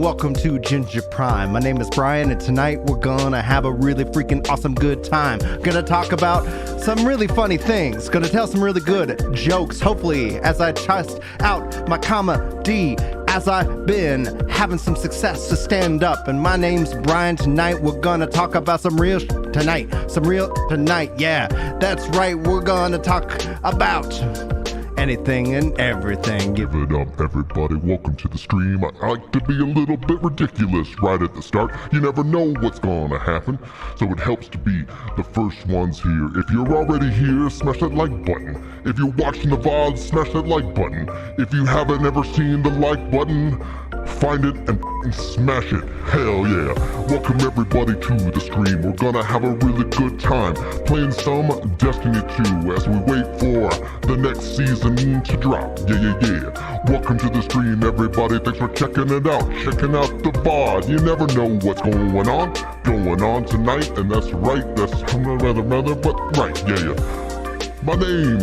welcome to Ginger Prime. My name is Brian, and tonight we're gonna have a really freaking awesome good time. Gonna talk about some really funny things, gonna tell some really good jokes, hopefully, as I test out my comedy, as I've been having some success to stand up. And my name's Brian. Tonight we're gonna talk about some real tonight, yeah, that's right, we're gonna talk about anything and everything. Give it up, everybody. Welcome to the stream. I like to be a little bit ridiculous right at the start. You never know what's gonna happen, so it helps to be the first ones here. If you're already here, smash that like button. If you're watching the VOD, smash that like button. If you haven't ever seen the like button, find it and smash it. Hell yeah. Welcome everybody to the stream. We're gonna have a really good time playing some Destiny 2 as we wait for the next season to drop. Yeah. Welcome to the stream, everybody. Thanks for checking it out. Checking out the VOD. You never know what's going on tonight, and that's right. That's rather, but right. Yeah. My name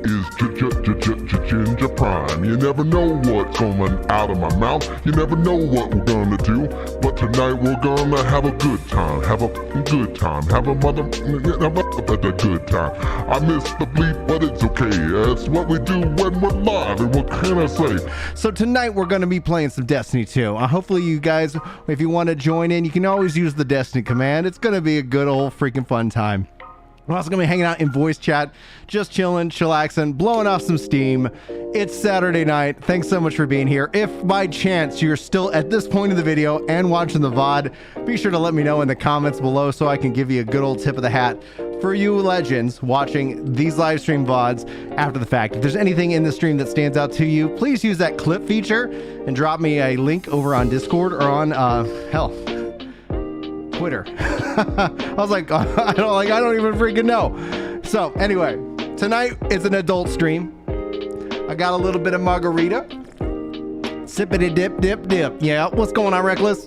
is Ginger Prime. You never know what's coming out of my mouth. You never know what we're gonna do. But tonight we're gonna have a good time. Have a good time. Have a good time. I missed the bleep, but it's okay. That's what we do when we're live. And what can I say? So tonight we're gonna be playing some Destiny 2. Hopefully you guys, if you want to join in, you can always use the Destiny command. It's gonna be a good old freaking fun time. We're also going to be hanging out in voice chat, just chilling, chillaxing, blowing off some steam. It's Saturday night. Thanks so much for being here. If by chance you're still at this point of the video and watching the VOD, be sure to let me know in the comments below so I can give you a good old tip of the hat for you legends watching these live stream VODs after the fact. If there's anything in the stream that stands out to you, please use that clip feature and drop me a link over on Discord or on, Twitter. I was like, I don't even freaking know. So anyway, tonight is an adult stream. I got a little bit of margarita. Sippity dip. Yeah, what's going on, Reckless?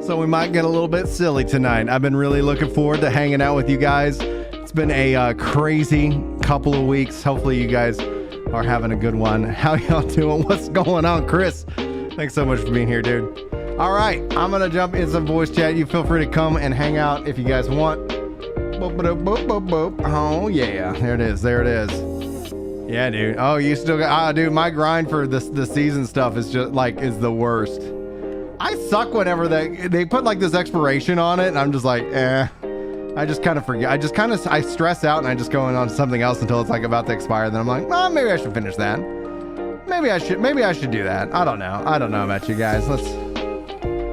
So we might get a little bit silly tonight. I've been really looking forward to hanging out with you guys. It's been a crazy couple of weeks. Hopefully you guys are having a good one. How y'all doing? What's going on, Chris? Thanks so much for being here, dude. All right, I'm gonna jump in some voice chat. You feel free to come and hang out if you guys want. Oh yeah, there it is. Yeah, dude. Oh, you still got, dude, my grind for the season stuff is just is the worst. I suck whenever they put like this expiration on it, and I'm just like, I just kind of forget. I stress out and I just go on to something else until it's like about to expire. Then I'm like, well, maybe I should finish that. Maybe I should do that. I don't know about you guys.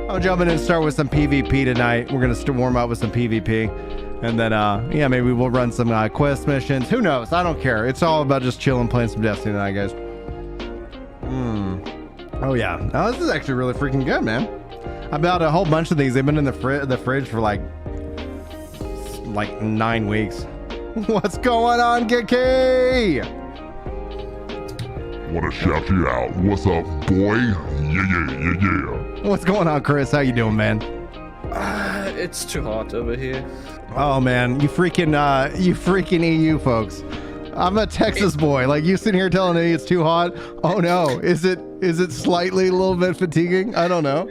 I'm jumping in and start with some PvP tonight. We're gonna warm up with some PvP, and then yeah, maybe we'll run some quest missions. Who knows? I don't care. It's all about just chilling, playing some Destiny tonight, guys. Oh yeah. Oh, this is actually really freaking good, man. I bought a whole bunch of these. They've been in the fridge for like 9 weeks. What's going on, Kiki? Wanna shout you out. What's up, boy? Yeah. What's going on, Chris? How you doing, man? It's too hot over here. Oh man, you freaking EU folks. I'm a Texas boy. Like, you sitting here telling me it's too hot. Oh no, is it slightly a little bit fatiguing? I don't know.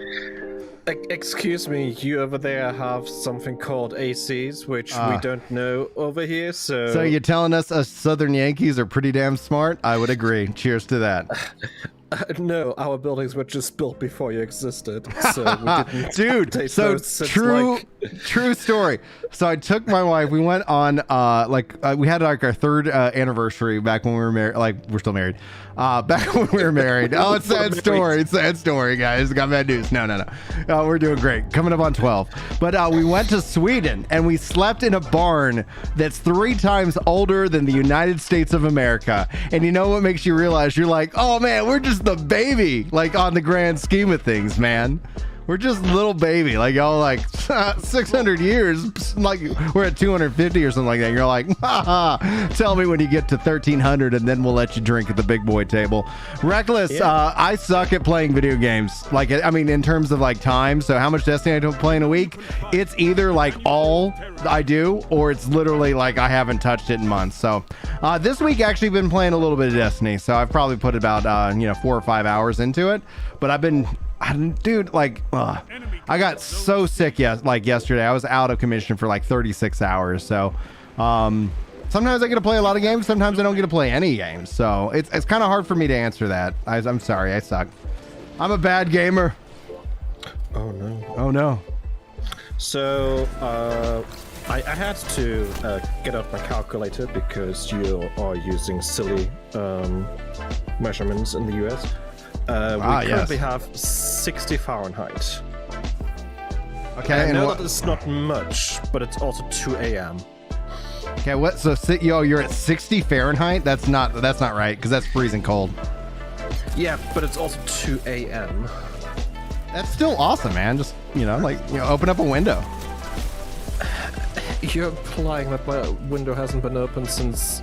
Excuse me, you over there have something called ACs, which we don't know over here, so... So you're telling us Southern Yankees are pretty damn smart? I would agree. Cheers to that. No, our buildings were just built before you existed, so we didn't. Dude, so true story. So I took my wife, we went on we had like our third anniversary back when we were married. Like, we're still married. Back when we were married. Oh, it's sad story. It's sad story, guys. Got bad news. No. We're doing great. Coming up on 12. But we went to Sweden and we slept in a barn that's 3 times older than the United States of America. And you know what makes you realize? You're like, oh man, we're just the baby, like on the grand scheme of things, man. We're just little baby, like y'all like 600 years, like we're at 250 or something like that. You're like, haha, tell me when you get to 1300 and then we'll let you drink at the big boy table. Reckless, Yeah. I suck at playing video games. Like, I mean, in terms of like time, so how much Destiny I don't play in a week, it's either like all I do or it's literally like I haven't touched it in months. So this week actually been playing a little bit of Destiny. So I've probably put about 4 or 5 hours into it, but dude, like, I got so sick yesterday. I was out of commission for like 36 hours. So sometimes I get to play a lot of games. Sometimes I don't get to play any games. So it's kind of hard for me to answer that. I'm sorry. I suck. I'm a bad gamer. Oh no. Oh no. So I had to get out my calculator because you are using silly measurements in the US. We currently have 60 Fahrenheit. Okay. I And know that it's not much, but it's also 2 a.m. Okay. What? So you're at 60 Fahrenheit. That's not right because that's freezing cold. Yeah, but it's also 2 a.m. That's still awesome, man. Just open up a window. You're implying that my window hasn't been open since,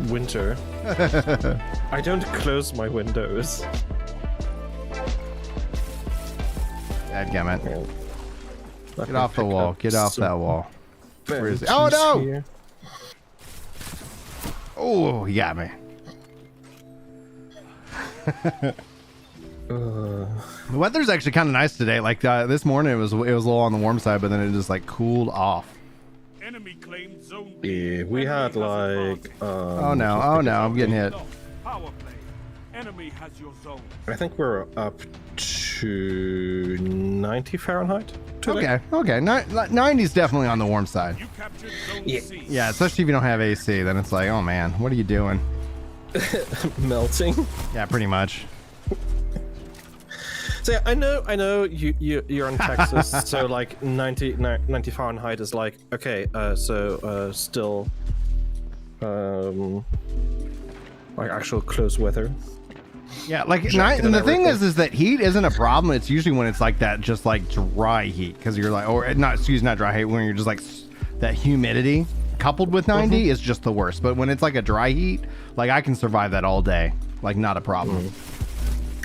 winter. I don't close my windows. Dadgummit. Let Get me off the pick wall. up Get off some that wall. Where is it? Oh, benches no! here. Oh, you got me. The weather's actually kind of nice today. Like this morning, it was a little on the warm side, but then it just like cooled off. Enemy claimed zone. Yeah, we had like. Oh no! Oh no! I'm getting hit. Power play. Enemy has your zone. I think we're up to 90 Fahrenheit today. Okay. 90's definitely on the warm side. You captured zone Yeah. C. Yeah, especially if you don't have AC. Then it's like, oh man, what are you doing? Melting. Yeah, pretty much. So yeah, I know you're in Texas, so like 90 Fahrenheit is like okay, still like actual close weather. Yeah, like Jacket and the and thing everything. is that heat isn't a problem. It's usually when it's like that, just like dry heat, because you're like, or not dry heat, when you're just like that humidity coupled with 90 is just the worst. But when it's like a dry heat, like I can survive that all day, like not a problem.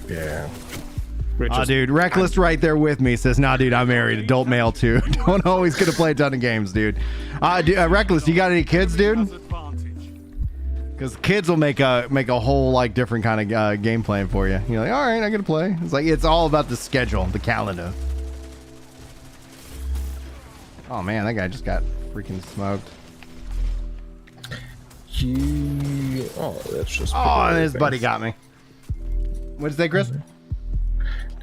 Yeah. Oh, dude, Reckless right there with me says, nah, dude, I'm married, adult male too. Don't always get to play a ton of games, dude. Reckless, you got any kids, dude? Because kids will make a whole like different kind of game plan for you. You're like, all right, I get to play. It's like it's all about the schedule, the calendar. Oh man, that guy just got freaking smoked. That's just. Oh, and his buddy got me. What did you say, Chris?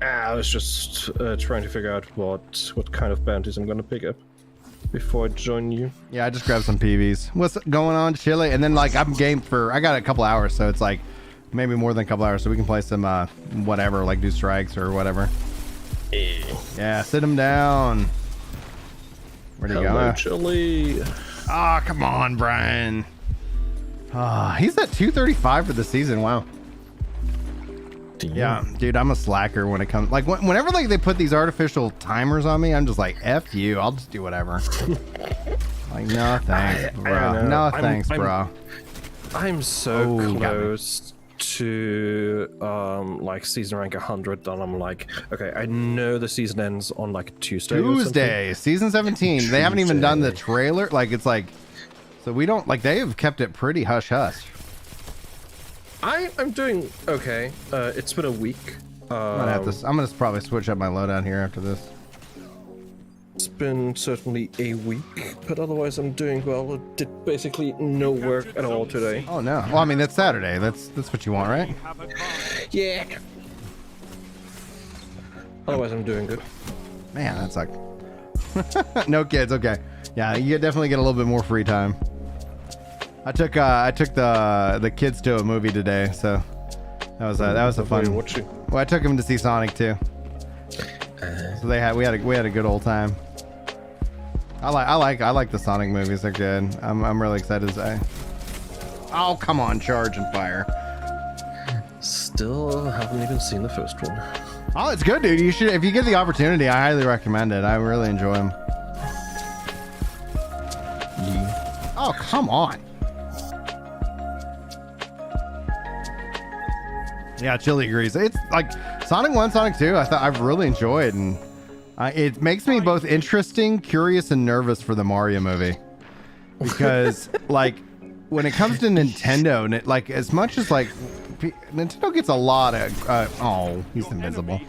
I was just trying to figure out what kind of bounties I'm gonna pick up before I join you. Yeah, I just grabbed some PVs. What's going on, Chile? And then like I'm game for. I got a couple hours, so it's like maybe more than a couple hours, so we can play some whatever, like do strikes or whatever. Yeah, sit him down. Where'd he Hello, go? Chili. Ah, come on, Brian. He's at 235 for the season. Wow. Yeah, dude, I'm a slacker when it comes. Like whenever like they put these artificial timers on me, I'm just like, F you. I'll just do whatever. Like, no thanks, bro. No thanks, bro. I'm so Oh, you got me. close to like season rank 100 that I'm like, okay, I know the season ends on like Tuesday. or something. Tuesday, season 17. They haven't even done the trailer. Like it's like, so we don't like. They have kept it pretty hush hush. I'm doing okay. It's been a week. I'm gonna probably switch up my loadout here after this. It's been certainly a week, but otherwise I'm doing well. I did basically no work at all today. Oh no. Well, I mean that's Saturday. That's what you want, right? Have advantage. Yeah. Otherwise I'm doing good. Man, that sucked. No kids. Okay. Yeah, you definitely get a little bit more free time. I took the kids to a movie today, so that was a fun. Watching. Well, I took them to see Sonic too. So we had a good old time. I like the Sonic movies. They're good. I'm really excited to say. Oh, come on, charge and fire. Still haven't even seen the first one. Oh, it's good, dude. You should, if you get the opportunity, I highly recommend it. I really enjoy them. Oh, come on. Yeah, Chili agrees. It's like Sonic 1, Sonic 2, I've really enjoyed, and it makes me both interesting, curious, and nervous for the Mario movie. Because, like, when it comes to Nintendo, and like, as much as, like, Nintendo gets a lot of, oh, he's invisible.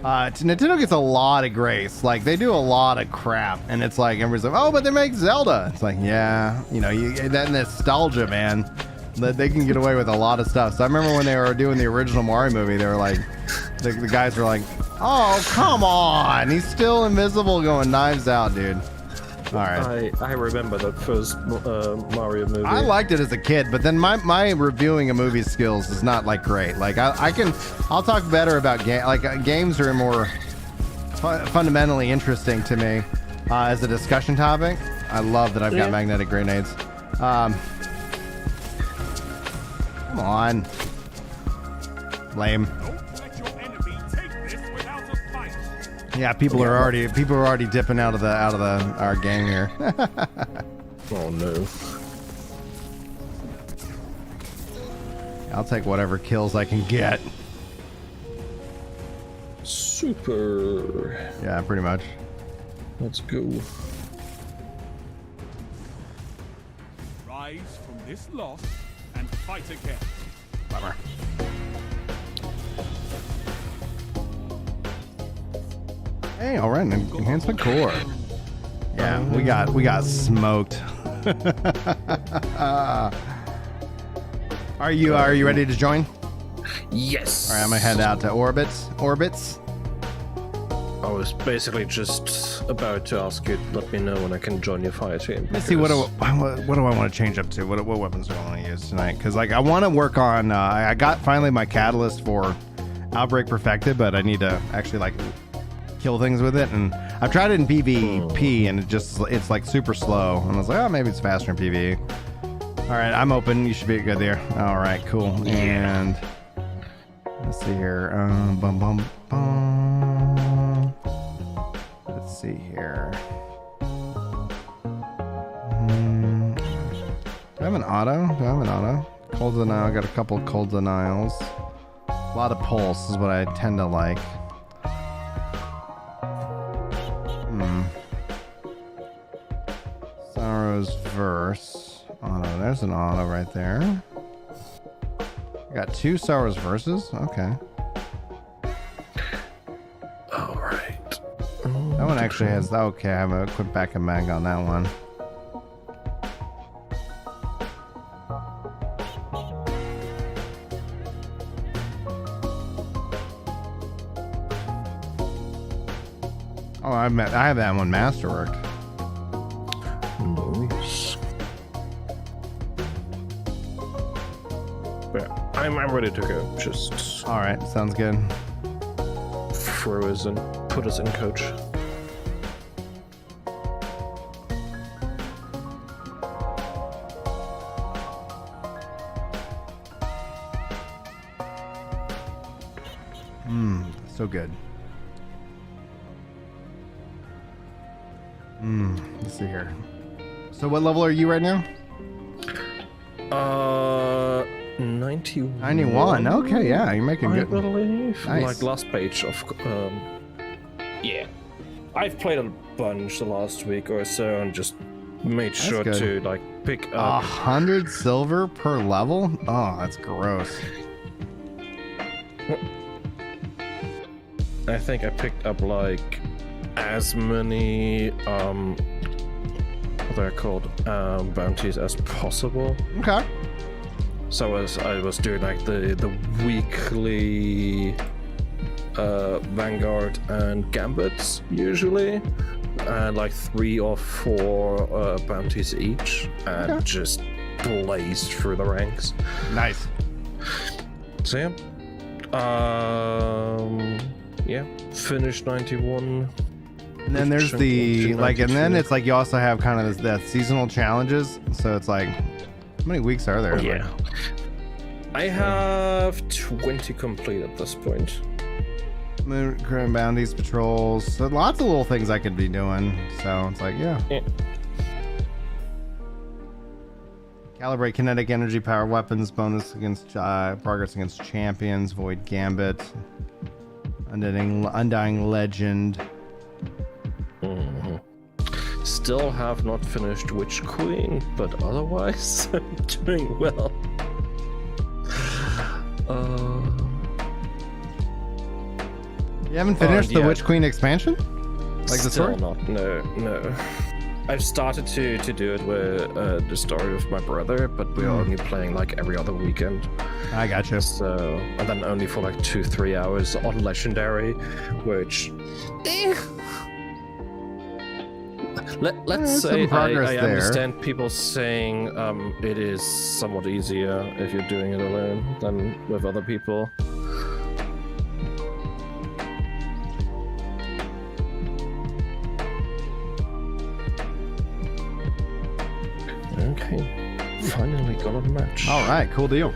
Nintendo gets a lot of grace. Like, they do a lot of crap, and it's like, everybody's like, oh, but they make Zelda. It's like, yeah, you know, that nostalgia, man. That they can get away with a lot of stuff. So I remember when they were doing the original Mario movie, they were like, the guys were like, oh, come on. He's still invisible going knives out, dude. All right. I remember that first Mario movie. I liked it as a kid, but then my reviewing a movie skills is not like great. Like I'll talk better about games are more fundamentally interesting to me as a discussion topic. I love that I've got magnetic grenades. Come on. Lame. Don't let your enemy take this without a fight. Yeah, people are already dipping out of our gang here. Oh no. I'll take whatever kills I can get. Super. Yeah, pretty much. Let's go. Rise from this loss and fight again. Bummer. Hey, all right, enhancement core. Yeah, we got smoked. Are you ready to join? Yes. All right, I'm gonna head out to orbits. I was basically just about to ask you to let me know when I can join your fire team. Let's see, what do I want to change up to? What weapons do I want to use tonight? Because like I want to work on. I got finally my catalyst for Outbreak perfected, but I need to actually like kill things with it. And I've tried it in PvP, and it's like super slow. And I was like, oh, maybe it's faster in PvE. All right, I'm open. You should be good there. All right, cool. And let's see here. Bum. Let's see here. Do I have an auto? Cold denial. I got a couple cold denials. A lot of pulse is what I tend to like. Sorrow's verse. Auto. There's an auto right there. I got 2 Sorrow's verses. Okay. All right. That one actually has. Okay, I have a quick back and mag on that one. Oh, I have that one masterworked. Nice. Yeah, I'm ready to go. Just All right, sounds good. throw us in, put us in, coach. So good. Let's see here. So what level are you right now? 91. 91. Okay, yeah, you're making I good. believe. Nice. Like last page of yeah. I've played a bunch the last week or so and just made sure good. to like pick up 100 silver per level? Oh, that's gross. I think I picked up like as many what they're called bounties as possible. Okay. So as I was doing like the weekly Vanguard and Gambits usually, and like 3 or 4 bounties each, and just blazed through the ranks. Nice. So yeah, finished 91. And then there's the like, and then it's like you also have kind of that seasonal challenges. So it's like, how many weeks are there? Yeah. I have 20 complete at this point. Moon current bounties, patrols. So lots of little things I could be doing. So it's like, yeah. Calibrate kinetic energy power weapons. Bonus against progress against champions. Void gambit. Undying legend. Still have not finished Witch Queen, but otherwise I'm doing well. You haven't finished the yeah. Witch Queen expansion? Like the Still story? not. No. I've started to do it with the story of my brother, but we're only playing like every other weekend. I gotcha. So, and then only for like 2-3 hours on Legendary, which. Let's some say progress I there. understand people saying it is somewhat easier if you're doing it alone than with other people. Okay, finally got a match. All right, cool deal.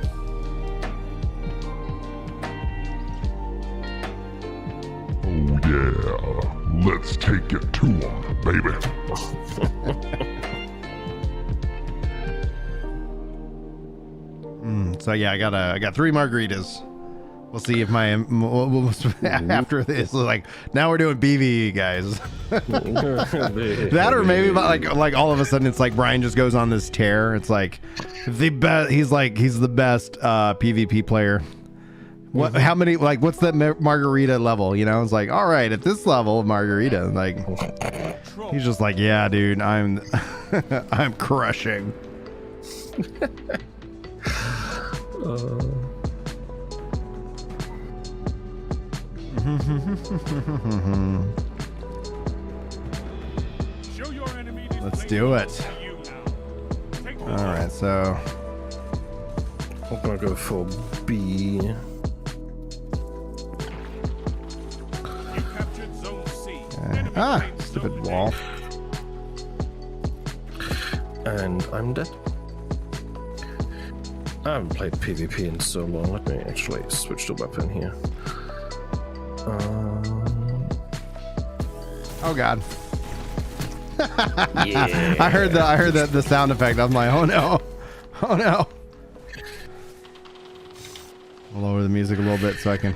Oh yeah, let's take it to 'em, baby. So yeah, I got 3 margaritas. We'll see if my after this, like now we're doing BVE, guys. That or maybe like all of a sudden it's like Brian just goes on this tear. It's like the best. He's the best PvP player. What? How many? Like, what's that margarita level? You know, it's like, all right, at this level of margarita, like, he's just like, yeah, dude, I'm crushing. Show your enemy this Let's place do it. belongs to you now. Take All this. right, so I'm gonna go for B. You captured Zone C. Enemy claims stupid Zone wall. And I'm dead. I haven't played PvP in so long. Let me actually switch the weapon here. Oh God. Yeah. I heard the sound effect. I'm like, oh no. I'll lower the music a little bit so I can.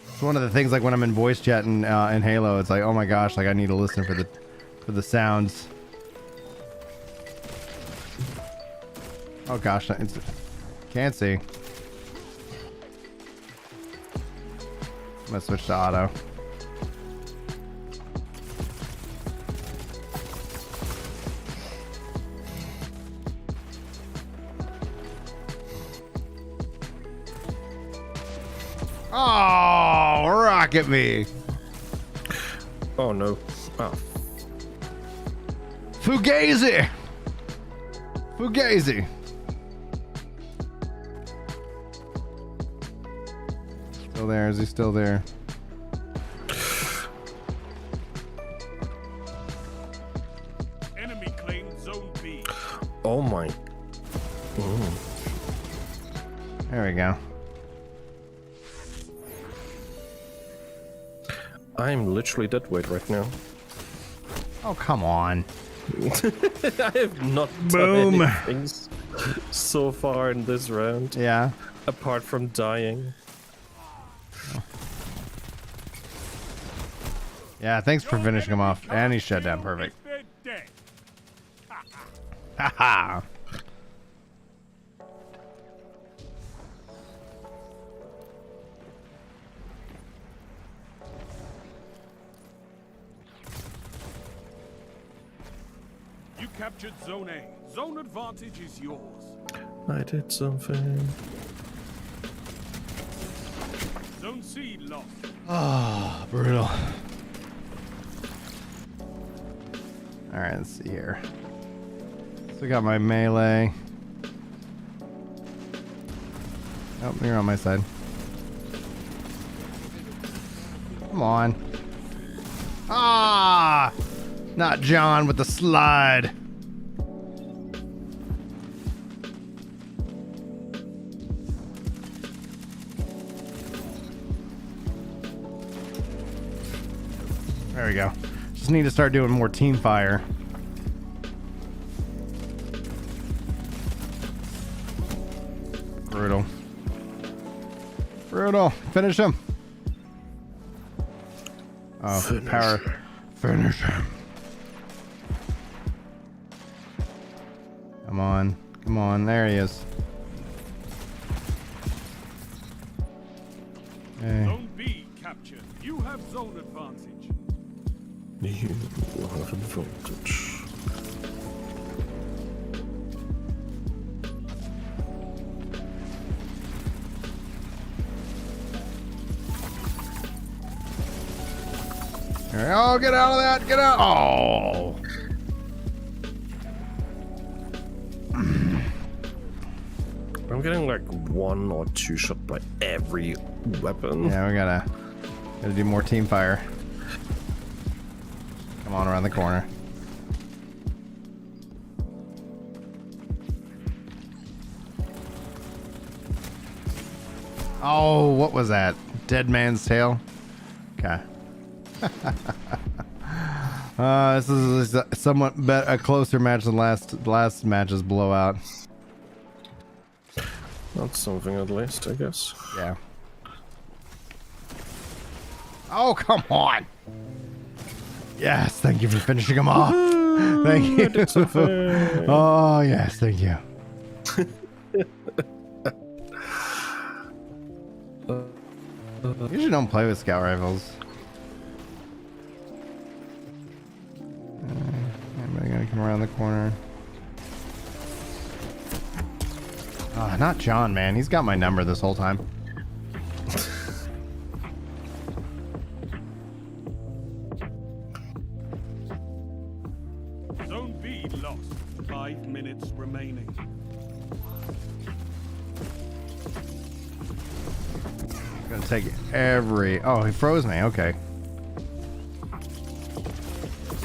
It's one of the things like when I'm in voice chat in Halo, it's like, oh my gosh, like I need to listen for the sounds. Oh gosh, can't see. I'm gonna switch to auto. Oh, rocket me. Oh no. Oh. Fugazi. Still there? Is he still there? Enemy claimed Zone B. Oh my. There we go. I'm literally dead weight right now. Oh, come on. I have not Boom. done anything so far in this round, Yeah. apart from dying. Yeah, thanks for finishing him off. And he's shut down. Perfect. They're dead. Haha. You captured Zone A. Zone advantage is yours. I did something. Zone C lost. Oh, brutal. All right, let's see here. So I got my melee. Oh, you're on my side. Come on. Ah! Not John with the slide. There we go. Just need to start doing more team fire. Brutal. Brutal. Finish him. Oh, power. Finish him. Come on. Come on. There he is. Hey. Zone B captured. You have zone advantage. You have advantage. Oh, get out of that! Get out! Oh! I'm getting like 1 or 2 shot by every weapon. Yeah, we gotta do more team fire. Come on, around the corner. Oh, what was that? Dead man's tail? Okay. This is somewhat a closer match than last match's blowout. That's something at least, I guess. Yeah. Oh, come on. Yes, thank you for finishing him off. Thank you. Oh, yes, thank you. Usually don't play with scout rifles. Everybody gotta come around the corner. Ah, not John, man. He's got my number this whole time. Zone B lost. 5 minutes remaining. Gonna take every... Oh, he froze me. Okay.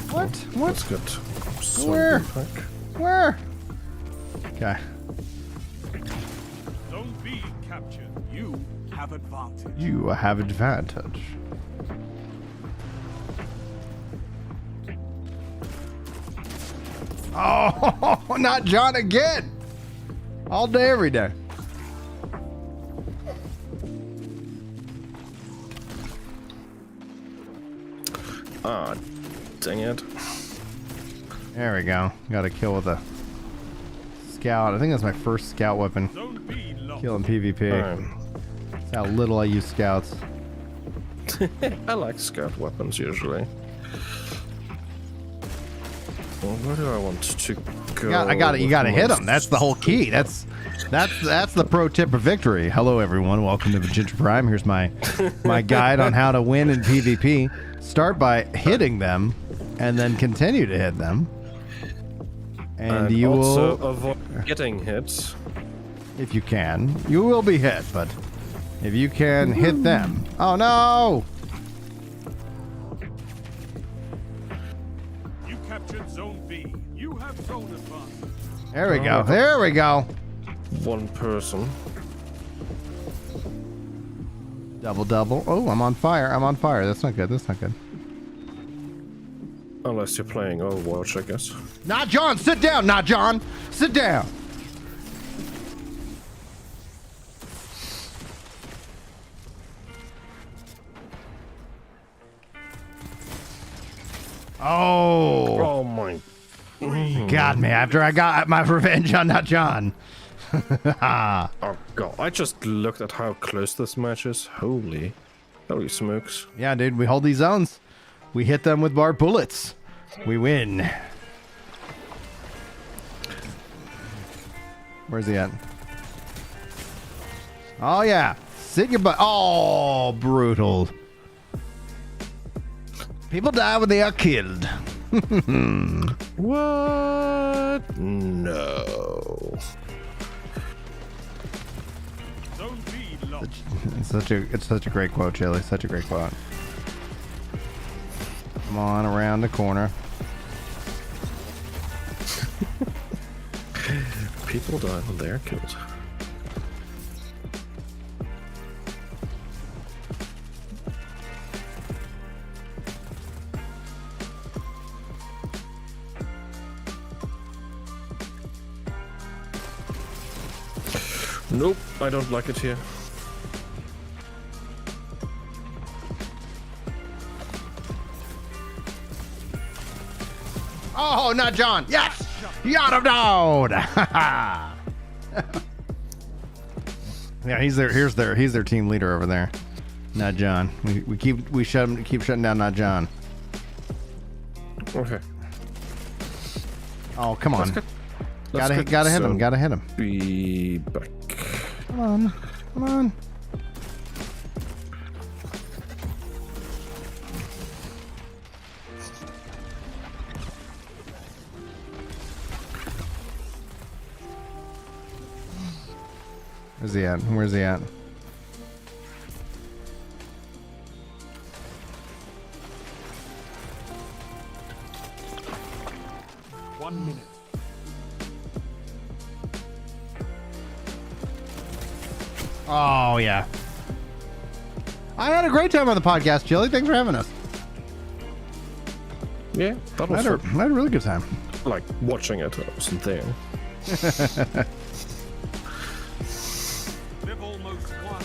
What? What? That's good. Where? Pack. Where? Okay. Zone B captured. You have advantage. You have advantage. Oh, not John again. All day, every day. Ah, dang it. There we go. Got a kill with a scout. I think that's my first scout weapon. Zone B lost. Killing PvP. That's how little I use scouts. I like scout weapons usually. Well, where do I want to go? You gotta hit them. That's the whole key. That's the pro tip for victory. Hello everyone, welcome to Ginger Prime. Here's my guide on how to win in PvP. Start by hitting them, and then continue to hit them. And you also will avoid getting hit. if you can. You will be hit, but if you can hit them. Oh no! You captured Zone B. You have zone advantage. There we go. There we go. One person. Double double. Oh, I'm on fire. I'm on fire. That's not good. That's not good. Unless you're playing Overwatch, I guess. Not John. Sit down. Not John. Sit down. Oh, Oh my. you got me after I got my revenge on Not John. Oh god, I just looked at how close this match is. Holy smokes. Yeah, dude, we hold these zones. We hit them with bar bullets. We win. Where's he at? Oh, yeah. Sit your butt. Oh, brutal. People die when they are killed. What? No. Zone B lost. It's such a great quote, Chili. Such a great quote. Come on around the corner. People die when they're killed. Nope, I don't like it here. Oh, not John. Yes. Got him down. Yeah, he's their team leader over there. Not John. We keep shutting down not John. Okay. Oh, come on. Gotta hit him. Gotta hit him. Be back. Come on. Come on. Where's he at? Where's he at? One minute. Oh, yeah. I had a great time on the podcast, Chili. Thanks for having us. Yeah, that I was had a really good time. like watching it. I wasn't there. They've almost won.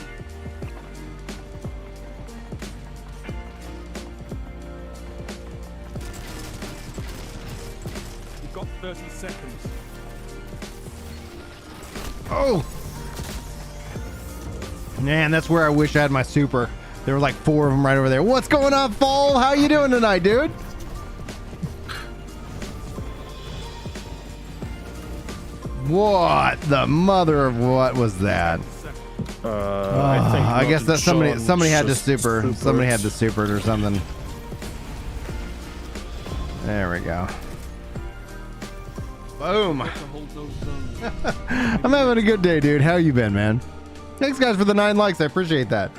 You've got 30 seconds. Oh! Man, that's where I wish I had my super. There were like 4 of them right over there. What's going on, Fall? How you doing tonight, dude? What the mother of what was that? I guess that somebody had to super. Somebody had to super it or something. There we go. Boom. I'm having a good day, dude. How you been, man? Thanks, guys, for the 9 likes. I appreciate that.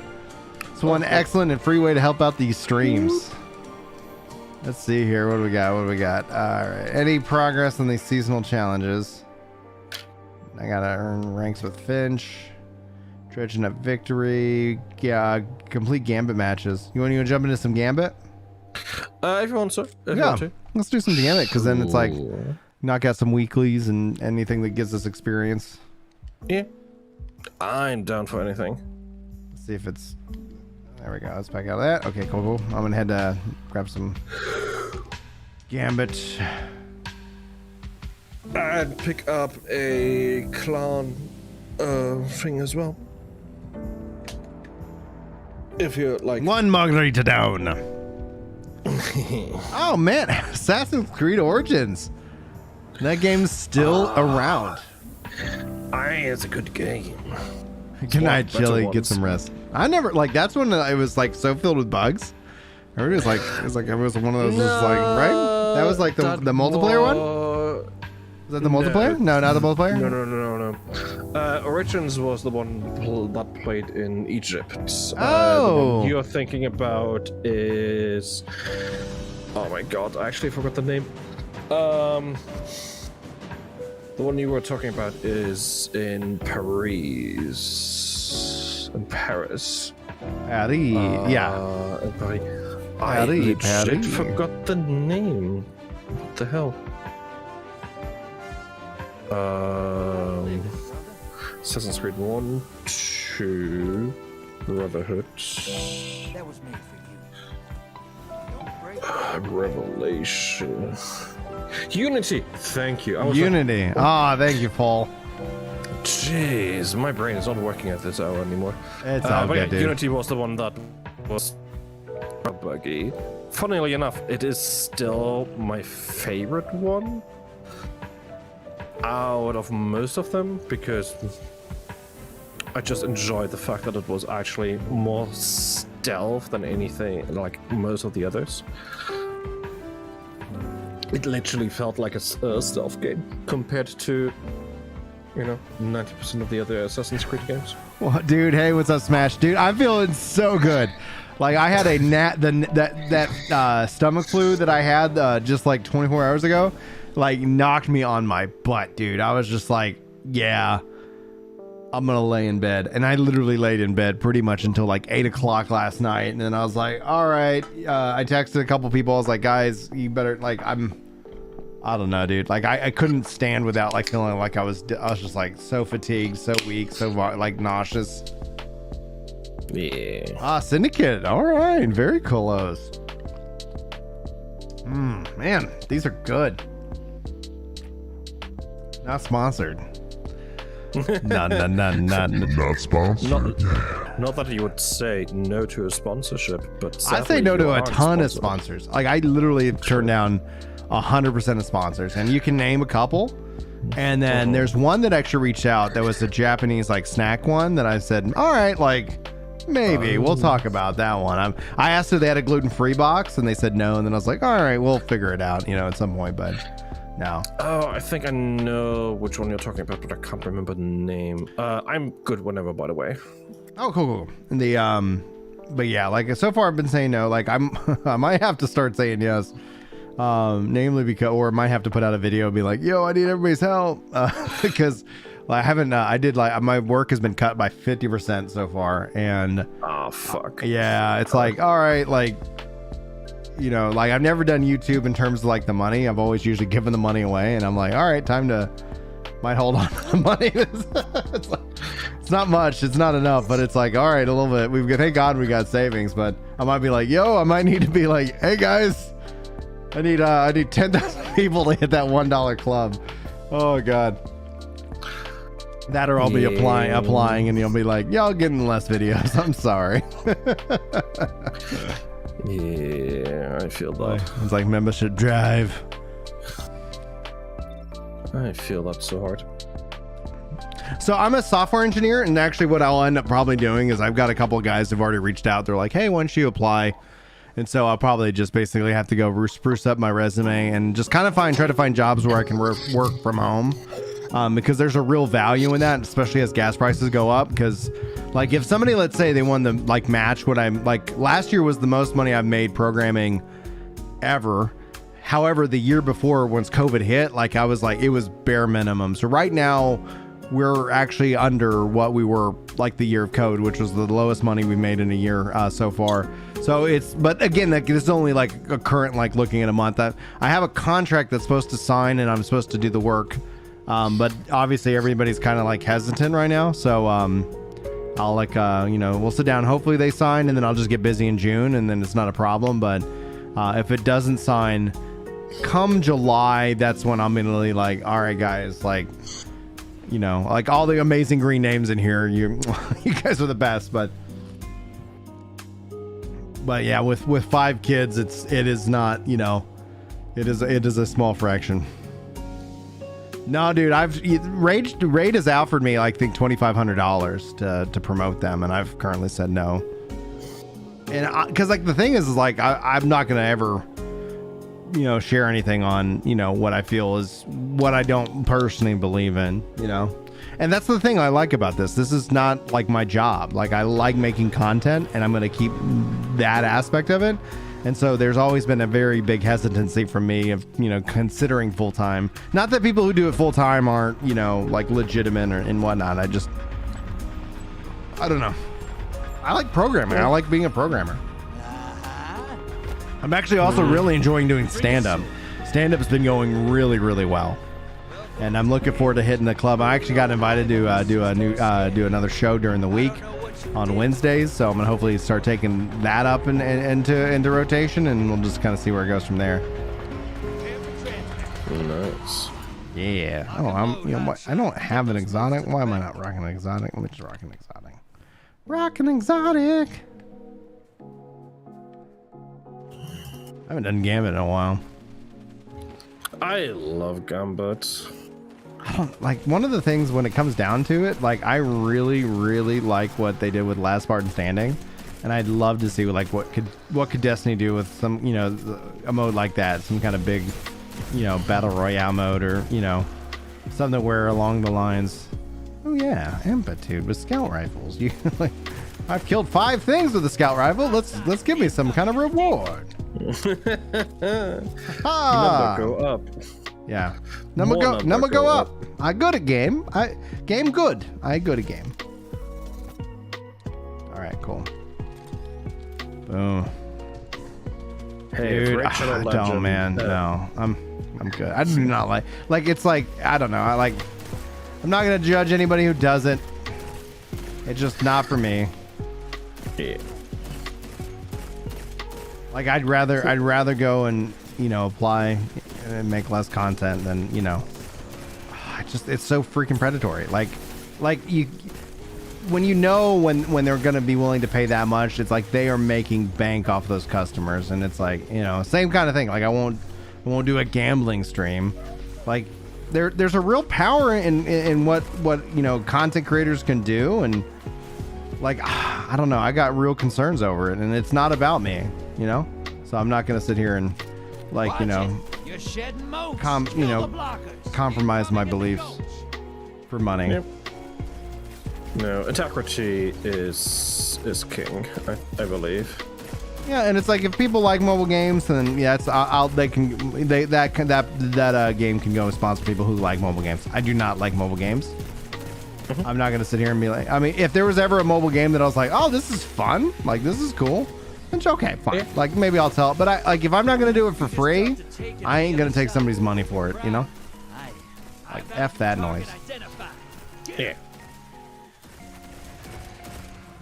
It's one excellent and free way to help out these streams. Let's see here. What do we got? What do we got? All right. Any progress on these seasonal challenges? I gotta earn ranks with Finch. Dredging up victory. Yeah, complete Gambit matches. You want to jump into some Gambit? If you want to. If you want to. Let's do some Gambit, because then it's like knock out some weeklies and anything that gives us experience. Yeah. I'm down for anything. Let's see if it's... There we go. Let's back out of that. Okay, cool. I'm gonna head to grab some Gambit. I'd pick up a clan thing as well. If you're like... One margarita down. Oh, man. Assassin's Creed Origins. That game's still around. It's a good game. Good night, Chili. Get some rest. I never like. That's when it was like so filled with bugs. I heard it was like it was one of those just like right. That was like the multiplayer one. Was that the multiplayer? No, not the multiplayer. No. Origins was the one that played in Egypt. Oh. The one you're thinking about is. Oh my god! I actually forgot the name. The one you were talking about is in Paris. In Paris. Paris, yeah. In Paris. I legit forgot the name. What the hell? Assassin's Creed 1, 2, Brotherhood. That was made for you. Revelation. Unity! Thank you. Unity. Thank you, Paul. Jeez, my brain is not working at this hour anymore. It's all good, yeah, dude. Unity was the one that was buggy. Funnily enough, it is still my favorite one out of most of them because I just enjoyed the fact that it was actually more stealth than anything, like most of the others. It literally felt like a stealth game compared to, 90% of the other Assassin's Creed games. Well, dude, hey, what's up, Smash? Dude, I'm feeling so good. Like I had that stomach flu that I had just like 24 hours ago, like knocked me on my butt, dude. I was just like, yeah, I'm gonna lay in bed, and I literally laid in bed pretty much until like 8 o'clock last night, and then I was like, all right. I texted a couple people. I was like, guys, you better like, I'm I don't know, dude. Like I couldn't stand without like feeling like I was just like so fatigued, so weak, so like nauseous. Yeah. Syndicate. All right, very cool. Man, these are good. Not sponsored. No. Not sponsored. Not that you would say no to a sponsorship, but I say sadly no you to a aren't ton of sponsored. sponsors. Like I literally have turned down 100% of sponsors, and you can name a couple. And then there's one that actually reached out that was a Japanese like snack one that I said, all right, like maybe we'll talk about that one. I asked if they had a gluten-free box, and they said no. And then I was like, all right, we'll figure it out, at some point. But no. Oh, I think I know which one you're talking about, but I can't remember the name. I'm good whenever, by the way. Oh, cool. And but yeah, like so far I've been saying no. Like I might have to start saying yes. Namely because, or I might have to put out a video and be like, yo, I need everybody's help. Because I haven't, my work has been cut by 50% so far. And Oh, fuck. yeah, it's like, all right, like, like I've never done YouTube in terms of like the money. I've always usually given the money away, and I'm like, all right, might hold on to the money. It's not much. It's not enough, but it's like, all right, a little bit. Thank God we got savings, but I might be like, yo, I might need to be like, hey guys, I need 10,000 people to hit that $1 club. Oh God. That or I'll be applying, and you'll be like, y'all getting less videos. I'm sorry. Yeah, I feel that. It's like membership drive. I feel that so hard. So I'm a software engineer, and actually what I'll end up probably doing is I've got a couple of guys who've already reached out. They're like, hey, why don't you apply? And so I'll probably just basically have to go spruce up my resume and just kind of try to find jobs where I can work from home. Because there's a real value in that, especially as gas prices go up. Because like if somebody, let's say they won the like match what I'm like last year was the most money I've made programming ever. However, the year before, once COVID hit, like I was like, it was bare minimum. So right now we're actually under what we were like the year of COVID, which was the lowest money we made in a year so far. So but again, this is only like a current, like looking at a month. I have a contract that's supposed to sign, and I'm supposed to do the work. But obviously everybody's kind of like hesitant right now. So, I'll like, we'll sit down, hopefully they sign, and then I'll just get busy in June, and then it's not a problem. But, if it doesn't sign come July, that's when I'm gonna be like, all right, guys, like, like all the amazing green names in here, you guys are the best. But yeah, with 5 kids, it is not, it is a small fraction. No, dude, Raid has offered me, I think, $2,500 to promote them, and I've currently said no. And because like the thing is like I'm not gonna ever, share anything on what I feel is what I don't personally believe in, And that's the thing I like about this. This is not like my job. Like I like making content, and I'm gonna keep that aspect of it. And so there's always been a very big hesitancy from me of, considering full-time. Not that people who do it full-time aren't, like legitimate and whatnot. I don't know. I like programming. I like being a programmer. I'm actually also really enjoying doing stand-up. Stand-up's been going really, really well. And I'm looking forward to hitting the club. I actually got invited to do another show during the week on Wednesdays, so I'm gonna hopefully start taking that up into rotation, and we'll just kind of see where it goes from there. Nice. Yeah. Oh, I don't have an exotic. Why am I not rocking an exotic? Let me just rock an exotic. Rock an exotic. I haven't done Gambit in a while. I love Gambit. I don't like one of the things when it comes down to it, like I really, really like what they did with Last Spartan Standing, and I'd love to see like what could Destiny do with some, a mode like that, some kind of big, battle royale mode, or something where along the lines, oh yeah, Amplitude with scout rifles. You like, I've killed 5 things with a scout rifle. Let's give me some kind of reward. Number go up. Yeah. Number go up. I good at game. Game good. I good at game. All right, cool. Boom. Hey, Dude, for Legend, don't, man. No. I'm good. I do not like it's like I don't know. I'm not gonna judge anybody who doesn't. It's just not for me. Yeah. Like I'd rather go and apply and make less content than it's so freaking predatory. Like you when when they're gonna be willing to pay that much, it's like they are making bank off those customers, and it's like same kind of thing. Like I won't do a gambling stream. Like there's a real power in what content creators can do, and like I don't know, I got real concerns over it, and it's not about me, so I'm not gonna sit here and compromise my beliefs for money. Yep. No, integrity is king, I believe. Yeah, and it's like if people like mobile games, then yeah, that game can go and sponsor people who like mobile games. I do not like mobile games. I'm not gonna sit here and be like, I mean, if there was ever a mobile game that I was like, oh, this is fun, like this is cool, then it's okay, fine. Yeah. Like maybe I'll tell, but like if I'm not gonna do it for free, I ain't gonna take somebody's money for it, Like F that noise. Yeah.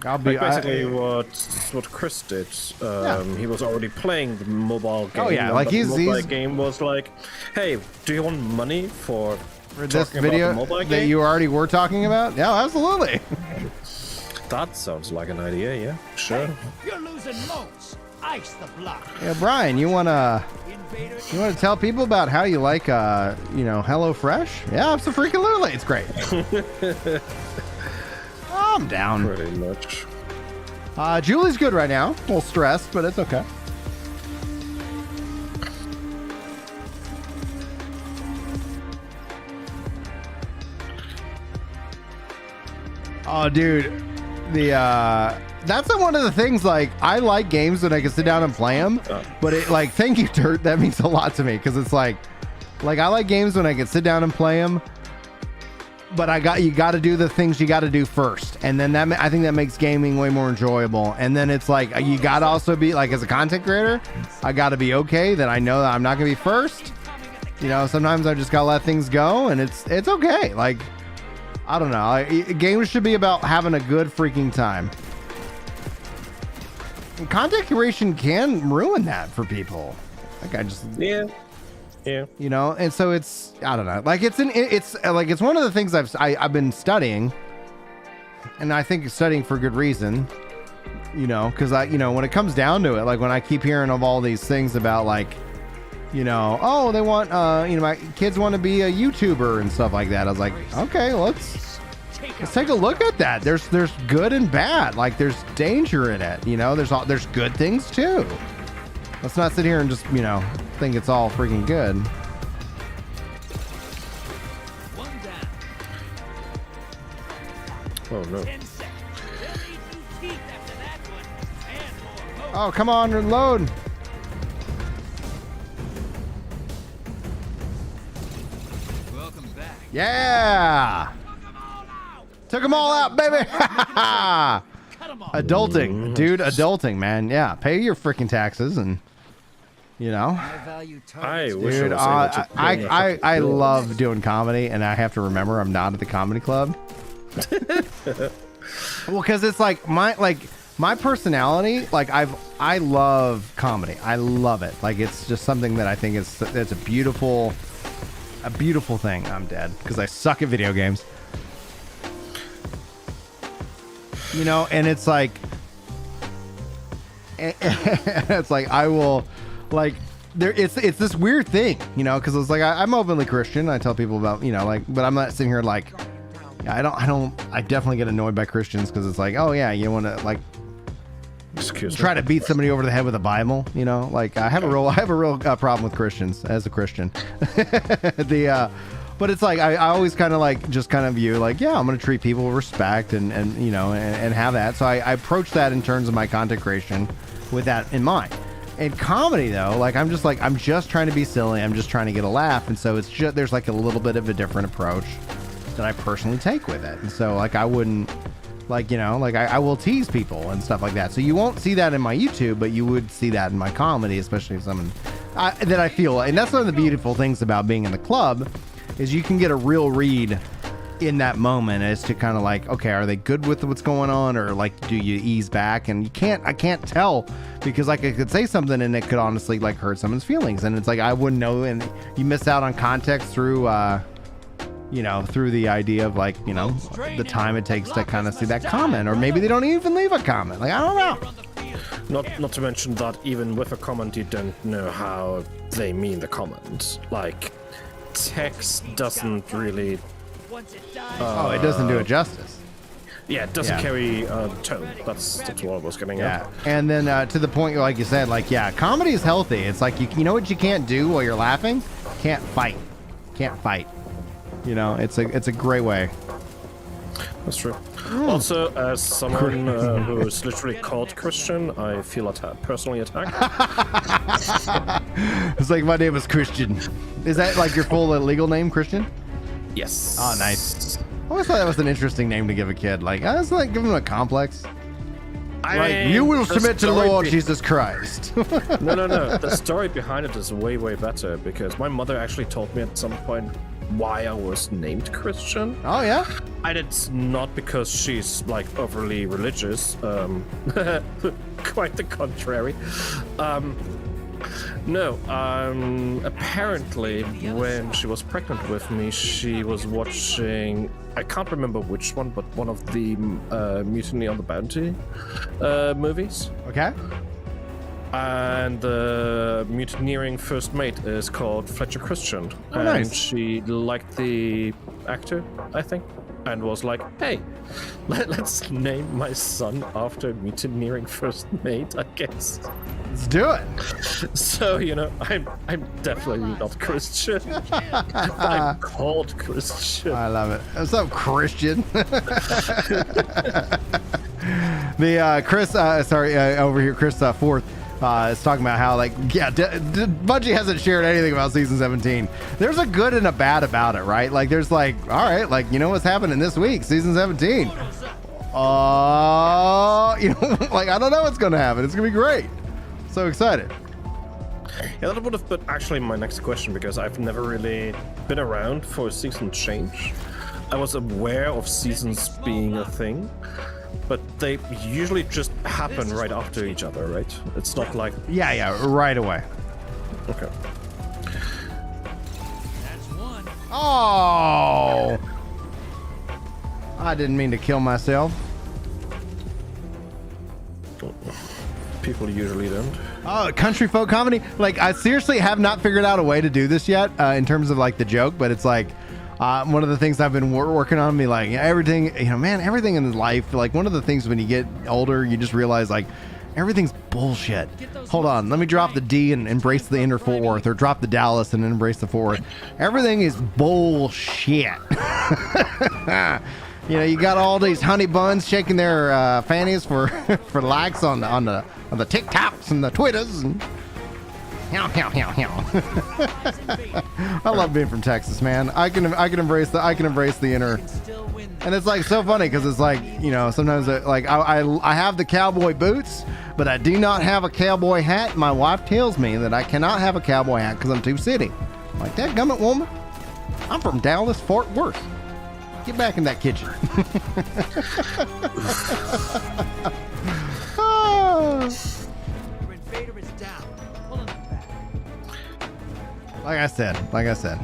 I'll be basically what Chris did. He was already playing the mobile game. Oh yeah, like the mobile game was like, hey, do you want money for this video that you already were talking about? Yeah, absolutely. That sounds like an idea. Yeah, sure. Hey, you're losing moats. Ice the block. Yeah, Brian, you wanna tell people about how you like Hello Fresh? Yeah, absolutely. It's great. I'm down. Pretty much. Julie's good right now. A little stressed, but it's okay. Oh, dude. That's one of the things, like, I like games when I can sit down and play them, but thank you, Dirt. That means a lot to me, because it's like I like games when I can sit down and play them, but you got to do the things you got to do first, and then I think that makes gaming way more enjoyable. And then it's like you got to also be like, as a content creator, I got to be okay that I know that I'm not gonna be first. Sometimes I just gotta let things go, and it's okay. Like, I don't know. Games should be about having a good freaking time. And content creation can ruin that for people. Like I just yeah. And so it's, I don't know, like it's one of the things I've been studying, and I think studying for good reason, because when it comes down to it, like when I keep hearing of all these things about like, oh, they want, my kids want to be a YouTuber and stuff like that. I was like, okay, let's take a look at that. There's good and bad. Like there's danger in it. There's good things too. Let's not sit here and just, think it's all freaking good. Oh no. Oh, come on, reload. Welcome back. Yeah. Took them all out, baby. Adulting, dude. Adulting, man. Yeah. Pay your freaking taxes and, I wish dude, I love doing comedy, and I have to remember I'm not at the comedy club. Well, because it's like my personality, like I love comedy. I love it. Like it's just something that I think it's a beautiful thing. I'm dead because I suck at video games. And it's like I will. Like it's this weird thing, because it's like I'm openly Christian. I tell people about, but I'm not sitting here like, I definitely get annoyed by Christians because it's like, oh yeah, you want to like try to beat somebody over the head with a Bible, like I have a real problem with Christians as a Christian. But it's like I always kind of view like, yeah, I'm going to treat people with respect and have that. So I approach that in terms of my content creation with that in mind. In comedy though, like I'm just trying to be silly. I'm just trying to get a laugh. And so it's just, there's like a little bit of a different approach that I personally take with it. And so like I wouldn't I will tease people and stuff like that. So you won't see that in my YouTube, but you would see that in my comedy, especially if that I feel, and that's one of the beautiful things about being in the club, is you can get a real read in that moment as to kind of like, okay, are they good with what's going on, or like, do you ease back? And I can't tell, because like I could say something and it could honestly like hurt someone's feelings, and it's like I wouldn't know, and you miss out on context through through the idea of like, the time it takes to kind of see that comment, or maybe they don't even leave a comment. Like, I don't know. Not to mention that even with a comment, you don't know how they mean the comment. Like, text doesn't really. It doesn't do it justice. Yeah, it doesn't carry tone. That's what I was getting at. And then to the point, like you said, like, comedy is healthy. It's like, you know what you can't do while you're laughing? Can't fight. It's a great way. That's true. Also, as someone who is literally called Christian, I feel personally attacked. It's like, my name is Christian. Is that like your full legal name, Christian? Yes. Oh, nice. I always thought that was an interesting name to give a kid. Like, I was like, give him a complex. You will submit to the Lord Jesus Christ. No. The story behind it is way, way better, because my mother actually told me at some point why I was named Christian. Oh, yeah? And it's not because she's, like, overly religious. Quite the contrary. No, apparently when she was pregnant with me, she was watching, I can't remember which one, but one of the Mutiny on the Bounty movies. Okay. And the mutineering first mate is called Fletcher Christian. Oh, and nice. she liked the actor, I think, and was like, hey, let's name my son after mutineering first mate, I guess. Let's do it. So, I'm definitely not Christian. I'm called Christian. I love it. What's up, Christian? The Chris, over here, Chris Forth is talking about how, like, Bungie hasn't shared anything about season 17. There's a good and a bad about it, right? Like, there's like, all right, like, what's happening this week, season 17. Like, I don't know what's going to happen. It's going to be great. So excited. Yeah, that would have been actually my next question, because I've never really been around for a season change. I was aware of seasons being a thing, but they usually just happen right after each other, right? It's not like... Yeah, right away. Okay. That's one. Oh! I didn't mean to kill myself. People usually don't. Oh, country folk comedy? Like, I seriously have not figured out a way to do this yet in terms of, like, the joke, but it's like one of the things I've been working on, me, like, everything, everything in life, like, one of the things when you get older, you just realize, like, everything's bullshit. Hold on, let me drop the D and embrace the inner Fort Worth, or drop the Dallas and embrace the Fort Worth. Everything is bullshit. You got all these honey buns shaking their fannies for likes on the TikToks and the Twitters. And I love being from Texas, man. I can embrace the inner. And it's like so funny, because it's like, sometimes I have the cowboy boots, but I do not have a cowboy hat. My wife tells me that I cannot have a cowboy hat because I'm too city. I'm like, that gummit woman, I'm from Dallas, Fort Worth. Get back in that kitchen. Your invader is down. Pulling them back. Like I said.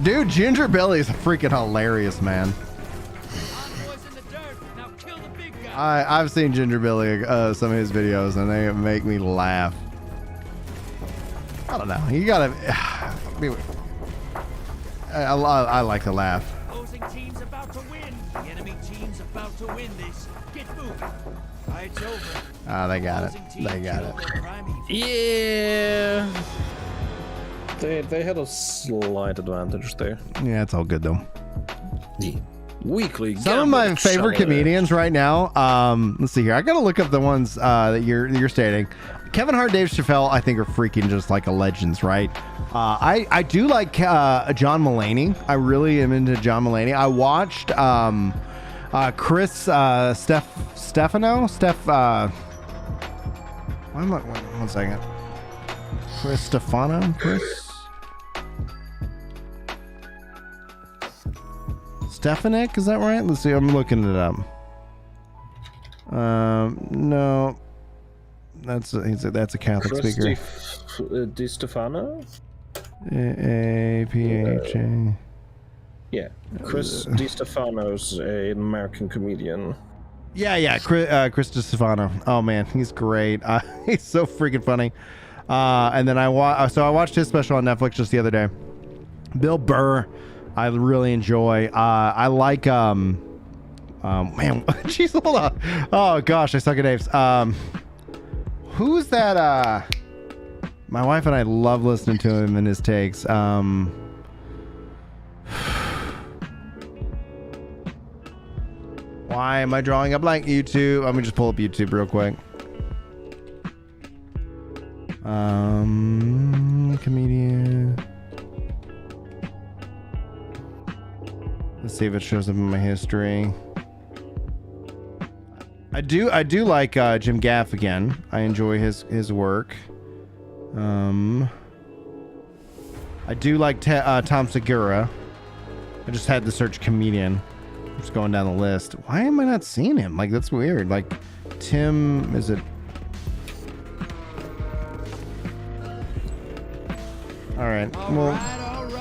Dude, Ginger Billy is freaking hilarious, man. Envoys in the dirt. Now kill the big guy. I've seen Ginger Billy, some of his videos, and they make me laugh. I don't know. You gotta. I like to laugh. Opposing team's about to win. The enemy team's about to win this. Get moving. Fight's over. Ah, they got it. Opposing They team got showed it. their prime evil. Yeah. They had a slight advantage there. Yeah, it's all good though. The weekly. Some of my gambling favorite challenge. comedians right now. Let's see here. I gotta look up the ones that you're stating. Kevin Hart, Dave Chappelle, I think are freaking just like a legends, right? I do like John Mulaney. I really am into John Mulaney. I watched Chris Stefano. Why am I? One second. Chris Stefano. Stefanik, is that right? Let's see. I'm looking it up. No, that's a Catholic Chris speaker. Di Stefano? A-P-H-A. Yeah, Chris Di Stefano's an American comedian. Yeah, Chris Di Stefano. Oh man, he's great. He's so freaking funny. And then I watched his special on Netflix just the other day. Bill Burr, I really enjoy. I like man, jeez, hold on. Oh gosh, I suck at names. Who's that? My wife and I love listening to him and his takes. Why am I drawing a blank? YouTube. Let me just pull up YouTube real quick. Comedian. Let's see if it shows up in my history. I do like Jim Gaffigan. I enjoy his work. I do like Tom Segura. I just had to search comedian. Just going down the list. Why am I not seeing him? Like, that's weird. Like, Tim, is it? All right, we'll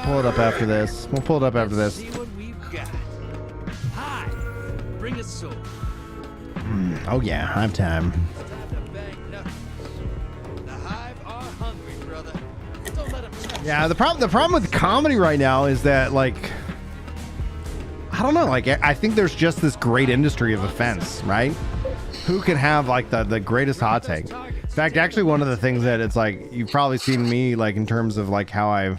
pull it up after this. We'll pull it up after this. See what we've got. Hi, bring a sword. Oh yeah, I have time. It's time to bang knuckles. The Hive are hungry, brother. Don't let them touch Yeah, the problem with comedy right now is that, like, I don't know, like, I think there's just this great industry of offense, right? Who can have like the greatest hot take? In fact, actually, one of the things that it's like you've probably seen me like in terms of like how I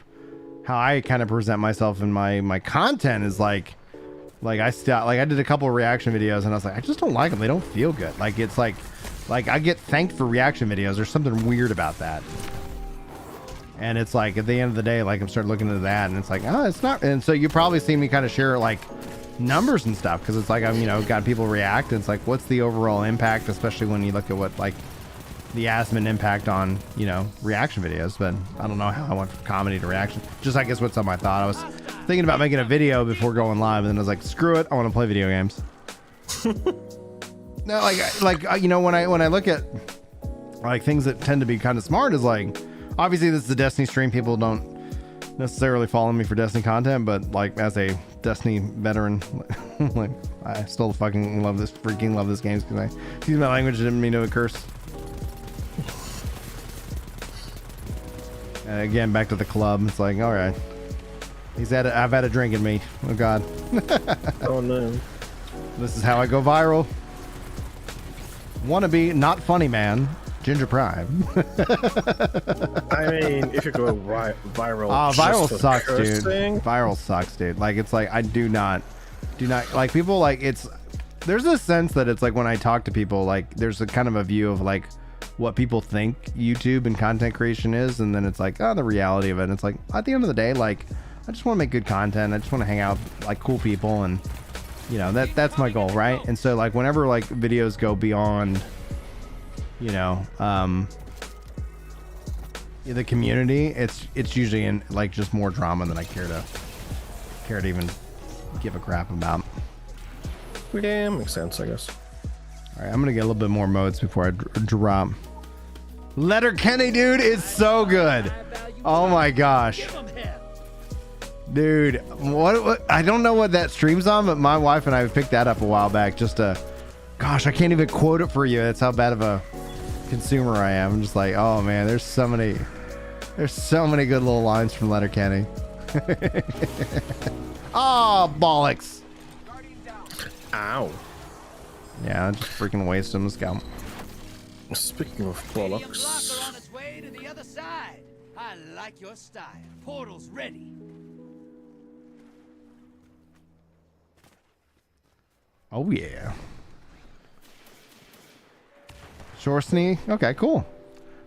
kind of present myself in my content is like I did a couple of reaction videos and I was like, I just don't like them. They don't feel good. Like it's like I get thanked for reaction videos. There's something weird about that. And it's like at the end of the day, like I'm starting looking into that and it's like, oh, it's not. And so you probably see me kind of share like numbers and stuff because it's like I'm got people react and it's like what's the overall impact, especially when you look at what like the Asmon impact on reaction videos. But I don't know how I went from comedy to reaction. Just I guess what's on my thought. I was thinking about making a video before going live and then I was like, screw it, I want to play video games. No, like when I look at like things that tend to be kind of smart is like obviously this is a Destiny stream. People don't necessarily follow me for Destiny content, but like as a Destiny veteran, like I still fucking love this game because I excuse my language, didn't mean to curse. And again, back to the club. It's like, all right, I've had a drink in me. Oh god. Oh no. This is how I go viral. Wannabe not funny man. Ginger Prime. I mean, if you go viral, viral just for sucks, dude. cursing, Viral sucks, dude. Like it's like I do not like people like it's. There's a sense that it's like when I talk to people, like there's a kind of a view of like what people think YouTube and content creation is, and then it's like the reality of it. And it's like at the end of the day, like I just want to make good content. I just want to hang out with like cool people, and that's my goal, right? And so like whenever like videos go beyond the community, it's usually in like just more drama than I care to even give a crap about. yeah, makes sense, I guess. All right, I'm gonna get a little bit more modes before I drop. Letterkenny, dude, is so good. Oh my gosh, dude, what I don't know what that streams on, but my wife and I picked that up a while back. Gosh, I can't even quote it for you. That's how bad of a consumer I am. I'm just like, oh man, there's so many good little lines from Letterkenny. Oh bollocks. Ow. Yeah, just freaking waste him. Let's go. Speaking of Stadium bollocks, blocker on its way to the other side. I like your style. Portal's ready. Oh yeah. Shorsney. Okay, cool.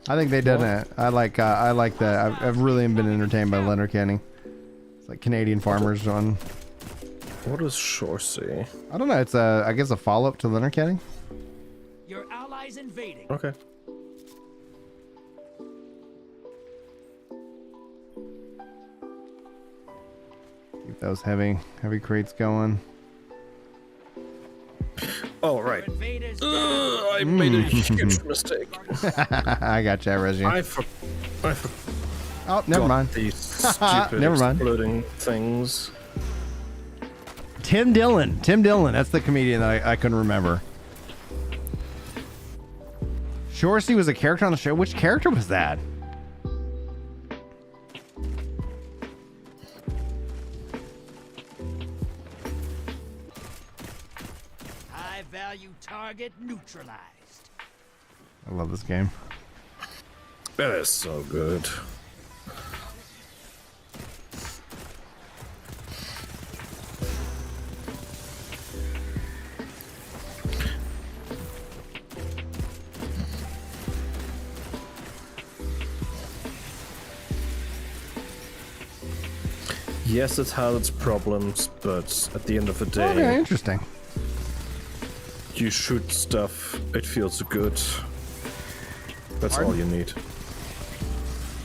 I think they did it. I like that. I've really been entertained by Letterkenny. It's like Canadian farmers on. What is Shorsey? I don't know. It's I guess a follow-up to Letterkenny. Your allies invading. Okay. Keep those heavy crates going. Oh, right. Invaders. I made a huge mistake. I got you, Reggie. I Oh, never mind. these stupid Never mind. exploding things. Tim Dillon. Tim Dillon. That's the comedian that I couldn't remember. Shorsey was a character on the show. Which character was that? High value target neutralized. I love this game. That is so good. Yes, it has its problems, but at the end of the day, Okay, interesting. you shoot stuff, it feels good. That's all you need.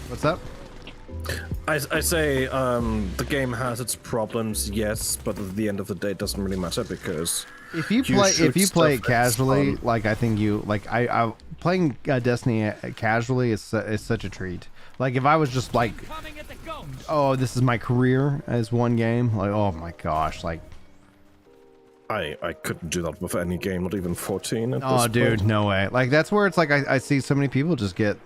What's up? I say the game has its problems, yes, but at the end of the day, it doesn't really matter because If you You play shoot if you play it stuff that's casually, fun. like I think you like I playing Destiny casually is such a treat. Like if I was just like, Coming at the ghost. oh, this is my career as one game, like oh my gosh, like I couldn't do that with any game, not even 14 at oh this dude, point. no way. Like that's where it's like I see so many people just get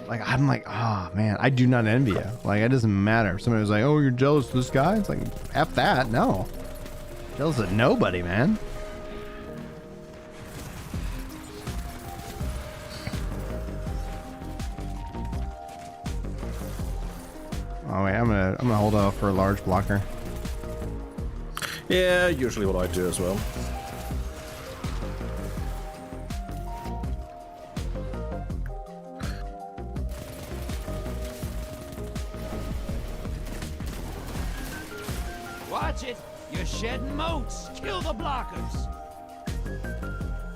like I'm like, oh man, I do not envy you. Like it doesn't matter. If somebody was like, oh, you're jealous of this guy, it's like F that, no. Jealous of nobody, man. Oh wait, I'm gonna hold off for a large blocker. Yeah, usually what I do as well. Watch it. You're shedding moats. Kill the blockers.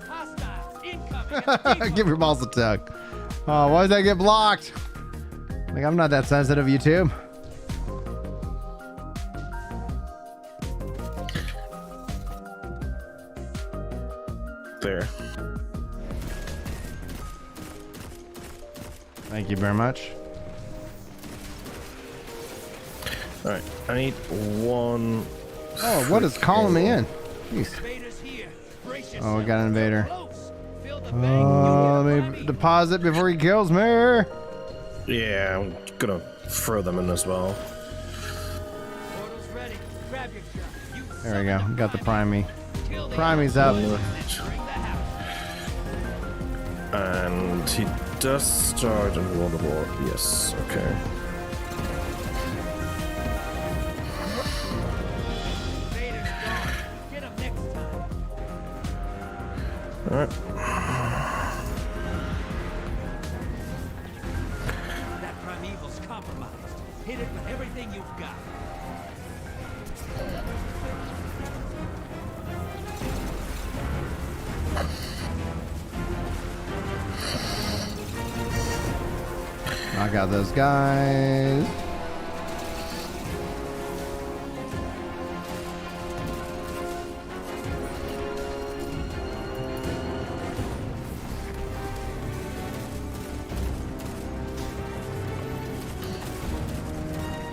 Hostiles incoming. at the depot. Give your balls a tug. Oh, why did that get blocked? Like I'm not that sensitive, YouTube. There. Thank you very much. Alright, I need one. Oh, what is calling me in? Jeez. Invaders here. Brace Oh, we got an invader. Close. Fill the bank. Oh, You'll get let me money. deposit before he kills me. Yeah, I'm gonna throw them in as well. Portal's ready. Grab your gun. You There we go. suck Got the at primey. Kill the Primey's up. Bring the house. And he does start in World of War. Yes, okay. Invaders gone. Get 'em next time. Alright. That primeval's compromised. Hit it with everything you've got. I got those guys.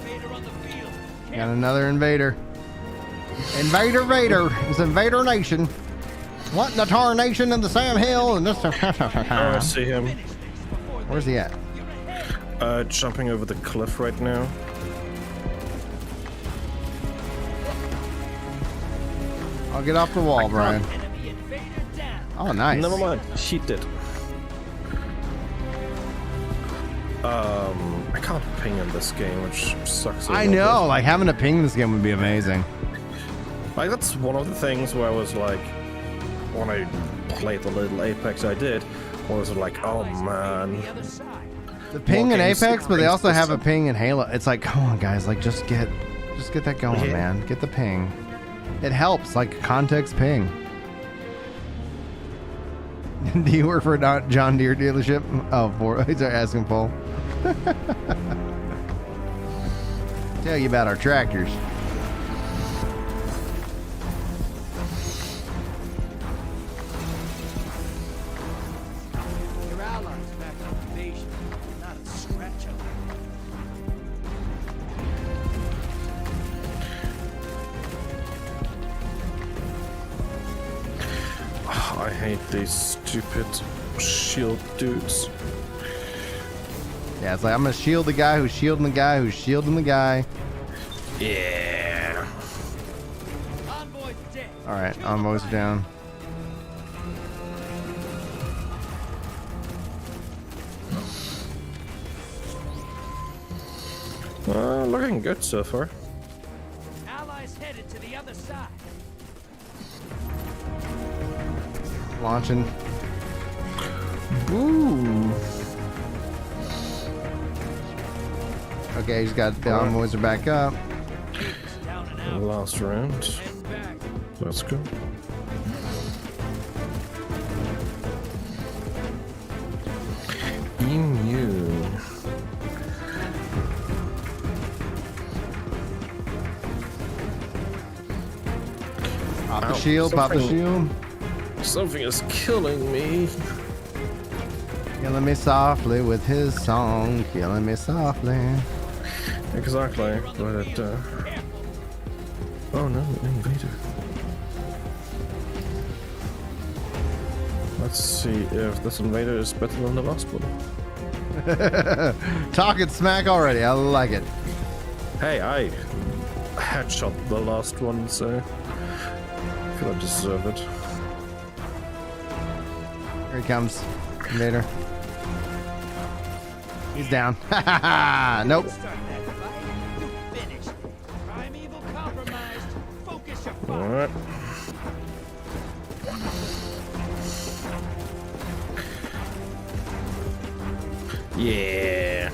Invader on the field. Got another invader. Invader Vader. It's Invader Nation. What in the tarnation in the Sam Hill and this? Oh, I see him. Finish this before they- Where's he at? You're ahead. Jumping over the cliff right now. I'll get off the wall, Brian. Enemy invader down. Oh, nice. Never mind, he did. I can't ping in this game, which sucks. a I little know. bit. Like having a ping in this game would be amazing. Like that's one of the things where I was like, when I played the little Apex I did, was like, oh man. The other side. The ping in games Apex, but they also brings have a this ping in Halo. It's like, come on, guys. Like, just get Just get that going, man. Get the ping. It helps, like context ping. Do you work for a John Deere dealership? Oh, he's asking Paul. Tell you about our tractors. Your allies back on invasion. Not a scratch of I hate these stupid shield dudes. Yeah, it's like I'm gonna shield the guy who's shielding the guy who's shielding the guy. Yeah. Envoy's dead. All right, envoys down. Looking good so far. Allies headed to the other side. Launching. Ooh. Okay, he's got the envoys are back up. Down and out. Last round. And back. Let's go. Emu. Pop the Ow, shield, pop the shield. Something is killing me. Killing me softly with his song. Killing me softly. Exactly. But oh no, an invader. Let's see if this invader is better than the last one. Talking smack already. I like it. Hey, I headshot the last one, so I feel I deserve it. Here he comes. Invader. He's down. Nope. Start that fight. You finished it. Primeval compromised. Focus your fire. Alright. Yeah.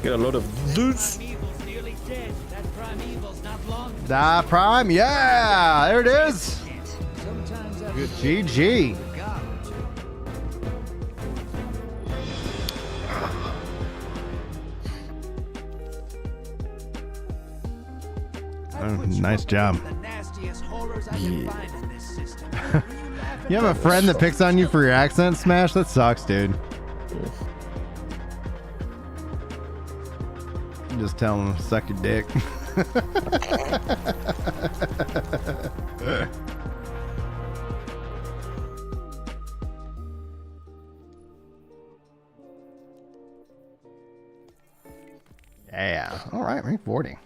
Get a load of dudes. Primeval's nearly dead. That primeval's not long. Die Prime. Yeah. There it is. Sometimes I Good GG. God. Nice job. The nastiest horrors I can find in this system. You have a friend that picks on you for your accent, Smash? That sucks, dude. Just tell him to suck your dick. Yeah. All right, rank 40.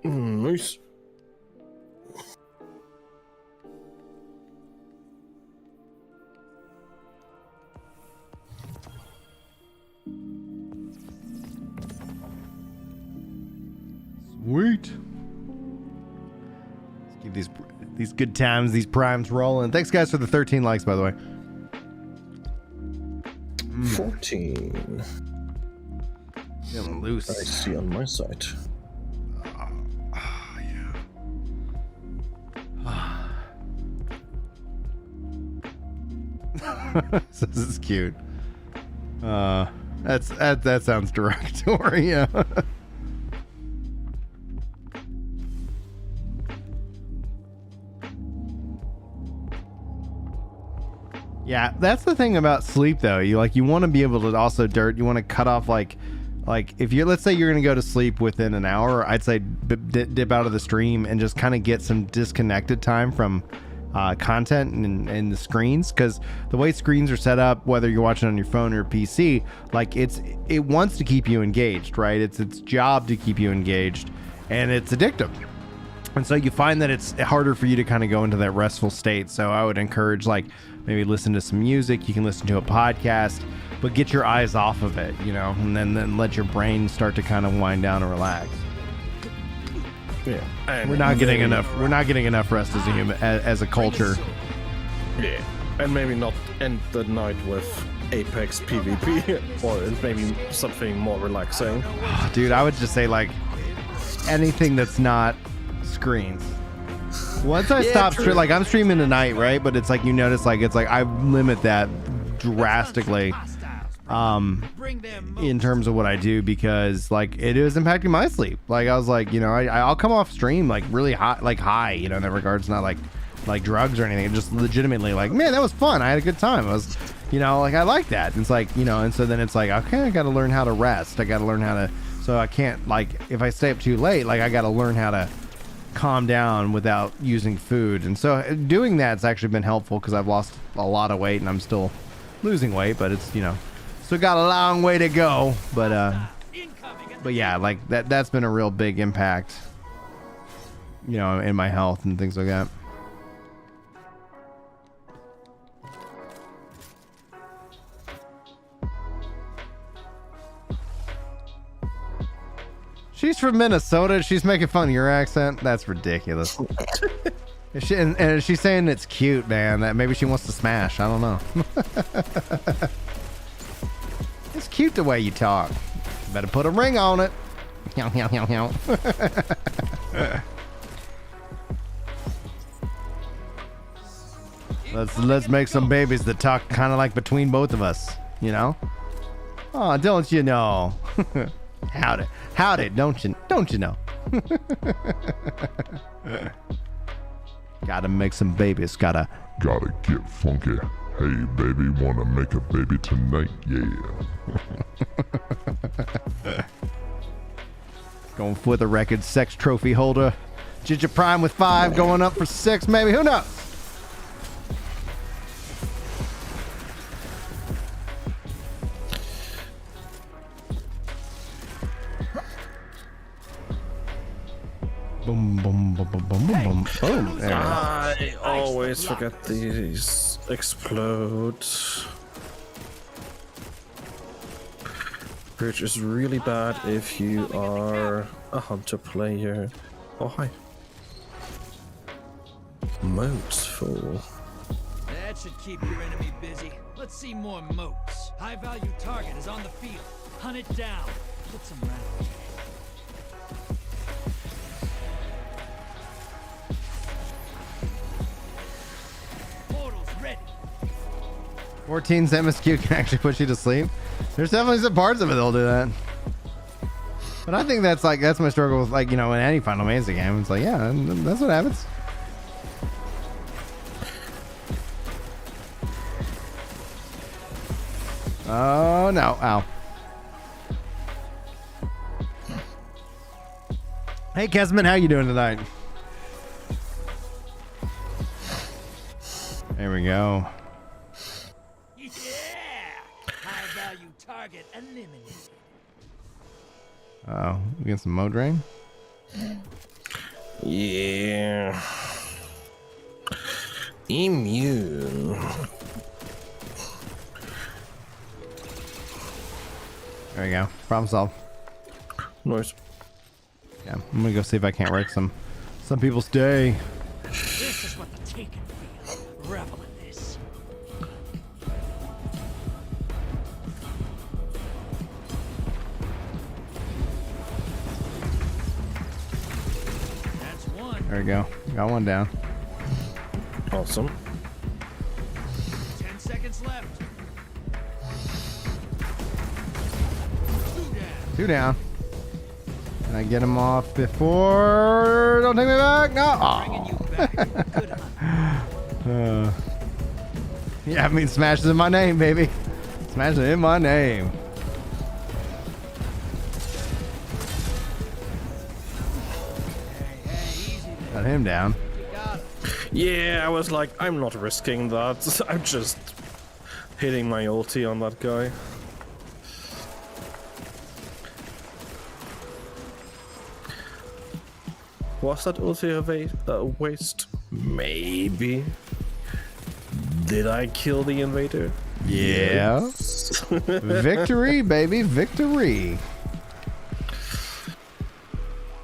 Nice. Sweet. Let's keep these good times, these primes rolling. Thanks, guys, for the 13 likes, by the way. 14. Feeling I loose. see on my side. This is cute. That sounds derogatory. Yeah. Yeah, that's the thing about sleep, though. You want to be able to also you want to cut off like if you're, let's say you're gonna go to sleep within an hour, I'd say dip out of the stream and just kind of get some disconnected time from content and the screens, because the way screens are set up, whether you're watching on your phone or PC, like it wants to keep you engaged, right? It's its job to keep you engaged, and it's addictive. And so you find that it's harder for you to kind of go into that restful state. So I would encourage, like, maybe listen to some music. You can listen to a podcast, but get your eyes off of it, and then let your brain start to kind of wind down and relax. Yeah. And We're not getting enough rest as a culture. Yeah. And maybe not end the night with Apex PvP, or maybe something more relaxing. Dude, I would just say like anything that's not screens. Once I stop like I'm streaming tonight, right? But it's like you notice like it's like I limit that drastically in terms of what I do, because like it is impacting my sleep. Like I was like, you know, I'll come off stream like really high, you know, in that regards, not like drugs or anything. Just legitimately like, man, that was fun. I had a good time. I was, you know, like I like that. And it's like, you know, and so then it's like, okay, I got to learn how to rest. I got to learn how to, so I can't like, if I stay up too late, like I got to learn how to calm down without using food. And so doing that's actually been helpful, because I've lost a lot of weight and I'm still losing weight, but it's, you know, still got a long way to go. But yeah, like that's been a real big impact, you know, in my health and things like that. She's from Minnesota. She's making fun of your accent. That's ridiculous. And she's saying it's cute, man. That maybe she wants to smash. I don't know. It's cute the way you talk. Better put a ring on it. Let's make some babies that talk kind of like between both of us. You know? Oh, don't you know? Howdy, don't you know? Gotta make some babies, gotta get funky. Hey baby, wanna make a baby tonight? Yeah. Going for the record sex trophy holder. Ginger Prime with 5, going up for 6, maybe, who knows? Boom, boom, boom, boom, boom, boom, boom. Boom. There. I always forget these explode. Which is really bad if you are a hunter player. Oh, hi. Moats full. That should keep your enemy busy. Let's see more moats. High value target is on the field. Hunt it down. Put some rounds. Portal's ready. 14's MSQ can actually put you to sleep. There's definitely some parts of it that'll do that. But I think that's my struggle with, like, you know, in any Final Fantasy game. It's like, yeah, that's what happens. Oh no, ow. Hey Kesman, how you doing tonight? There we go. Yeah! High value target eliminated. Oh, we get some mode drain. Yeah. Immune. There we go. Problem solved. Nice. Yeah, I'm gonna go see if I can't wreck some people's day. This is what the Taken feel. Revel in this. That's one. There we go. Got one down. Awesome. 10 seconds left. 2 down. Can I get him off before? Don't take me back. No. Bringing you back. Good hunt. Yeah, I mean, smash is in my name, baby. Smash is in my name. Got him down. Yeah, I was like, I'm not risking that. I'm just hitting my ulti on that guy. Was that ulti a waste? Maybe. Did I kill the invader? Yeah. Victory, baby, victory.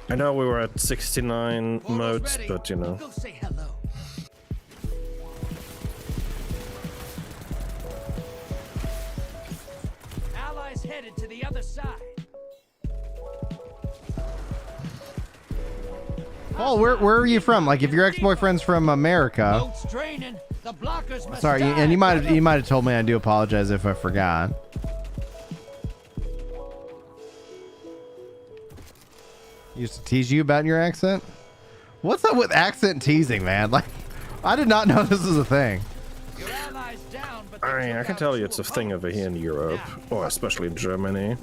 I know we were at 69 modes, ready. but you know. Go say hello. headed to the other side. Paul, where are you from? Like, if your ex-boyfriend's from America. Boats draining. The blockers must Sorry, die. and you might have told me. I do apologize if I forgot. Used to tease you about your accent? What's up with accent teasing, man? Like, I did not know this was a thing. Your allies down, but I mean, I can tell you it's a thing over here in Europe, or especially in Germany.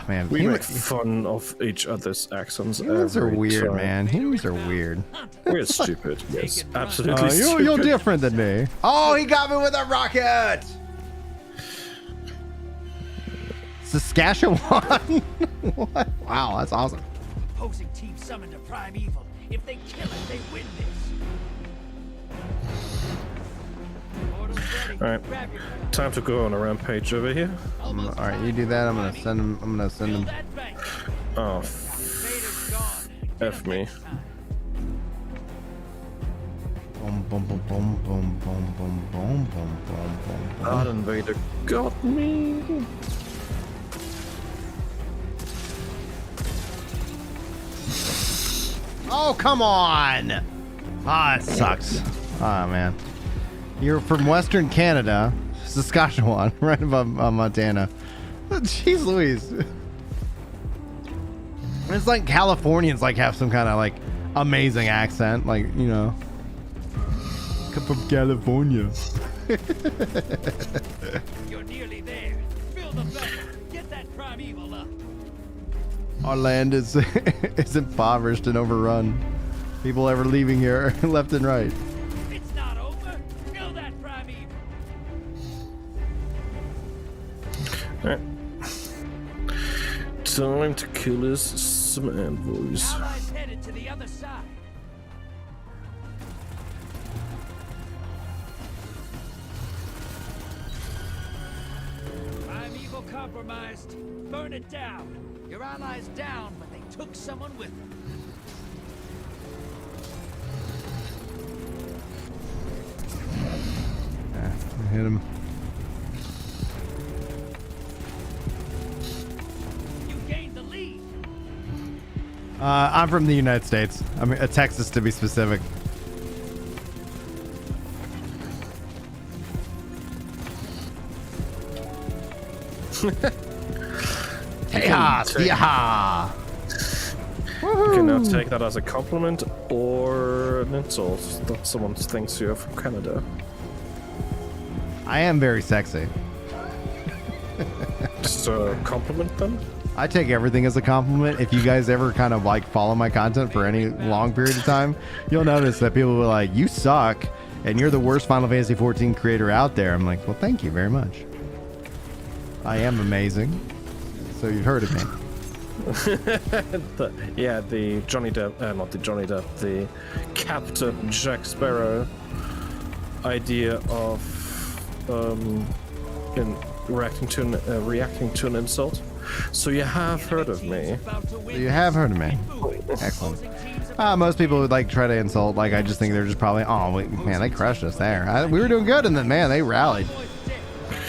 Man, We make fun of each other's accents. humans are every weird, time. man. Humans are weird. We're stupid. Yes, absolutely You're stupid. different than me. Oh, he got me with a rocket. Saskatchewan. What? Wow, that's awesome. opposing team summoned a primeval. If they kill it, they win this. Portal's ready. All right, Grab your gun. time to go on a rampage over here. All right, you do that. I'm gonna send him. Build that bank. Oh, Vader's gone. Get F up me. next time. Boom, boom, boom, boom, boom, boom, boom, boom, boom, boom, boom. God Invader got me. Oh, come on! Ah, it sucks. Ah, man. You're from Western Canada, Saskatchewan, right above Montana. Jeez Louise. It's like Californians like have some kind of like amazing accent, like, you know. Come from California. You're nearly there. Fill the bank. Get that primeval up. Our land is is impoverished and overrun. People ever leaving here left and right. It's not over. Fill that primeval. Alright. Time to kill us some envoys. Allies headed to the other side. Primeval compromised. Burn it down. Your allies down, but they took someone with them. Hit him. You gained the lead. I'm from the United States. I mean, Texas to be specific. Yeah, yeah. You can now take that as a compliment or an insult that someone thinks you're from Canada. I am very sexy. Just a compliment then? I take everything as a compliment. If you guys ever kind of like follow my content for any long period of time, you'll notice that people will be like, "You suck, and you're the worst Final Fantasy 14 creator out there." I'm like, "Well, thank you very much. I am amazing." So you've heard of me. The Johnny Depp, not the Johnny Depp, the Captain Jack Sparrow idea of reacting to an insult. So you have heard of me. So you have heard of me. Excellent. Most people would like try to insult. Like, I just think they're just probably, oh man, they crushed us there. We were doing good, and then man, they rallied.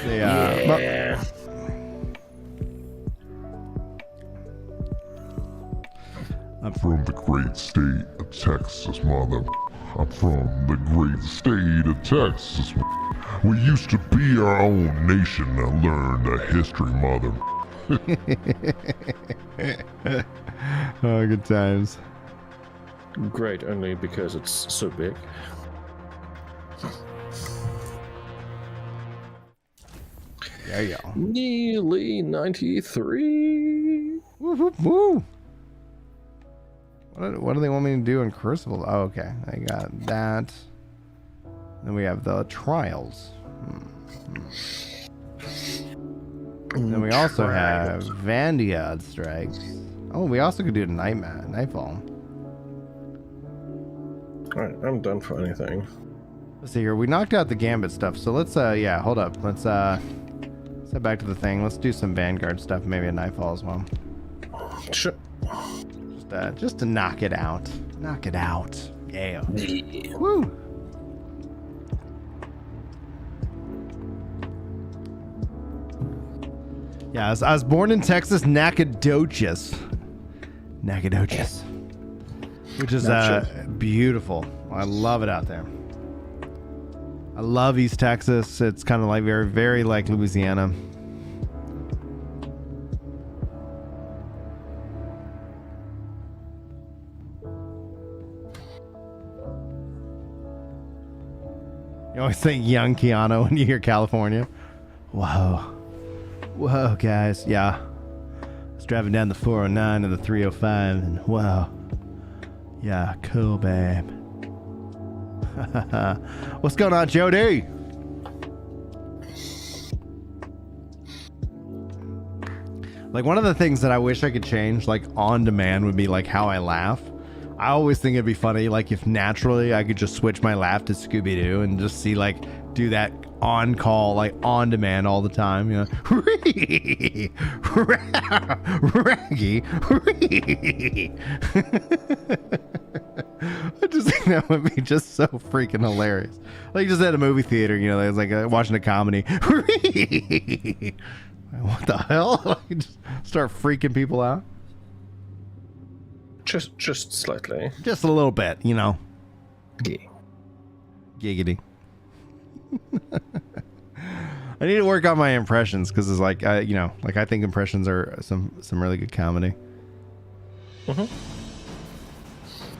Yeah. I'm from the great state of Texas, mother. I'm from the great state of Texas. We used to be our own nation and learn the history, mother. Oh, good times. Great, only because it's so big. There you go. Nearly 93. Woo, woo, woo. What do they want me to do in Crucible? Oh, okay. I got that. Then we have the trials. And then we also have Vanguard strikes. Oh, we also could do Nightfall. Alright, I'm done for anything. Let's see here. We knocked out the Gambit stuff, so let's yeah, hold up. Let's head back to the thing. Let's do some Vanguard stuff, maybe a Nightfall as well. Sure. Just to knock it out. Knock it out. Yeah. Woo. Yeah, I was born in Texas, Nacogdoches, which is beautiful. I love it out there. I love East Texas. It's kind of like very, very like Louisiana. You always think young Keanu when you hear California. Whoa, guys. Yeah. I was driving down the 409 and the 305 and wow. Yeah, cool, babe. What's going on, Jody? Like, one of the things that I wish I could change, like, on demand would be, like, how I laugh. I always think it'd be funny, like, if naturally I could just switch my laugh to Scooby-Doo and just see, like, do that on call, like, on demand all the time, you know? Raggy. I just think that would be just so freaking hilarious. Like, just at a movie theater, you know, it's like watching a comedy. What the hell? Like, just start freaking people out. Just slightly. Just a little bit, you know. Yeah. Giggity. I need to work on my impressions because it's like, you know, like I think impressions are some really good comedy. Mm-hmm.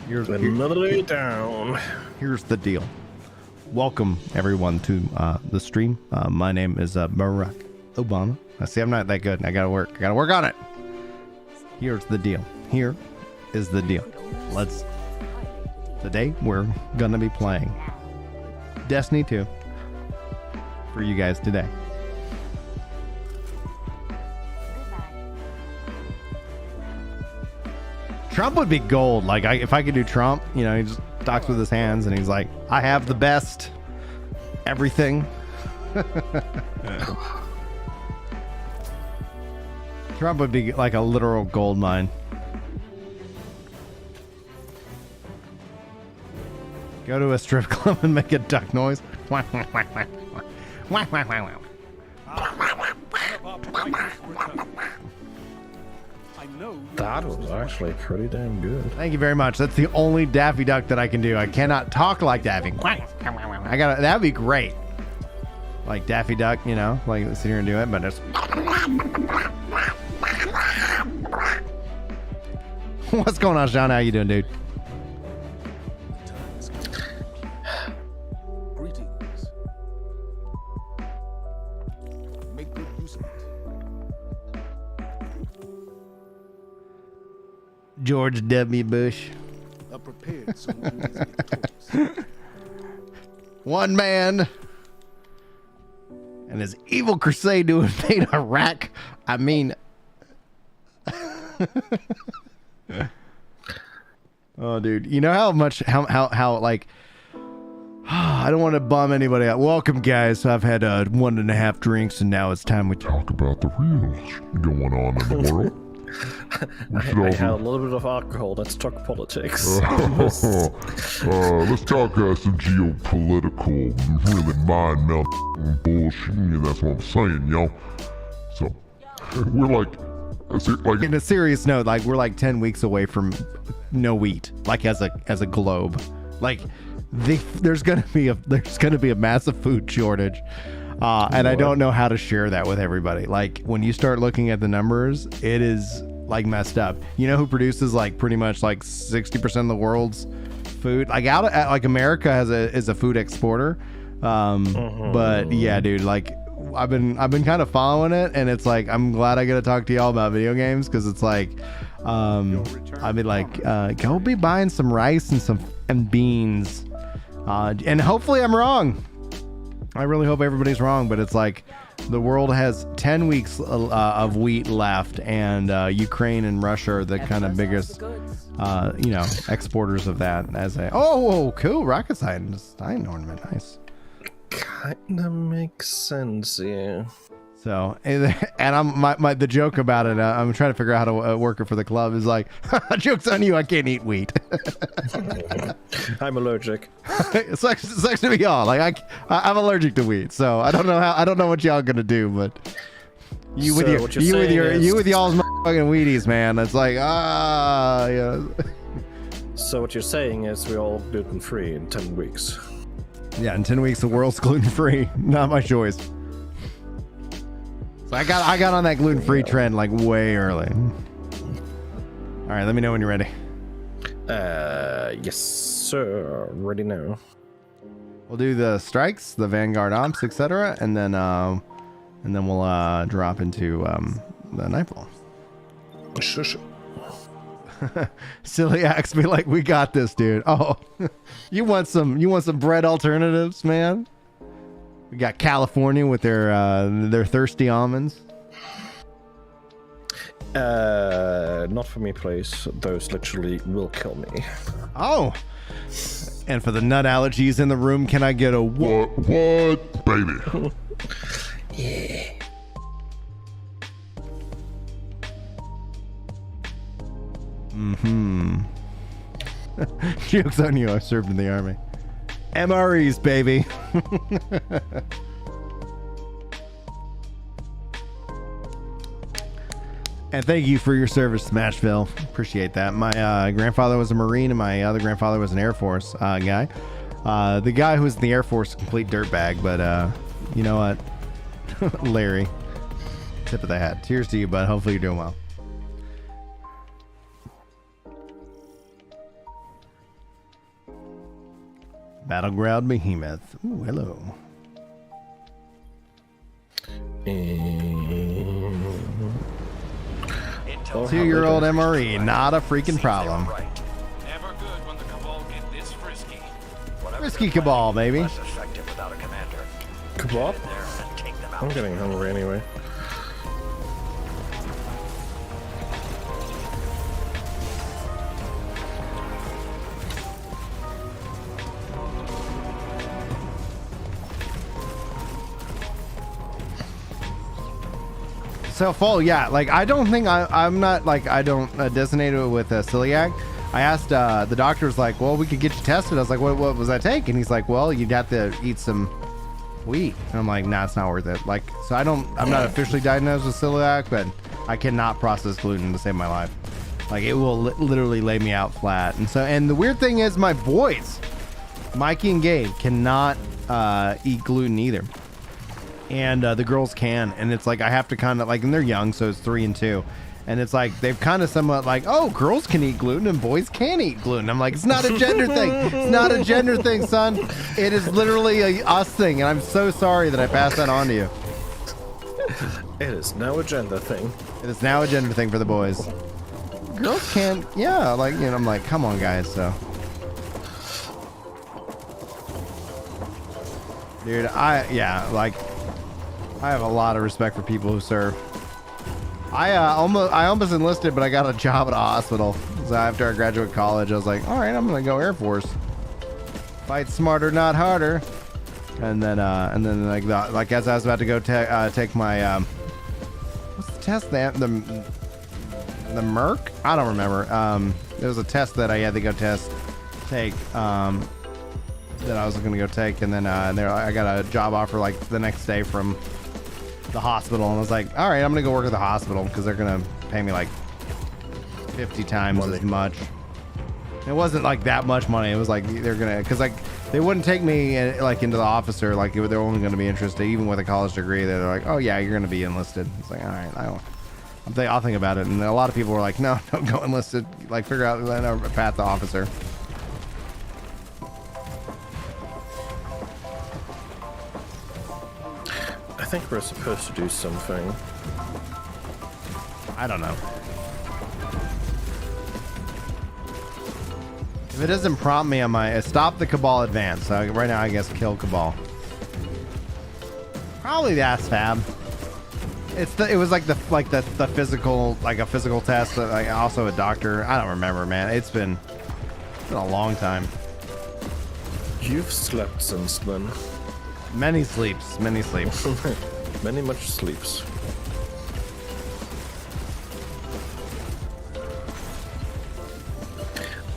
Here's another day down. Here's the deal. Welcome everyone to the stream. My name is Barack Obama. I see I'm not that good. I gotta work on it. Here's the deal. Here is the deal. Today we're gonna be playing Destiny 2 for you guys today. Trump would be gold. Like, if I could do Trump, you know, he just talks with his hands and he's like, I have the best everything. Trump would be like a literal gold mine. Go to a strip club and make a duck noise. That was actually pretty damn good. Thank you very much. That's the only Daffy Duck that I can do. I cannot talk like Daffy. That'd be great. Like Daffy Duck, you know, like sit here and do it, but it's. What's going on, Sean? How you doing, dude? Greetings. Make good use of it. George W. Bush. Prepared someone is victorious. One man and his evil crusade to invade Iraq. I mean, oh, dude, you know how much like I don't want to bum anybody out. Welcome, guys. I've had 1.5 drinks and now it's time we Talk about the real going on in the world. I had a little bit of alcohol. Let's talk politics. Let's talk some geopolitical, really mind-melting bullshit. That's what I'm saying, yo. So, we're like in a serious note, like we're like 10 weeks away from no wheat, like as a globe. Like there's gonna be a massive food shortage. And I don't know how to share that with everybody. Like when you start looking at the numbers, it is like messed up. You know who produces like pretty much like 60% of the world's food? Like like America is a food exporter. But yeah, dude, like I've been kind of following it, and it's like I'm glad I get to talk to y'all about video games because it's like I mean like go be buying some rice and beans, and hopefully I'm wrong. I really hope everybody's wrong, but it's like the world has 10 weeks of wheat left, and Ukraine and Russia are the kind of biggest, exporters of that. Cool, rocket science ornament, nice. Kinda makes sense, yeah. So, and the joke about it, I'm trying to figure out how to work it for the club is like, joke's on you, I can't eat wheat. I'm allergic. It sucks to be y'all. Like I'm allergic to wheat, so I don't know what y'all gonna do, but You with So your what you're saying is- you with y'all's motherfucking Wheaties, man. It's like yeah. So what you're saying is we're all gluten free in 10 weeks. Yeah, in 10 weeks the world's gluten free. Not my choice. So I got on that gluten free trend like way early. All right, let me know when you're ready. Yes, sir. Ready now. We'll do the strikes, the Vanguard Omps, etc., and then we'll drop into the Nightfall. Shush. Celiacs be like, we got this, dude. Oh, you want some bread alternatives, man? We got California with their thirsty almonds. Not for me, please. Those literally will kill me. Oh, and for the nut allergies in the room, can I get a What, baby? Yeah. Joke's on you. I served in the army. MREs, baby. And thank you for your service, Smashville. Appreciate that. My grandfather was a Marine, and my other grandfather was an Air Force guy. The guy who was in the Air Force, a complete dirtbag, but you know what? Larry, tip of the hat. Cheers to you, bud. Hopefully you're doing well. Battleground Behemoth. Ooh, hello. Two-year-old MRE, not a freaking problem. Never good when the Cabal get this frisky. Frisky Cabal, baby. Less effective without a commander. Kebab? Get in there and take them out. I'm getting hungry anyway. So fall, yeah. Like I don't think I'm not like I don't designate it with celiac. I asked the doctor's like, well, we could get you tested. I was like, what was that take? And he's like, well, you'd have to eat some wheat. And I'm like, nah, it's not worth it. Like, so I'm not officially diagnosed with celiac, but I cannot process gluten to save my life. Like it will literally lay me out flat. And the weird thing is my boys, Mikey and Gabe, cannot eat gluten either. And the girls can, and it's like I have to kind of like, and they're young, so it's 3 and 2, and it's like they've kind of somewhat like, oh, girls can eat gluten and boys can't eat gluten. I'm like, it's not a gender thing. It's not a gender thing, son. It is literally a us thing, and I'm so sorry that I passed that on to you. It is now a gender thing. It is now a gender thing for the boys. Girls can't, yeah, like, you know, I'm like, come on, guys, so. Dude, I have a lot of respect for people who serve. I almost enlisted, but I got a job at a hospital. So after I graduated college, I was like, all right, I'm gonna go Air Force. Fight smarter, not harder. And then like as I was about to go take my what's the test? The Merc? I don't remember. There was a test that I had to go take. That I was going to go take, and then I got a job offer like the next day from the hospital, and I was like, all right, I'm going to go work at the hospital because they're going to pay me like 50 times as much. It wasn't like that much money. It was like they're going to, because like they wouldn't take me like into the officer, like they're only going to be interested, even with a college degree. They're like, oh yeah, you're going to be enlisted. It's like, all right, I'll think about it. And a lot of people were like, no, don't go enlisted. Like figure out a path to officer. I think we're supposed to do something. I don't know. If it doesn't prompt me on my stop the Cabal advance. So right now, I guess kill Cabal. Probably that's fab. It was like the physical, like a physical test. Like also a doctor. I don't remember, man. It's been a long time. You've slept since then. Many sleeps. Many sleeps. Many much sleeps.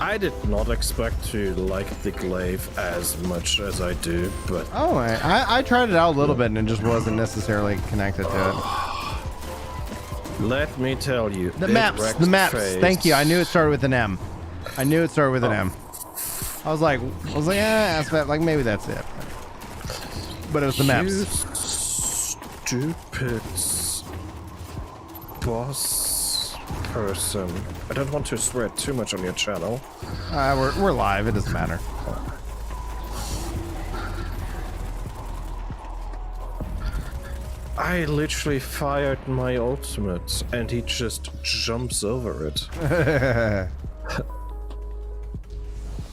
I did not expect to like the glaive as much as I do, but Oh, I tried it out a little bit and it just wasn't necessarily connected to it. Let me tell you. The it maps, wrecked the maps. face. Thank you. I knew it started with an M. I knew it started with an M. I was like, aspect, like maybe that's it. But it was the You maps. stupid boss person. I don't want to swear too much on your channel. We're live. It doesn't matter. I literally fired my ultimate and he just jumps over it.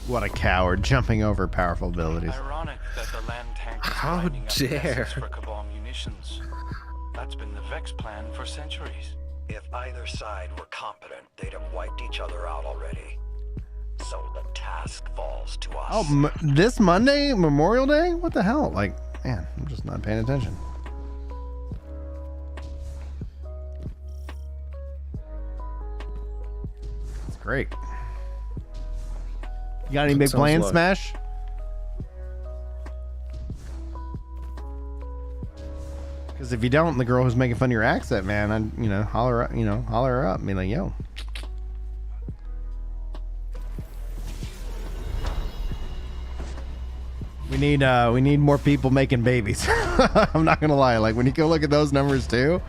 What a coward, jumping over powerful abilities. Ironic that the land tank is How lining up dare. nests for Cabal munitions. That's been the Vex plan for centuries. If either side were competent, they'd have wiped each other out already. So the task falls to us. Oh, this Monday, Memorial Day? What the hell? Like, man, I'm just not paying attention. It's great. You got any big sounds plans, like- Smash? Because if you don't, the girl who's making fun of your accent, man, I'd, holler her up and be like, yo. We need more people making babies. I'm not gonna lie. Like when you go look at those numbers too,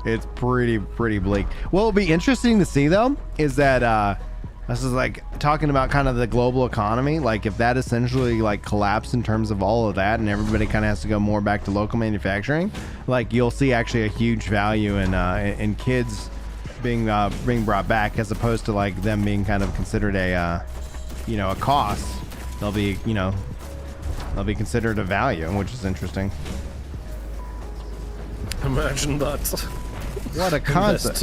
it's pretty bleak. What will be interesting to see though is that this is like talking about kind of the global economy. Like if that essentially like collapsed in terms of all of that, and everybody kind of has to go more back to local manufacturing, like you'll see actually a huge value in kids being brought back as opposed to like them being kind of considered a cost. They'll be considered a value, which is interesting. Imagine that. What a concept.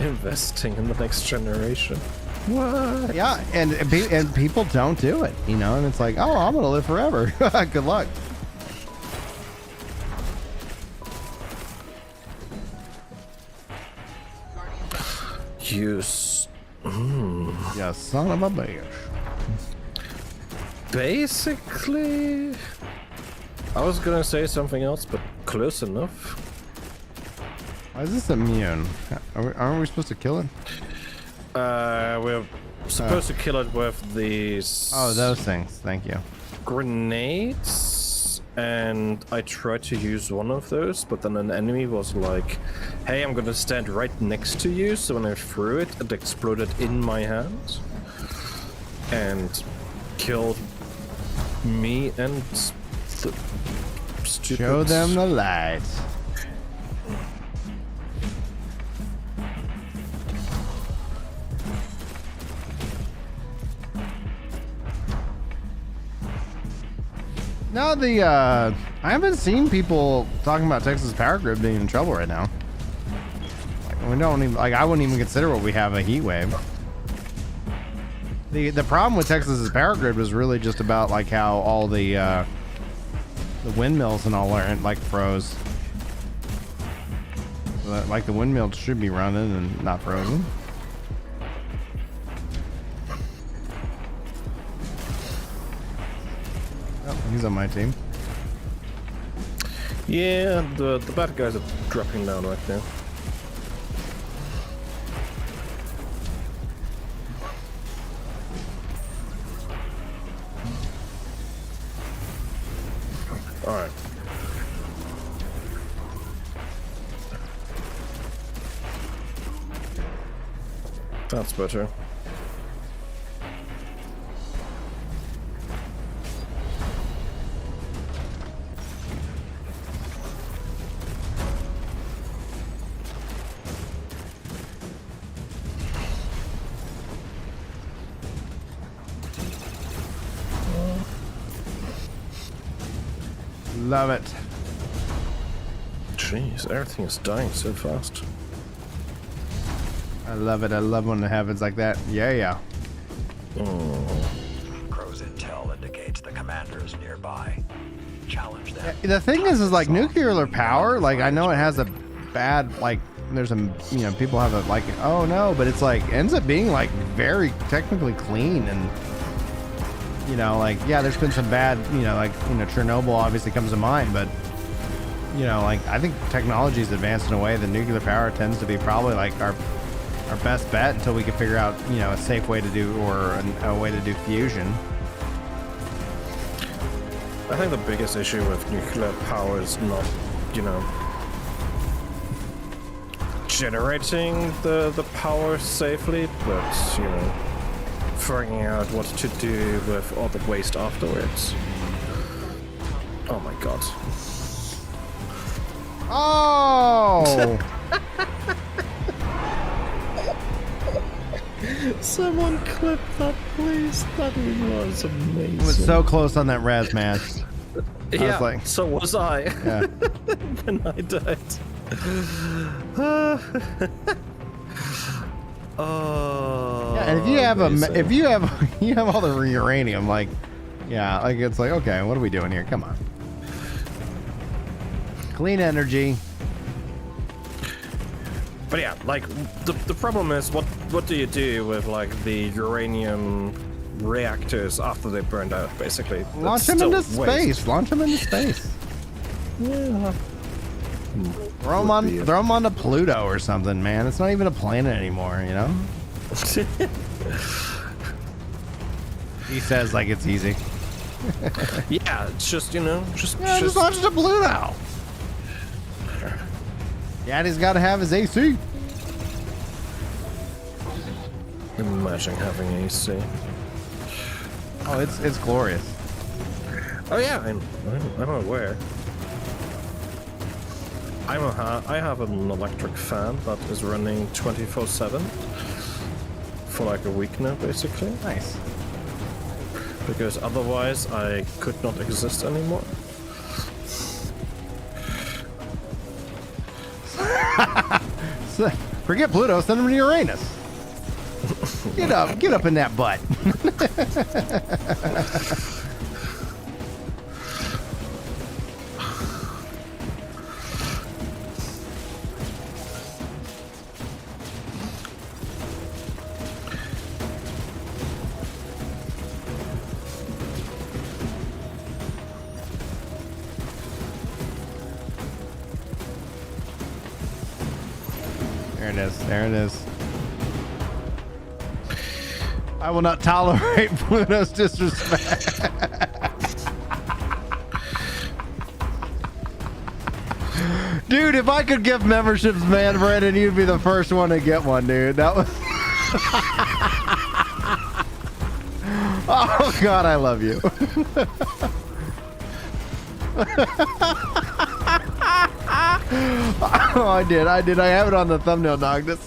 Investing in the next generation. What? Yeah, and people don't do it, and it's like, oh, I'm gonna live forever. Good luck. You Yeah, son of a bitch. basically. I was gonna say something else, but close enough. Why is this immune? Aren't we supposed to kill it? We're supposed to kill it with these. Oh, those things. Thank you. Grenades, and I tried to use one of those, but then an enemy was like, hey, I'm gonna stand right next to you, so when I threw it, it exploded in my hand and killed me and the stupid... Show them the lights. No, I haven't seen people talking about Texas Power Grid being in trouble right now. Like, we don't even, like, I wouldn't even consider what we have a heat wave. The problem with Texas's Power Grid was really just about like how all the windmills and all are like froze. Like the windmills should be running and not frozen. Oh, he's on my team. Yeah, the bad guys are dropping down right now. Alright. That's better. Love it. Jeez, everything is dying so fast. I love it. I love when it happens like that. Yeah. Crow's intel indicates the commander is nearby. Challenge them. The thing is like nuclear power, like I know it has a bad, like there's people have a like, oh no, but it's like ends up being like very technically clean and like, yeah, there's been some bad, like, Chernobyl obviously comes to mind, but you know, like I think technology's advanced in a way that nuclear power tends to be probably like our best bet until we can figure out, you know, a safe way to do or a way to do fusion. I think the biggest issue with nuclear power is not, you know, generating the power safely, but, you know, figuring out what to do with all the waste afterwards. Oh my god. Oh! Someone clip that, please. That was amazing. I was so close on that res, man. Yeah, was like- so was I. Yeah. Then I died. Oh. Yeah, and if you have amazing. if you have all the uranium, like, yeah, like it's like, okay, what are we doing here? Come on. Clean energy. But yeah, like the problem is what do you do with like the uranium reactors after they burned out? Basically, Launch It's them still into space. waste. Launch them into space. Yeah. Throw them onto Pluto or something, man. It's not even a planet anymore, you know? He says like it's easy. Yeah, it's just, you know, just launch it to Pluto. Daddy's got to have his AC. imagine having AC. Oh, it's glorious. Oh yeah, I'm aware. I have an electric fan that is running 24/7 for like a week now, basically. Nice. Because otherwise I could not exist anymore. Forget Pluto, send him to Uranus. Get up in that butt. There it is. I will not tolerate Pluto's disrespect. Dude, if I could give memberships, man, Brandon, you'd be the first one to get one, dude. That was... Oh, God, I love you. Oh, I did. I have it on the thumbnail, Noctis.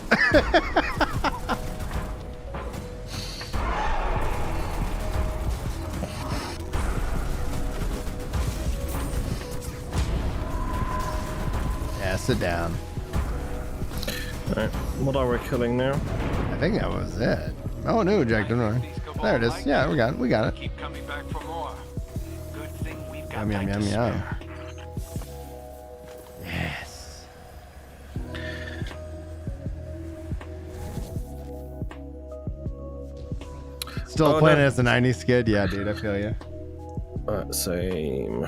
Yeah, sit down. Alright, what are we killing now? I think that was it. Oh, new objective. There it is. Yeah, we got it. Keep coming back for more. Good thing we've got Yum, yum, time to yum, yum. spare. Yes. Still Oh, playing no. as a 90s skid? Yeah, dude, I feel you. Same.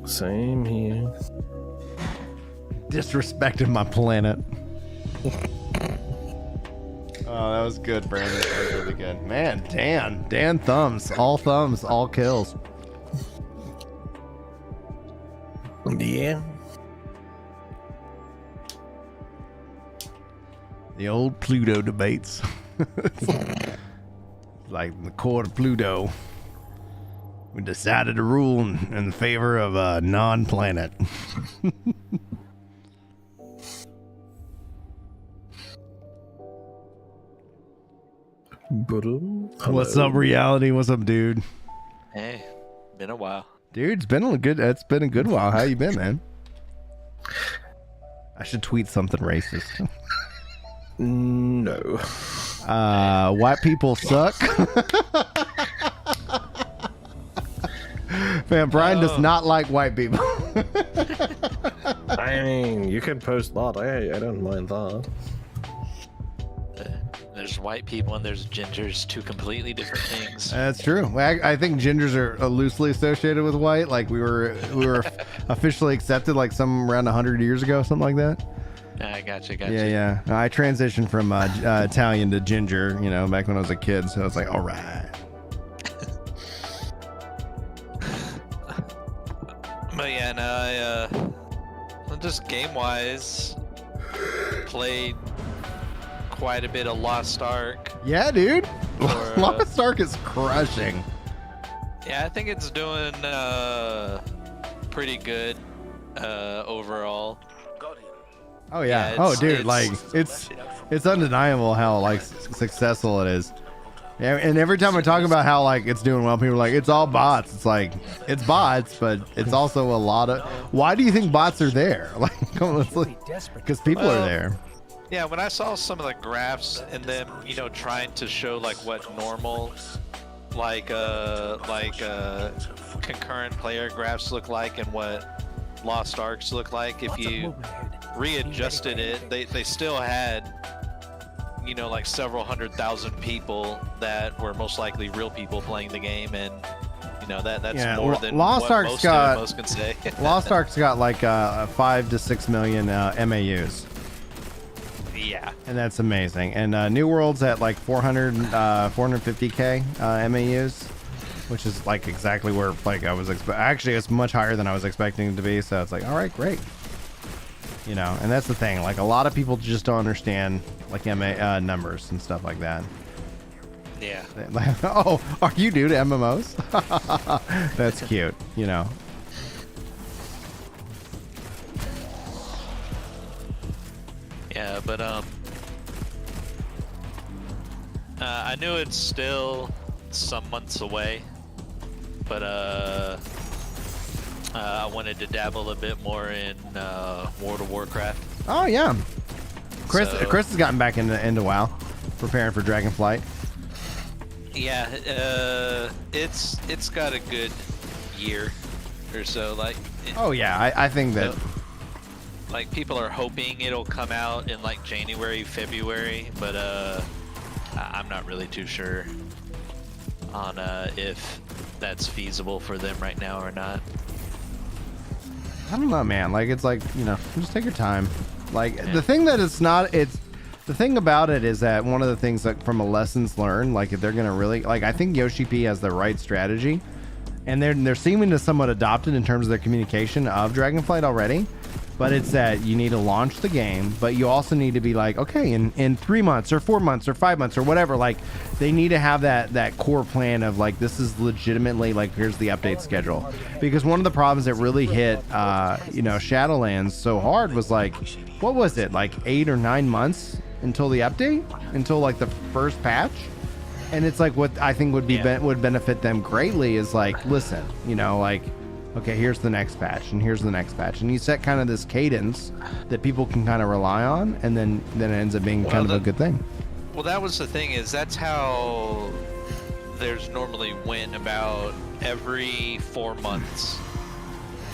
Same here. Disrespected my planet. Oh, that was good, Brandon. That was really good. Man, Dan thumbs, all kills. Yeah. The old Pluto debates. Like in the court of Pluto, we decided to rule in favor of a non-planet. What's up, reality? What's up, dude? Hey, been a while. Dude, it's been a good while. How you been, man? I should tweet something racist. No. White people suck. Man, Brian does not like white people. I mean, you can post that. I don't mind that. There's white people and there's gingers, two completely different things. That's true. I think gingers are loosely associated with white. Like we were officially accepted like some around 100 years ago, something like that. I gotcha. Yeah. I transitioned from Italian to ginger, you know, back when I was a kid. So I was like, all right. But yeah, no, just game-wise, played quite a bit of Lost Ark. Yeah, dude. Or, Lost Ark is crushing. Yeah, I think it's doing pretty good overall. Oh yeah. Yeah, Oh dude, like it's undeniable how like successful it is. Yeah, and every time I talk about how like it's doing well, people are like, it's all bots. It's like, it's bots, but it's also a lot of. Why do you think bots are there? Like, because people are there. Yeah, when I saw some of the graphs and them, you know, trying to show like what normal, like concurrent player graphs look like and what Lost Arks look like, if you readjusted it, they still had, you know, like several 100,000 people that were most likely real people playing the game, and you know that's more than Lost what Ark's most can say. Lost Ark's got like 5 to 6 million MAUs. Yeah, and that's amazing. And New World's at like 450k MAUs, which is like exactly where like I was actually it's much higher than I was expecting it to be. So it's like, all right, great. You know, and that's the thing. Like a lot of people just don't understand like numbers and stuff like that. Yeah. Like, oh, are you new to MMOs? That's cute. You know. Yeah, but I knew it's still some months away, but I wanted to dabble a bit more in World of Warcraft. Oh yeah, Chris has gotten back into WoW, preparing for Dragonflight. Yeah, it's got a good year or so. Like. Oh yeah, I think that. Like people are hoping it'll come out in like January, February, but I'm not really too sure on if that's feasible for them right now or not. I don't know, man. Like it's like, you know, just take your time. Like the thing that it's not, it's the thing about it is that one of the things like from a lessons learned, like if they're gonna really like, I think Yoshi P has the right strategy, and they're seeming to somewhat adopt it in terms of their communication of Dragonflight already. But it's that you need to launch the game, but you also need to be like, okay, in 3 months or 4 months or 5 months or whatever, like they need to have that core plan of like, this is legitimately like, here's the update schedule. Because one of the problems that really hit, you know, Shadowlands so hard was like, what was it? Like 8 or 9 months until the update, until like the first patch. And it's like, what I think would be, would benefit them greatly is like, listen, you know, like, okay, here's the next patch, and here's the next patch, and you set kind of this cadence that people can kind of rely on, and then it ends up being kind of a good thing. Well, that was the thing, is that's how there's normally went about every 4 months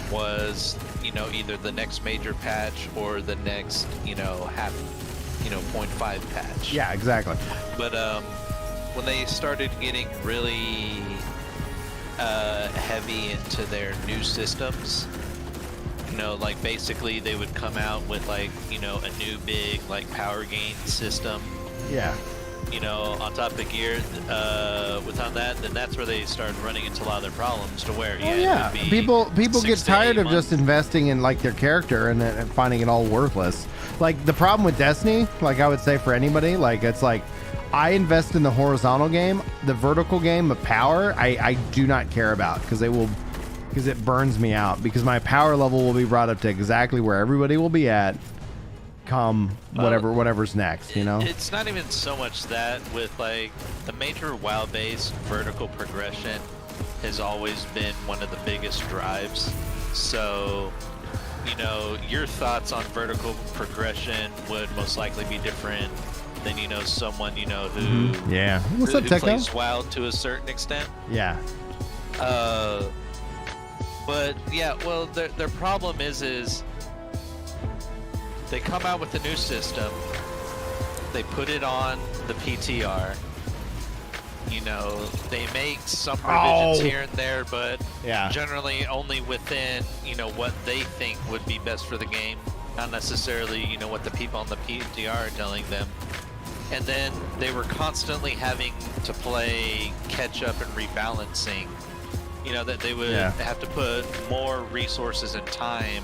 was, you know, either the next major patch or the next, you know, 0.5 patch. Yeah, exactly. But when they started getting really heavy into their new systems, you know, like basically they would come out with like, you know, a new big like power gain system, yeah, you know, on top of gear without that, then that's where they started running into a lot of their problems, to where people get tired of just investing in like their character and finding it all worthless. Like the problem with Destiny, like I would say for anybody, like it's like, I invest in the horizontal game. The vertical game of power, I do not care about because it burns me out, because my power level will be brought up to exactly where everybody will be at come whatever's next, you know? It's not even so much that with like the major WoW based vertical progression has always been one of the biggest drives. So, you know, your thoughts on vertical progression would most likely be different than, you know, someone, you know, who what's up, who Techno? plays WoW to a certain extent. Yeah. But yeah, well, their problem is they come out with a new system, they put it on the PTR. You know, they make some revisions here and there, but generally only within, you know, what they think would be best for the game, not necessarily, you know, what the people on the PTR are telling them. And then they were constantly having to play catch up and rebalancing. You know, that they would have to put more resources and time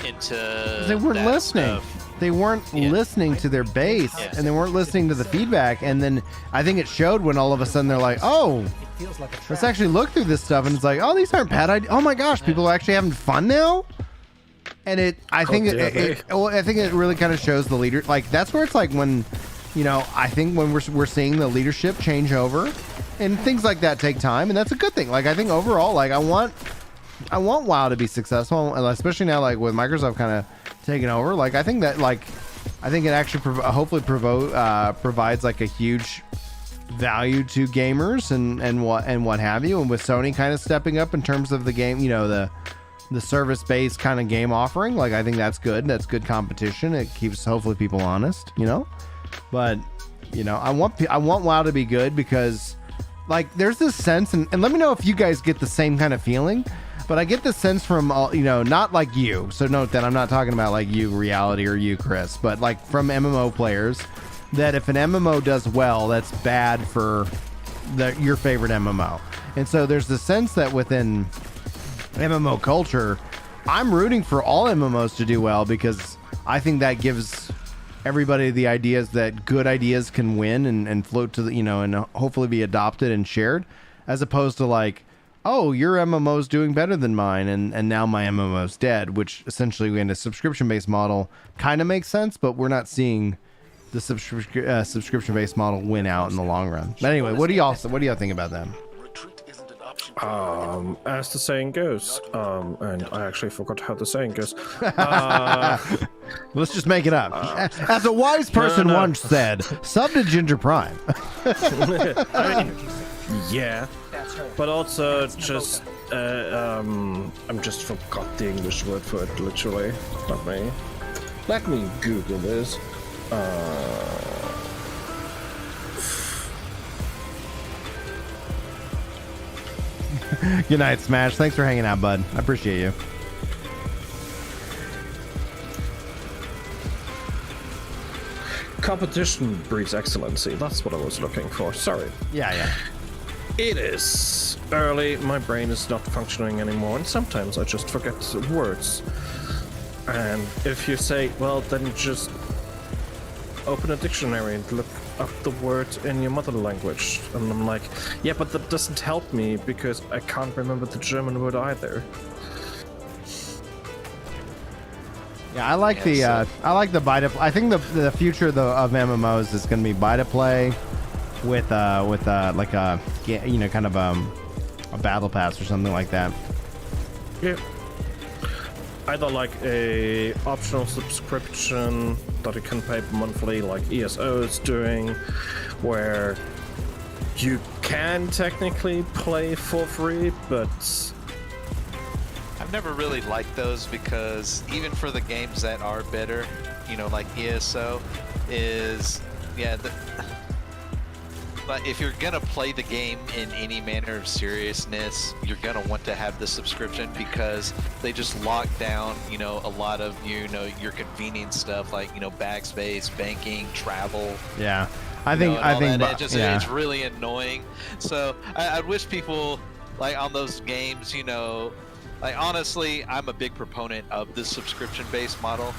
into. They weren't listening. Stuff. They weren't listening to their base, and they weren't listening to the feedback. And then I think it showed when all of a sudden they're like, "Oh, let's actually look through this stuff." And it's like, "Oh, these aren't bad ideas. Oh my gosh, people are actually having fun now." And I think it really kind of shows the leader. Like that's where it's like when, you know, I think when we're seeing the leadership change over, and things like that take time, and that's a good thing. Like I think overall, like I want WoW to be successful, especially now like with Microsoft kind of taking over. Like I think that it actually hopefully provides like a huge value to gamers and what have you. And with Sony kind of stepping up in terms of the game, you know, the service-based kind of game offering, like I think that's good. That's good competition. It keeps hopefully people honest, you know. But you know, I want WoW to be good because like there's this sense, and let me know if you guys get the same kind of feeling. But I get the sense from all, you know, not like you. So note that I'm not talking about like you, Reality, or you, Chris, but like from MMO players, that if an MMO does well, that's bad for your favorite MMO. And so there's the sense that within MMO culture, I'm rooting for all MMOs to do well because I think that gives everybody the ideas that good ideas can win and float to the, you know, and hopefully be adopted and shared, as opposed to like, oh, your MMO's doing better than mine, and now my MMO's dead, which essentially in a subscription-based model kind of makes sense, but we're not seeing the subscription-based model win out in the long run. But anyway, what do y'all think about that? As the saying goes, and I actually forgot how the saying goes. Let's just make it up. As a wise person once said, sub to Ginger Prime. I mean, yeah. But also just I'm just forgot the English word for it literally. Let me Google this. Good night, Smash. Thanks for hanging out, bud. I appreciate you. Competition breeds excellency. That's what I was looking for. Sorry. Yeah. It is early, my brain is not functioning anymore, and sometimes I just forget words. And if you say, well, then just open a dictionary and look up the word in your mother language. And I'm like, yeah, but that doesn't help me because I can't remember the German word either. Yeah, I like the buy to. I think the future of MMOs is going to be buy to play. With like a, you know, kind of a battle pass or something like that. Yeah. Either like a optional subscription that you can pay monthly, like ESO is doing, where you can technically play for free, but I've never really liked those because even for the games that are better, you know, like ESO is, but if you're gonna play the game in any manner of seriousness, you're gonna want to have the subscription because they just lock down, you know, a lot of, you know, your convenient stuff like, you know, backspace, banking, travel. Yeah, I think it's really annoying. So I wish people like on those games, you know, like honestly, I'm a big proponent of the subscription-based model.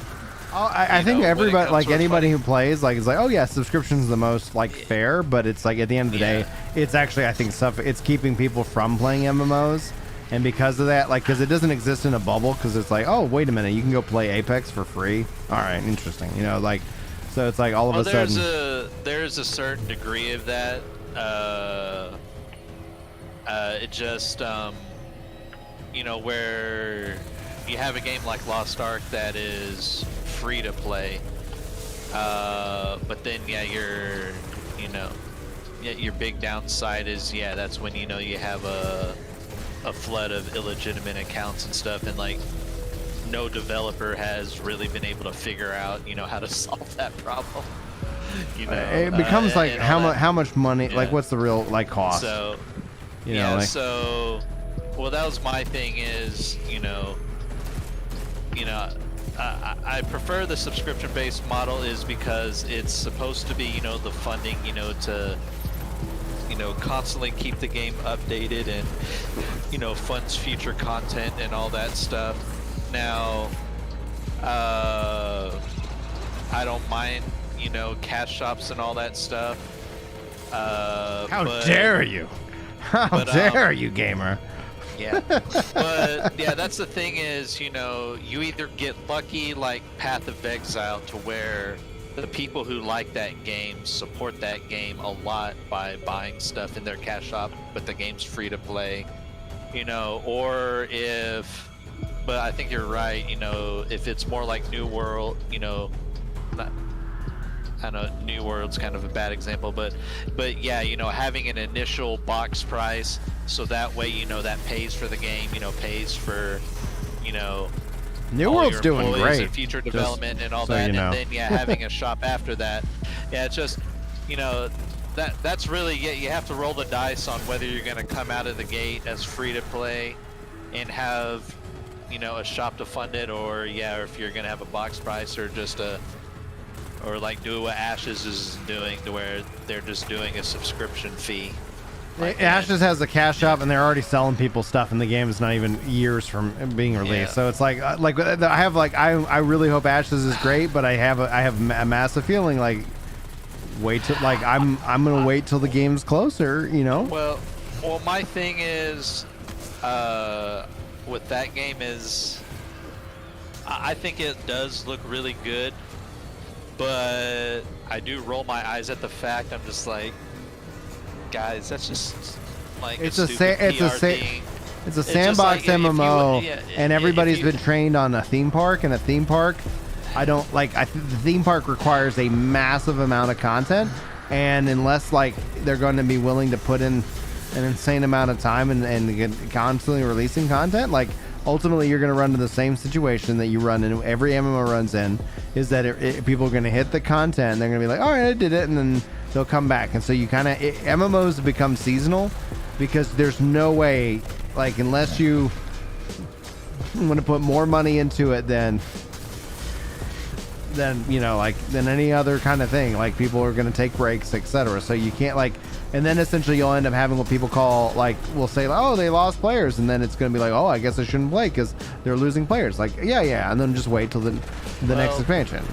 I think everybody, like anybody who plays, like is like, oh yeah, subscription's the most like fair, but it's like at the end of the day, it's actually I think it's keeping people from playing MMOs, and because of that, like because it doesn't exist in a bubble, because it's like, oh wait a minute, you can go play Apex for free. All right, interesting, you know, like so it's like all of a sudden there's a certain degree of that. It just you know, where you have a game like Lost Ark that is free to play, but then your big downside is that's when you have a flood of illegitimate accounts and stuff, and like no developer has really been able to figure out, you know, how to solve that problem. You know, it becomes like how much money, like what's the real like cost? So, you know, like, so, well, that was my thing is, you know, I prefer the subscription-based model is because it's supposed to be, you know, the funding, you know, to, you know, constantly keep the game updated and, you know, funds future content and all that stuff. Now, I don't mind, you know, cash shops and all that stuff. how dare you? How dare you, gamer? Yeah, but yeah, that's the thing is, you know, you either get lucky like Path of Exile to where the people who like that game support that game a lot by buying stuff in their cash shop, but the game's free to play, you know, or if, but I think you're right, you know, if it's more like New World, you know, not, I know New World's kind of a bad example, but yeah, you know, having an initial box price, so that way, you know, that pays for the game, you know, pays for, you know, New all World's your doing employees great. and future development and all so that, you know. and then yeah, having a shop after that. Yeah, it's just, you know, that's really, yeah, you have to roll the dice on whether you're going to come out of the gate as free to play and have, you know, a shop to fund it, or yeah, or if you're going to have a box price, or just or like do what Ashes is doing, to where they're just doing a subscription fee. Like Ashes has a cash shop, and they're already selling people stuff, and the game is not even years from being released. Yeah. So it's like I have like I really hope Ashes is great, but I have a massive feeling like wait till like I'm gonna wait till the game's closer, you know. Well, my thing is with that game is I think it does look really good, but I do roll my eyes at the fact. I'm just like, guys, that's just like It's a a stupid it's a PR thing. it's a It's just sandbox like, if you MMO, would- yeah, and if everybody's you- been trained on a theme park, and a theme park, I don't like. The theme park requires a massive amount of content, and unless like they're going to be willing to put in an insane amount of time and get constantly releasing content, like ultimately you're going to run into the same situation that you run in every MMO runs in, is that people are going to hit the content and they're going to be like, all right, I did it, and then they'll come back. And so you kind of MMOs become seasonal because there's no way, like, unless you want to put more money into it than you know, like than any other kind of thing, like people are going to take breaks, etc. So you can't like, and then essentially you'll end up having what people call, like, we'll say, oh, they lost players, and then it's going to be like, oh, I guess I shouldn't play because they're losing players. Like, yeah, and then just wait till the next expansion.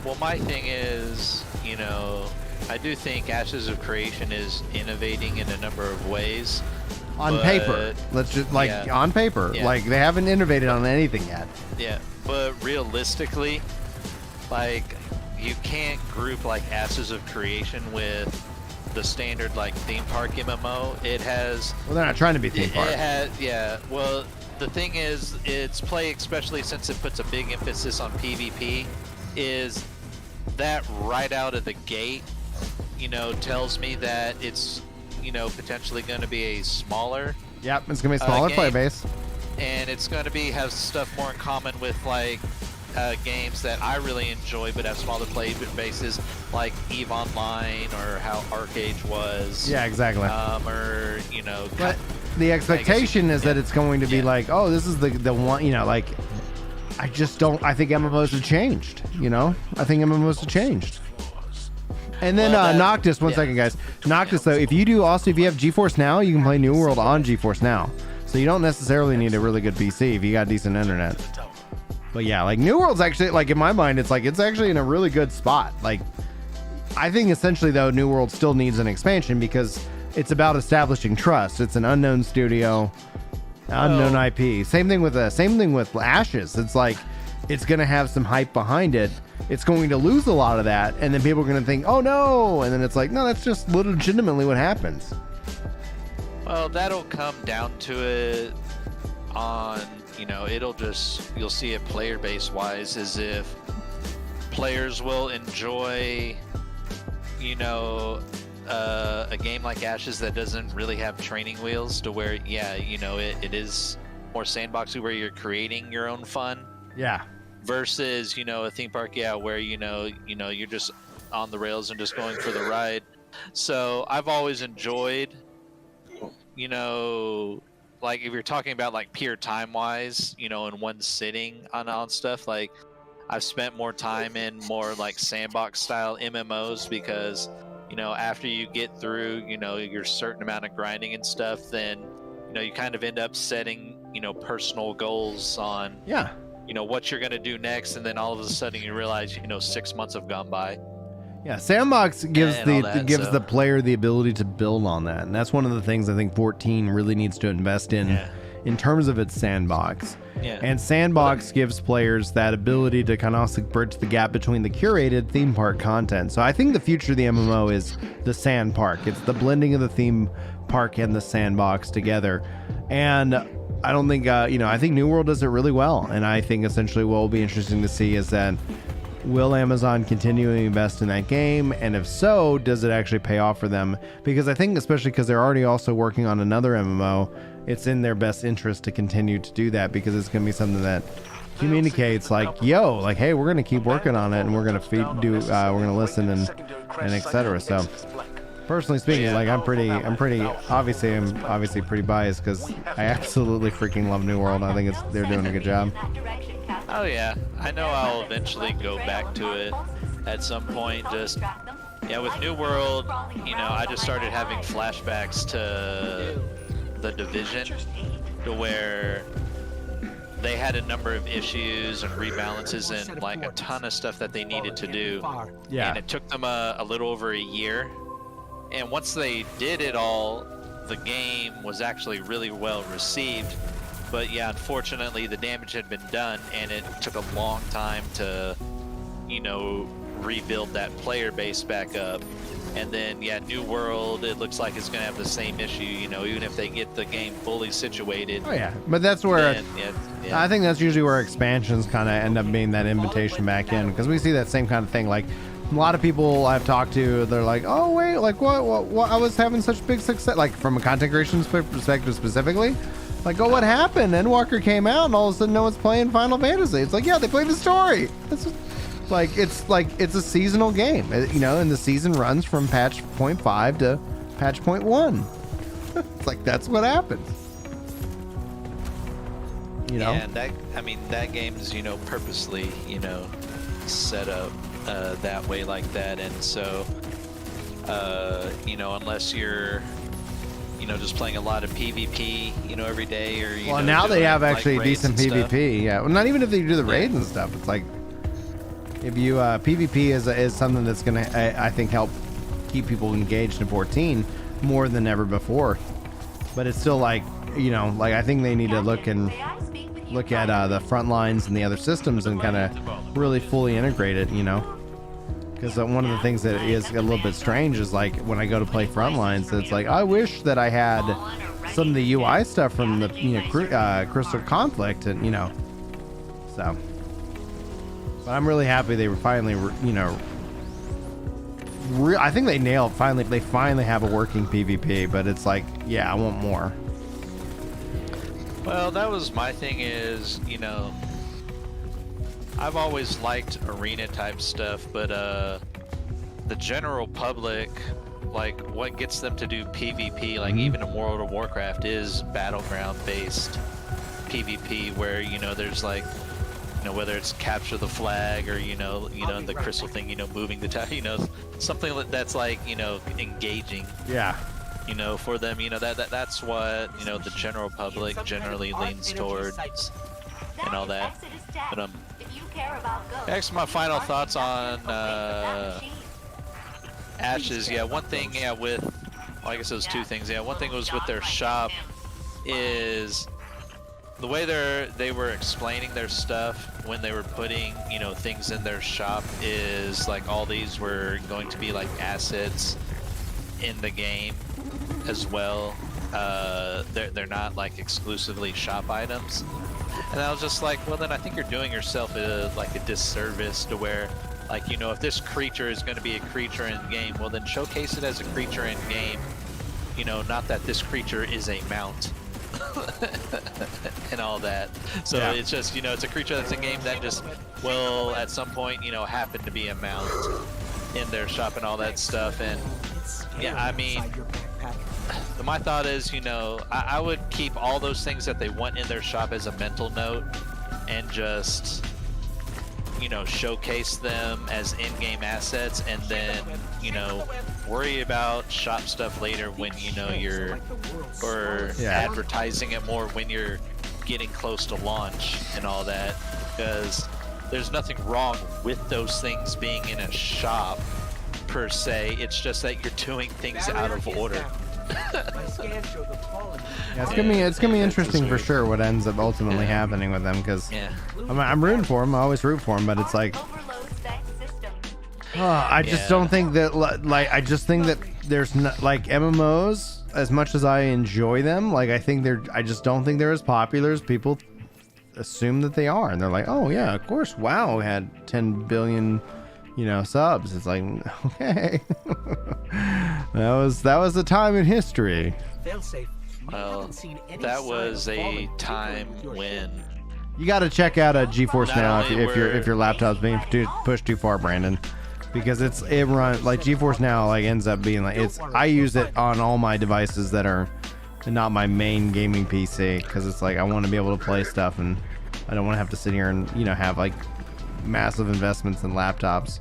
Well, my thing is, you know, I do think Ashes of Creation is innovating in a number of ways. On but- paper, let's just like yeah. on paper, Yeah. like they haven't innovated on anything yet. Yeah, but realistically, like, you can't group like Ashes of Creation with the standard like theme park MMO. It has, Well, they're not trying to be theme park. it has, yeah. Well, the thing is, its play, especially since it puts a big emphasis on PvP, is that right out of the gate, you know, tells me that it's, you know, potentially going to be a smaller, Yep, it's gonna be a smaller game. play base. and it's going to be have stuff more in common with like games that I really enjoy but have smaller play bases, like EVE Online or how Arcade was. Yeah, exactly. Or, you know, But the expectation is that it's going to be Yeah. like, oh, this is the one, you know, like, I just don't, I think MMOs have changed, you know? I think MMOs have changed. And then Well, that- Noctis, one yeah. second, guys. Noctis, though, if you have GeForce Now, you can play New World on GeForce Now. So you don't necessarily need a really good PC if you got decent internet. But yeah, like New World's actually, like in my mind, it's like, it's actually in a really good spot. Like, I think essentially though, New World still needs an expansion because it's about establishing trust. It's an unknown studio, unknown IP. Same thing with Ashes. It's like, it's going to have some hype behind it. It's going to lose a lot of that. And then people are going to think, oh no. And then it's like, no, that's just legitimately what happens. Well, that'll come down to it on, you know, you'll see it player base wise, as if players will enjoy, you know, a game like Ashes that doesn't really have training wheels, to where, yeah, you know, it is more sandboxy where you're creating your own fun, Yeah. versus, you know, a theme park, yeah, where you're just on the rails and just going for the ride. So I've always enjoyed, you know, like if you're talking about like pure time wise, you know, in one sitting on stuff, like I've spent more time in more like sandbox style MMOs because, you know, after you get through, you know, your certain amount of grinding and stuff, then, you know, you kind of end up setting, you know, personal goals on, Yeah. you know, what you're going to do next. And then all of a sudden you realize, you know, 6 months have gone by. Yeah, Sandbox gives And all that, gives so- the player the ability to build on that, and that's one of the things I think 14 really needs to invest in terms of its sandbox. Yeah. And Sandbox gives players that ability to kind of also bridge the gap between the curated theme park content. So I think the future of the MMO is the sand park. It's the blending of the theme park and the sandbox together. And I don't think, I think New World does it really well. And I think essentially what will be interesting to see is that will Amazon continue to invest in that game? And if so, does it actually pay off for them? Because I think, especially because they're already also working on another MMO, it's in their best interest to continue to do that because it's going to be something that communicates like, yo, like, hey, we're going to keep working on it and we're going to we're going to listen and etc. So personally speaking, like I'm obviously pretty biased because I absolutely freaking love New World. I think they're doing a good job. Oh yeah, I know I'll eventually go back to it at some point. Just with New World, you know, I just started having flashbacks to the Division, to where they had a number of issues and rebalances and like a ton of stuff that they needed to do. Yeah. And it took them a little over a year. And once they did it all, the game was actually really well received. But yeah, unfortunately, the damage had been done, and it took a long time to, you know, rebuild that player base back up. And then, yeah, New World, it looks like it's going to have the same issue, you know, even if they get the game fully situated. Oh, yeah. But that's where then, I think that's usually where expansions kind of end up being that invitation back in, because we see that same kind of thing. Like, a lot of people I've talked to, they're like, oh, wait, like, what? I was having such big success, like, from a content creation perspective specifically. Like, oh, what happened? Endwalker came out, and all of a sudden no one's playing Final Fantasy. It's like, yeah, they played the story. It's a seasonal game, you know, and the season runs from patch 0.5 to patch 0.1. It's like, that's what happens. You know? Yeah, and that game's, you know, purposely, you know, set up that way like that. And so, you know, unless you're, you know, just playing a lot of PvP, you know, every day, or well, now they have actually like decent PvP. Yeah, well, not even if they do the raids and stuff. It's like, if you PvP is something that's gonna I think help keep people engaged in 14 more than ever before. But it's still like, you know, like I think they need to look at the front lines and the other systems and kind of really fully integrate it, you know. Because one of the things that is a little bit strange is like when I go to play Frontlines, it's like I wish that I had some of the UI stuff from the Crystal Conflict, and you know, so. But I'm really happy they were finally, you know, I think they nailed finally. They finally have a working PvP, but it's like, yeah, I want more. Well, that was my thing. Is, you know, I've always liked arena type stuff, but the general public, like what gets them to do PvP, like even in World of Warcraft, is battleground based PvP, where, you know, there's like, you know, whether it's capture the flag or, you know, the crystal thing, you know, moving the tower, you know, something that's like, you know, engaging. Yeah. You know, for them, you know, that's what, you know, the general public generally leans towards and all that. But next, my final thoughts on Ashes. Yeah, one thing, yeah, with, well, I guess it was two things. Yeah, one thing was with their shop is the way they were explaining their stuff when they were putting, you know, things in their shop is like all these were going to be like assets in the game as well. They're not like exclusively shop items. And I was just like, well, then I think you're doing yourself like a disservice to where, like, you know, if this creature is going to be a creature in game, well, then showcase it as a creature in game. You know, not that this creature is a mount. and all that. So Yeah. it's just, it's a creature that's in game that just will at some point, happen to be a mount in their shop and all that stuff. And yeah, I mean, my thought is, I would keep all those things that they want in their shop as a mental note and just, showcase them as in-game assets, and then, worry about shop stuff later when, you're, or advertising it more when you're getting close to launch and all that, because there's nothing wrong with those things being in a shop per se. It's just that you're doing things out of order. Yeah, it's gonna be interesting for sure what ends up ultimately happening with them, because I'm rooting for them. I always root for them, but it's like, I just don't think that I just think that there's not, like, MMOs, as much as I enjoy them, like, I just don't think they're as popular as people assume that they are, and they're like, oh yeah, of course, WoW had 10 billion subs. It's like, okay. that was a time in history. Well, that was a time when you got to check out a GeForce Now if your laptop's being pushed too far, Brandon, because it runs like GeForce Now, like, ends up being like, I use it on all my devices that are not my main gaming PC, because it's like I want to be able to play stuff, and I don't want to have to sit here and have like massive investments in laptops.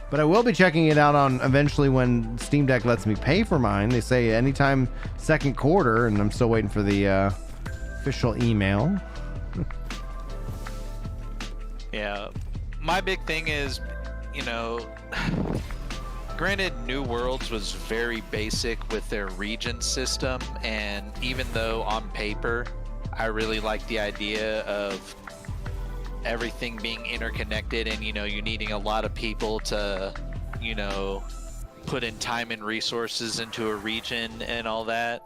But I will be checking it out on eventually when Steam Deck lets me pay for mine. They say anytime second quarter, and I'm still waiting for the official email. Yeah, my big thing is, granted, New Worlds was very basic with their region system, and even though on paper I really like the idea of everything being interconnected, and you needing a lot of people to put in time and resources into a region and all that,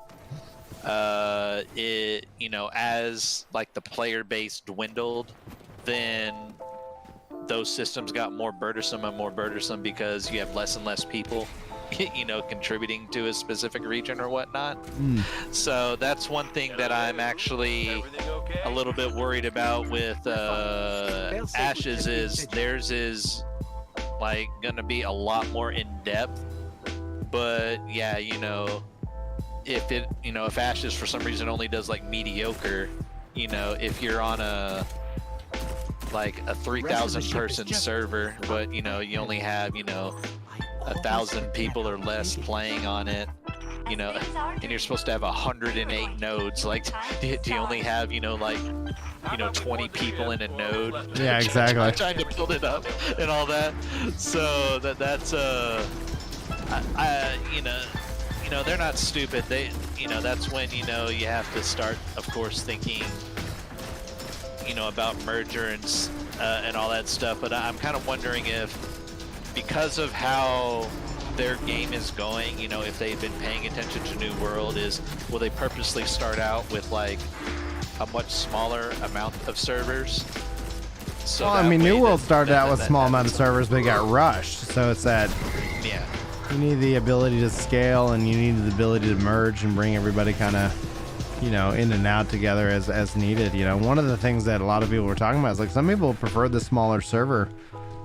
it as like the player base dwindled, then those systems got more burdensome because you have less and less people contributing to a specific region or whatnot. So that's one thing that I'm actually a little bit worried about with Ashes, is theirs is like gonna be a lot more in depth. But yeah, if Ashes for some reason only does like mediocre, if you're on a 3,000 person server, but you only have 1,000 people or less playing on it, and you're supposed to have 108 nodes. Like, do you only have 20 people in a node? Yeah, exactly. Trying to build it up and all that. So that's they're not stupid. They that's when you have to start, of course, thinking about merger and all that stuff. But I'm kind of wondering if, because of how their game is going, if they've been paying attention to New World, will they purposely start out with like a much smaller amount of servers? So well, I mean, New World started out with a small amount of servers, but got rushed. So it's that you need the ability to scale, and you need the ability to merge and bring everybody kind of in and out together as needed. One of the things that a lot of people were talking about is, like, some people prefer the smaller server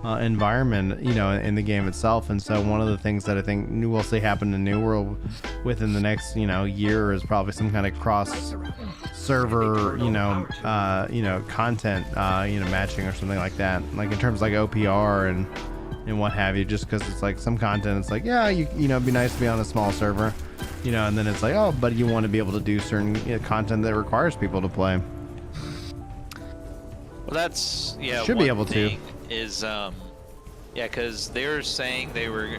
environment, in the game itself. And so one of the things that I think we'll see happen in New World within the next, year is probably some kind of cross server, content, matching or something like that. Like in terms of like OPR and what have you, just because it's like some content, it's like, yeah, it'd be nice to be on a small server, and then it's like, oh, but you want to be able to do certain content that requires people to play. Well, that's, should be able to. Is because they're saying they were,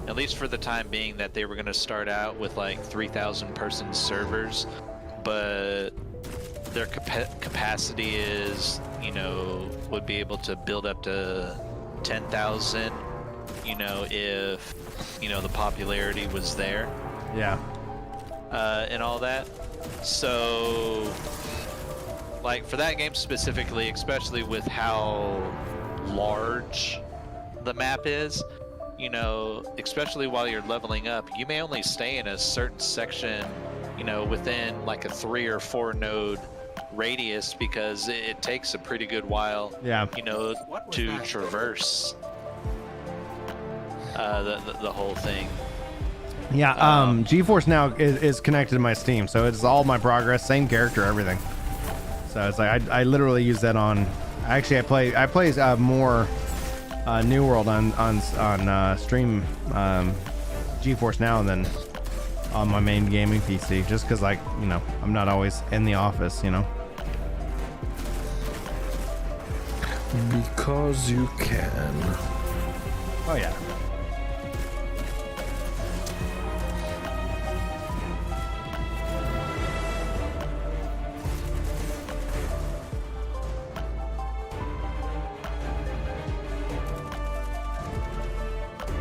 at least for the time being, that they were going to start out with like 3,000 person servers, but their capacity is, would be able to build up to 10,000, if the popularity was there. Yeah. And all that. So, like, for that game specifically, especially with how large the map is, especially while you're leveling up, you may only stay in a certain section within like a 3 or 4 node radius, because it takes a pretty good while, to traverse the whole thing. Yeah, GeForce Now is connected to my Steam, so it's all my progress, same character, everything. So it's like I literally use that on. Actually, I play more New World on stream GeForce Now than on my main gaming PC, just because I'm not always in the office, Because you can. Oh yeah.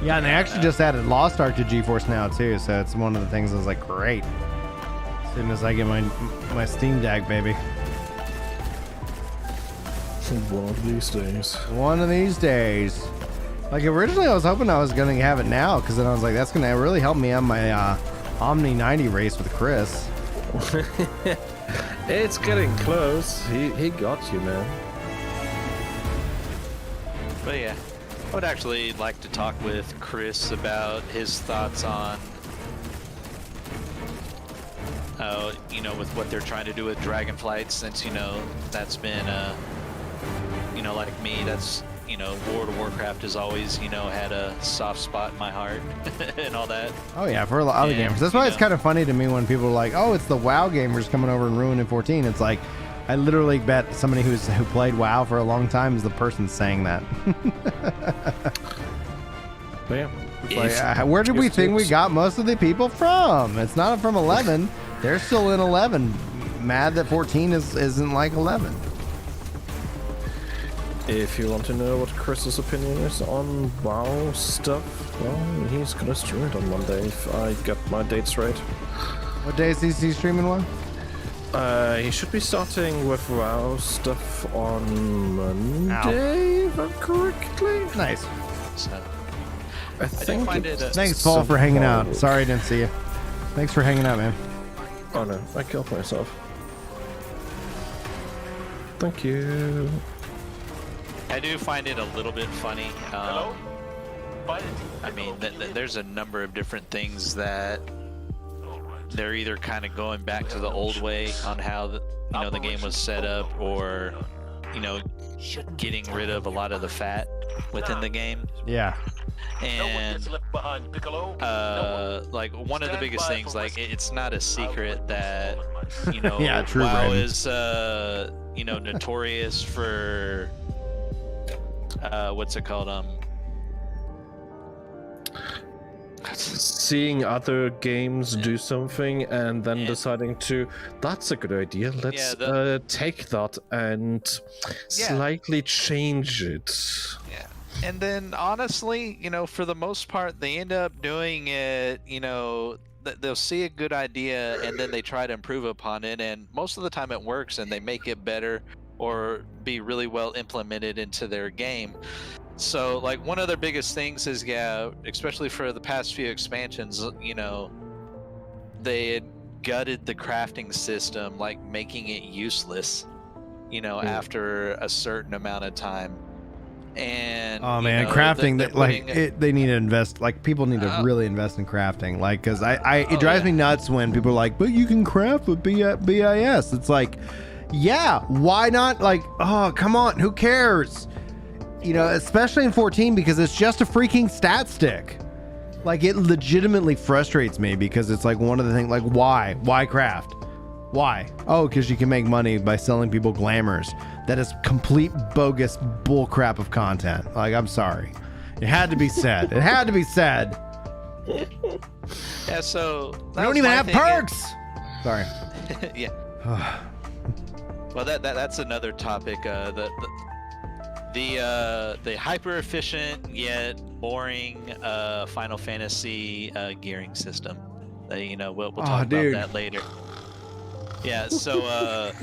Yeah, and they actually just added Lost Ark to GeForce Now too, so it's one of the things I was like, great. As soon as I get my Steam Deck, baby. One of these days. One of these days. Like originally I was hoping I was going to have it now, because then I was like, that's going to really help me on my Omni 90 race with Chris. It's getting close. He got you, man. But yeah, I would actually like to talk with Chris about his thoughts on, with what they're trying to do with Dragonflight, since, that's been, like me, that's, World of Warcraft has always, had a soft spot in my heart and all that. Oh yeah, for a lot of gamers. That's why it's kind of funny to me when people are like, oh, it's the WoW gamers coming over and ruining 14. It's like, I literally bet somebody who played WoW for a long time is the person saying that. Yeah. Like, where did we think we got most of the people from? It's not from 11. They're still in 11. Mad that 14 isn't like 11. If you want to know what Chris's opinion is on WoW stuff, well, he's gonna stream it on Monday if I get my dates right. What day is he streaming one? He should be starting with WoW stuff on Monday, if I'm correctly. Nice. So, I think Thanks, Paul, for hanging out. Sorry I didn't see you. Thanks for hanging out, man. Oh no, I killed myself. Thank you. I do find it a little bit funny. I mean, there's a number of different things that they're either kind of going back to the old way on how the game was set up, or getting rid of a lot of the fat within the game. Yeah. And like one of the biggest things, like it's not a secret that yeah, true, WoW Brandon. is notorious for what's it called, seeing other games do something and then deciding to, that's a good idea, let's take that and slightly change it. Yeah. And then honestly, for the most part, they end up doing it, they'll see a good idea and then they try to improve upon it, and most of the time it works and they make it better or be really well implemented into their game. So like one of their biggest things is, especially for the past few expansions, they had gutted the crafting system, like making it useless, after a certain amount of time. And oh man, crafting, they need to invest, like people need to really invest in crafting, like, because it drives me nuts when people are like, but you can craft with BIS. It's like, yeah, why not? Like, oh, come on, who cares? Especially in 14, because it's just a freaking stat stick. Like, it legitimately frustrates me, because it's like one of the things, like, why craft? Why? Oh, because you can make money by selling people glamours. That is complete bogus bullcrap of content. Like, I'm sorry. It had to be said. It had to be said. Yeah, so I don't even have perks. Sorry. Yeah. Well, that's another topic. The hyper efficient yet boring Final Fantasy gearing system. We'll talk about that later. Yeah. So,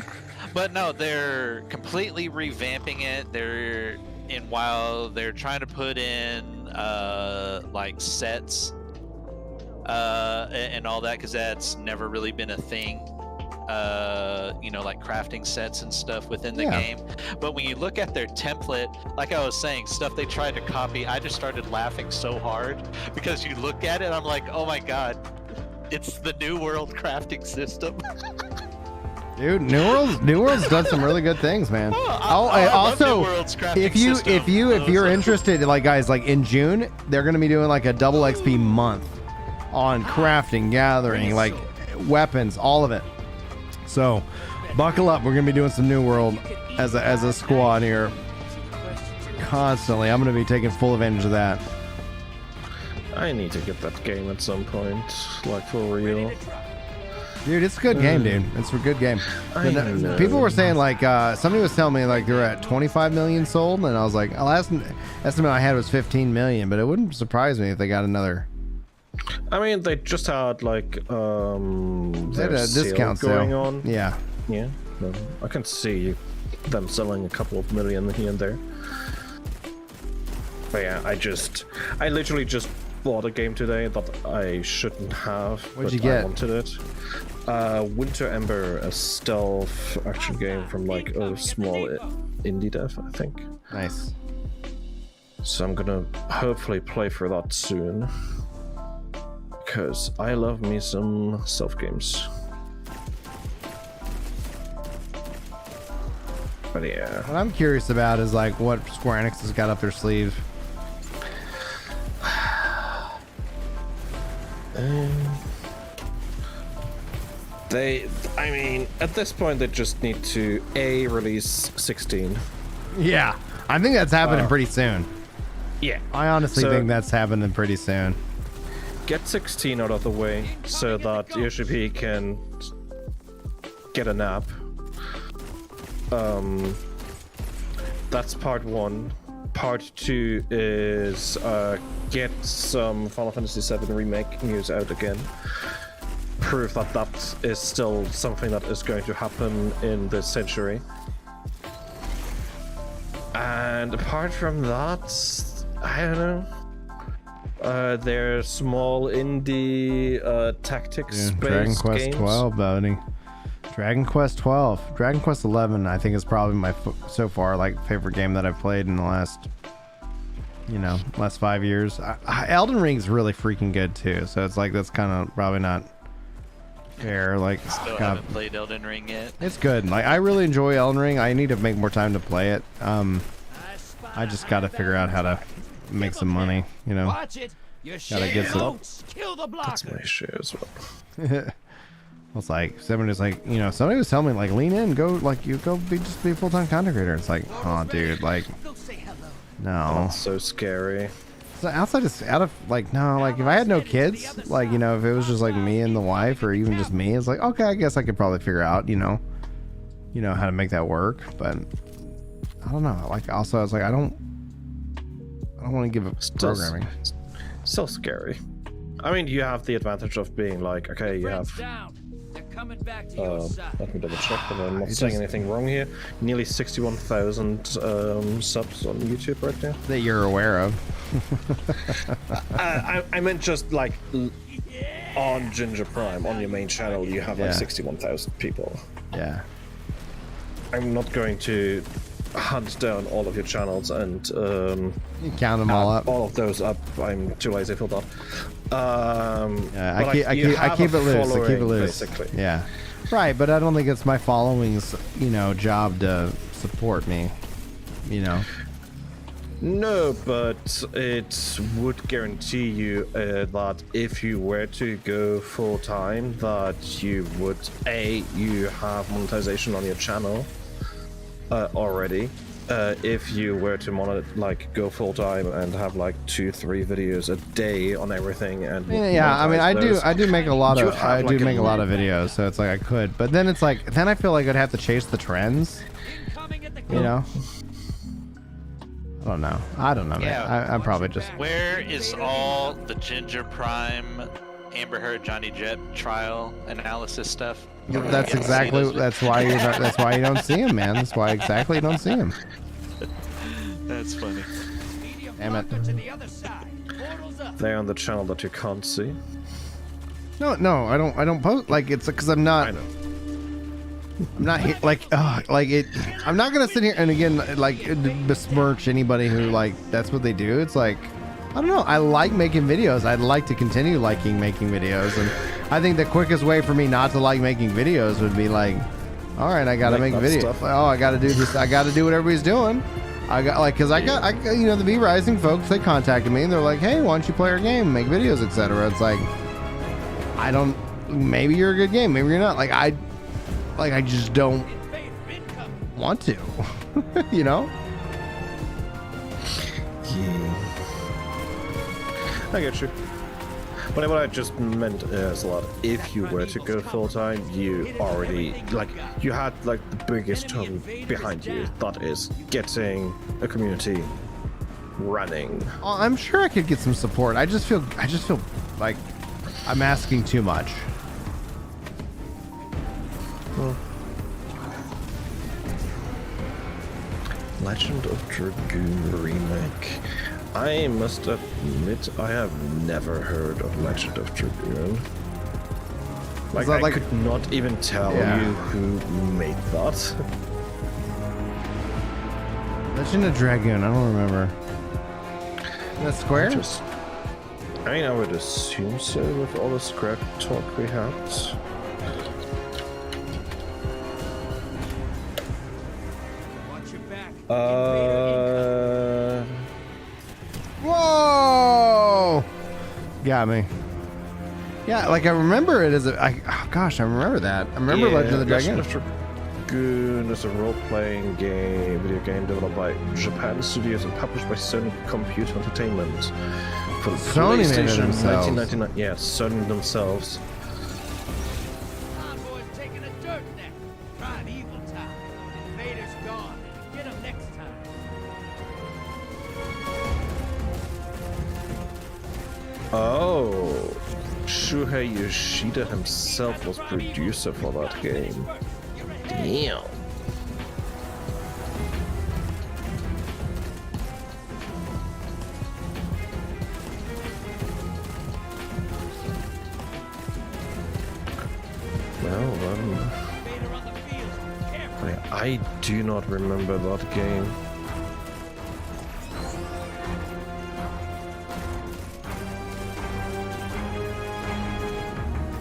but no, they're completely revamping it. While they're trying to put in like sets and all that, because that's never really been a thing. You know, like crafting sets and stuff within the game. But when you look at their template, like I was saying, stuff they tried to copy, I just started laughing so hard because you look at it, I'm like, oh my god, it's the New World crafting system. Dude, New World's done some really good things, man. I love New Also, World's crafting if system. you're interested, like guys, like in June, they're gonna be doing like a double XP month on crafting, gathering, like weapons, all of it. So, buckle up. We're gonna be doing some New World as a squad here constantly. I'm gonna be taking full advantage of that. I need to get that game at some point, like for real. Dude, it's a good game, dude. It's a good game. I know. People were saying like somebody was telling me like they're at 25 million sold, and I was like, last estimate I had was 15 million, but it wouldn't surprise me if they got another. I mean, they just had like They had their a sale discount going sale. on. Yeah. Yeah, no, I can see them selling a couple of million here and there. But yeah, I literally just bought a game today that I shouldn't have. What'd you but get? I wanted it. Winter Ember, a stealth action game from like a small indie dev, I think. Nice. So I'm gonna hopefully play for that soon. Because I love me some stealth games. But yeah. What I'm curious about is like what Square Enix has got up their sleeve. I mean, at this point, they just need to release 16. Yeah, I think that's happening pretty soon. Yeah. I honestly So- think that's happening pretty soon. Get 16 out of the way so that Yoshi can get a nap. That's part one. Part two is get some Final Fantasy VII Remake news out again. Prove that that is still something that is going to happen in this century. And apart from that, I don't know. There's small indie tactics based Dragon Quest games. 12, buddy. Dragon Quest 12. Dragon Quest 11, I think, is probably my so far like favorite game that I've played in the last 5 years. Elden Ring's really freaking good too, so it's like that's kind of probably not fair. Like, Still haven't played Elden Ring yet. it's good. Like, I really enjoy Elden Ring. I need to make more time to play it. I just got to figure out how to make some money. Watch it. Gotta get some. Kill the That's blocker. my share as well. It's like somebody was like, somebody was telling me like, lean in, go like you go just be a full-time content creator. It's like, oh, dude, like, Go say hello. no. That's so scary. So outside is out of like, no, like if I had no kids, like if it was just like me and the wife, or even just me, it's like, okay, I guess I could probably figure out, how to make that work. But I don't know. Like, also, I was like, I don't want to give up programming. So scary. I mean, you have the advantage of being like, okay, you have. Down. They're coming back to your side. Let me double check, but I'm not saying anything wrong here. Nearly 61,000 subs on YouTube right now. That you're aware of. I meant just like on Ginger Prime, on your main channel, you have like Yeah. 61,000 people. Yeah. I'm not going to hunt down all of your channels and You count them all up. all of those up. I'm too lazy for that. Yeah, but, I keep it loose. I keep it following, loose. basically. Yeah. Right, but I don't think it's my following's, job to support me. No, but it would guarantee you that if you were to go full time, that you would you have monetization on your channel already. If you were to go full time and have like 2-3 videos a day on everything, and Yeah, I mean, monetize I do make a lot you of, have, I do like, a make a lot of videos, so it's like I could, but then it's like, then I feel like I'd have to chase the trends, Coming at the I don't know, man. Yeah. I'm probably just, Where is all the Ginger Prime, Amber Heard, Johnny Depp trial analysis stuff? that's Get to see exactly, those- that's why you don't see him, man. That's why exactly you don't see him. That's funny. medium Damn it. blocker to the other side. Portals up. They're on the channel that you can't see. No, I don't post like it's because I'm not. I know. I'm not like it. I'm not gonna sit here and again like besmirch anybody who like that's what they do. It's like I don't know. I like making videos. I'd like to continue liking making videos, and I think the quickest way for me not to like making videos would be like, all right, I gotta make videos. stuff. Oh, I gotta do this. I gotta do what everybody's doing. I got like because I got you know the V Rising folks. They contacted me and they're like, hey, why don't you play our game, make videos, etc. It's like I don't. Maybe you're a good game. Maybe you're not. Like I just don't want to, you know? Yeah. I get you. But what I just meant is like, if you were to go full time, you already you had like the biggest tool behind you. That is getting a community running. Oh, I'm sure I could get some support. I just feel like I'm asking too much. Legend of Dragoon remake. I must admit, I have never heard of Legend of Dragoon. Like, I could not even tell you who made that. Legend of Dragoon, I don't remember. That's Square? I mean, I would assume so with all the Square talk we had. Whoa! Got me. Yeah, like I remember it as gosh, I remember that. I remember Legend of the Dragoon. Legend of Dragoon is a role-playing video game developed by Japan Studios and published by Sony Computer Entertainment for the Sony made it PlayStation themselves. 1999. Yeah, Sony themselves. Convoy's taking a dirt nap. Prime evil time. Invaders gone. Get 'em next time. Oh, Shuhei Yoshida himself was producer for that game. Damn. Well, I do not remember that game.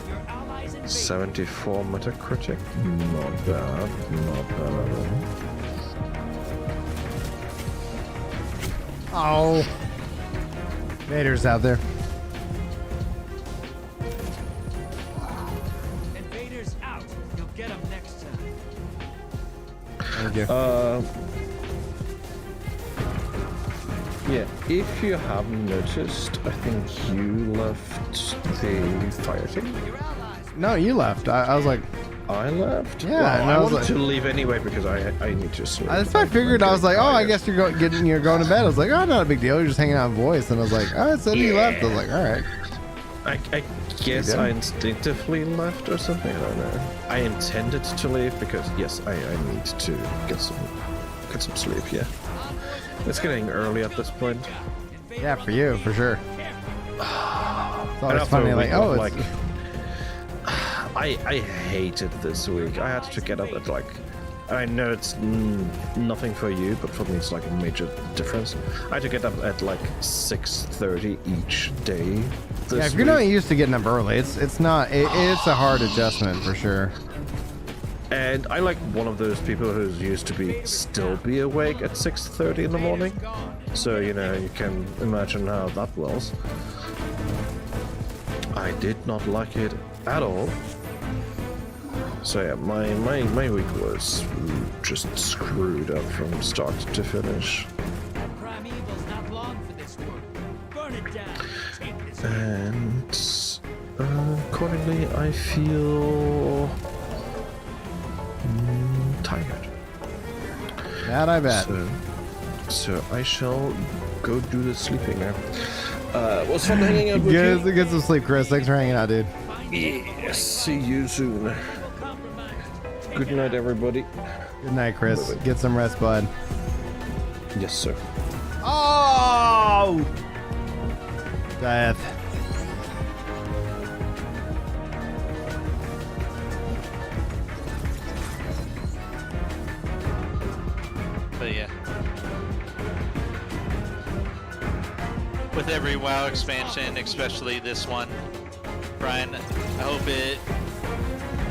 Your allies invade. 74 Metacritic. Not bad. Not bad at all. Oh. Vader's out there. Invaders out. You'll get 'em next time. Thank you. Yeah, if you haven't noticed, I think you left the fire team. Your allies. No, you left. I was like, I left? Yeah, well, and I I was wanted like- to leave anyway because I need to sleep. that's what I figured. I was like, oh, I tired. guess you're going to bed. I was like, oh, not a big deal. You're just hanging out in voice. And I was like, oh, it said you left. I was like, all right. I guess did? I instinctively left or something. I don't know. I intended to leave because yes, I need to get some sleep. Yeah, it's getting early at this point. Yeah, for you, for sure. It's And always after funny, a like, week oh, of, it's, I hated this week. I had to get up at like. I know it's nothing for you, but for me it's like a major difference. I had to get up at like 6:30 each day. yeah, if you're not used to getting up early, it's a hard adjustment for sure. And I like one of those people who's used to still be awake at 6:30 in the morning. So you know you can imagine how that was. I did not like it at all. So yeah, my week was just screwed up from start to finish. Prime evil's not long for this world. Burn it down. Take this. And accordingly, I feel tired. That I bet. So I shall go do the sleeping now. Was fun hanging out with you. Get some sleep, Chris. Thanks for hanging out, dude. Yes, see you soon. Good night, everybody. Good night, Chris. Get some rest, bud. Yes, sir. Oh! Death. every WoW expansion, especially this one, Brian. I hope it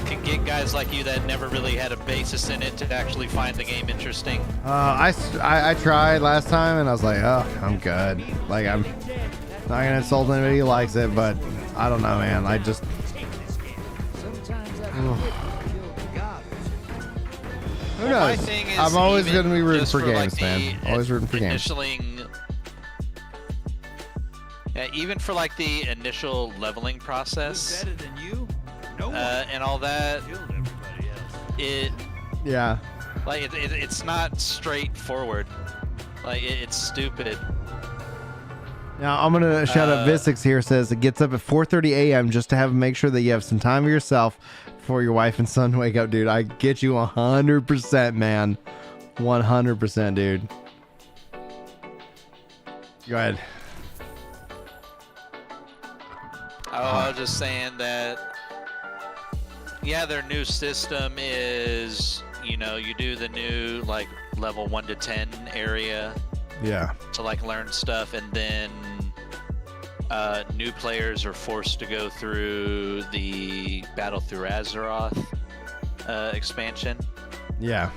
can get guys like you that never really had a basis in it to actually find the game interesting. I tried last time and I was like, oh, I'm good. Like, I'm not gonna insult anybody who likes it, but I don't know, man. I just. Who Well, my knows? thing is I'm always even gonna be rooting just for like, games, man. the Always rooting for games. Yeah, even for like the initial leveling process and all that, it Yeah. like it's not straightforward. Like it's stupid. Now I'm gonna shout out Visix here. Says it gets up at 4:30 a.m. just to have make sure that you have some time for yourself before your wife and son wake up, dude. I get you 100%, man. 100%, dude. Go ahead. Oh, I was just saying that. Yeah, their new system is, you know, you do the new like level 1 to 10 area. Yeah. To like learn stuff, and then new players are forced to go through the Battle Through Azeroth expansion. Yeah.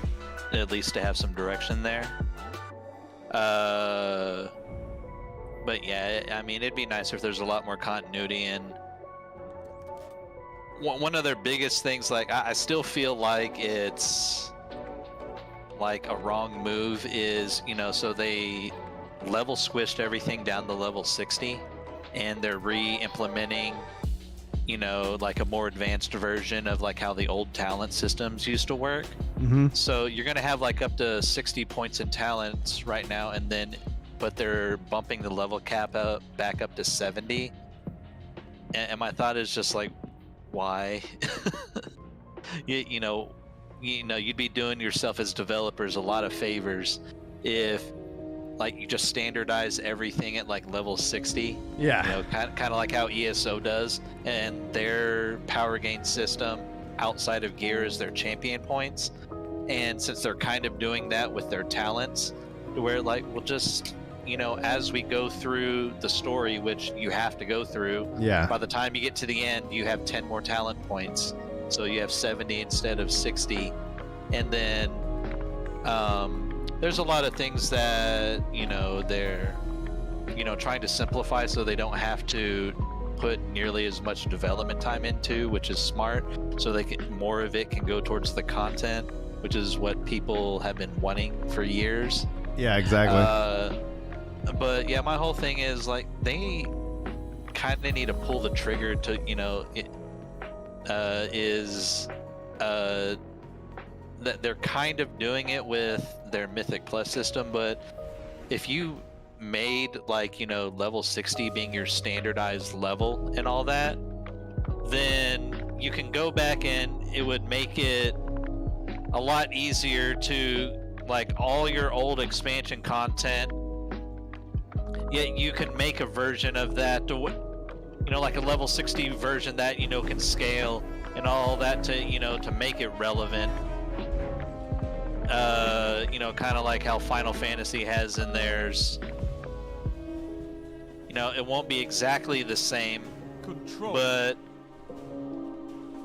At least to have some direction there. But yeah, I mean, it'd be nicer if there's a lot more continuity. And one of their biggest things, like I still feel like it's like a wrong move is, you know, so they level squished everything down to level 60 and they're re-implementing, you know, like a more advanced version of like how the old talent systems used to work. So you're gonna have like up to 60 points in talents right now, and then but they're bumping the level cap up back up to 70, and my thought is just like, why? you know, you'd be doing yourself as developers a lot of favors if like you just standardize everything at like level 60. Yeah. You know, kind of like how ESO does, and their power gain system outside of gear is their champion points. And since they're kind of doing that with their talents, to where like we'll just, you know, as we go through the story, which you have to go through, Yeah. by the time you get to the end, you have 10 more talent points. So you have 70 instead of 60. And then there's a lot of things that, you know, they're, you know, trying to simplify so they don't have to put nearly as much development time into, which is smart. So they can, more of it can go towards the content, which is what people have been wanting for years. Yeah, exactly. But yeah, my whole thing is like they kind of need to pull the trigger to, you know, that they're kind of doing it with their Mythic Plus system, but if you made like, you know, level 60 being your standardized level and all that, then you can go back and it would make it a lot easier to like all your old expansion content, yet you can make a version of that to, you know, like a level 60 version that, you know, can scale and all that to, you know, to make it relevant. You know, kind of like how Final Fantasy has in theirs. You know, it won't be exactly the same, but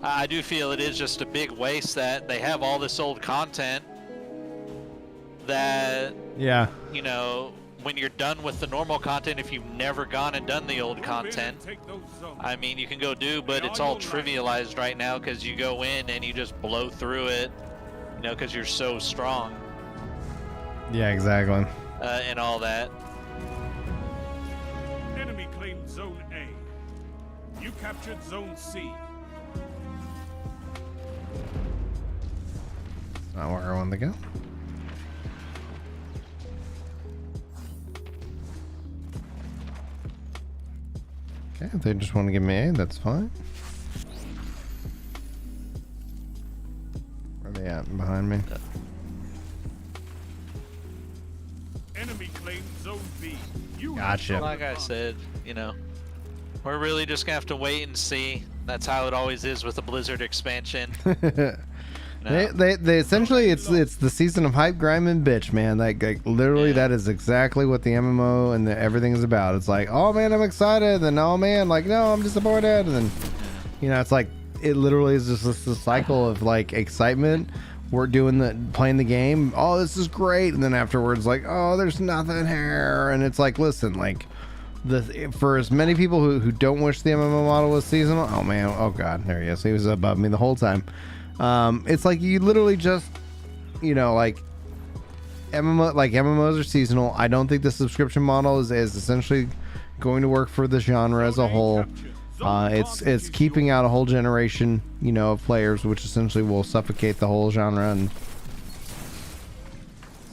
I do feel it is just a big waste that they have all this old content that, Yeah. you know, when you're done with the normal content, if you've never gone and done the old content, I mean, you can go do, but it's all trivialized right now because you go in and you just blow through it, you know, because you're so strong. Yeah, exactly. And all that. Enemy claimed Zone A. You captured Zone C. Not where I want to go. Okay, if they just want to give me A, that's fine. Where are they at? Behind me? Enemy claimed Zone B. You Gotcha. Like I said, you know, we're really just gonna have to wait and see. That's how it always is with the Blizzard expansion. You No. They essentially it's the season of hype, grime, and bitch, man. Like literally, that is exactly what the MMO and everything is about. It's like, oh man, I'm excited, and oh man, like no, I'm disappointed, and then it's like it literally is just this cycle of like excitement. We're playing the game. Oh, this is great, and then afterwards, like, oh, there's nothing here, and it's like, listen, like. For as many people who don't wish the MMO model was seasonal, oh man, oh god, there he is. He was above me the whole time. It's like you literally just, like MMOs are seasonal. I don't think the subscription model is essentially going to work for the genre as a whole. It's keeping out a whole generation, of players, which essentially will suffocate the whole genre. And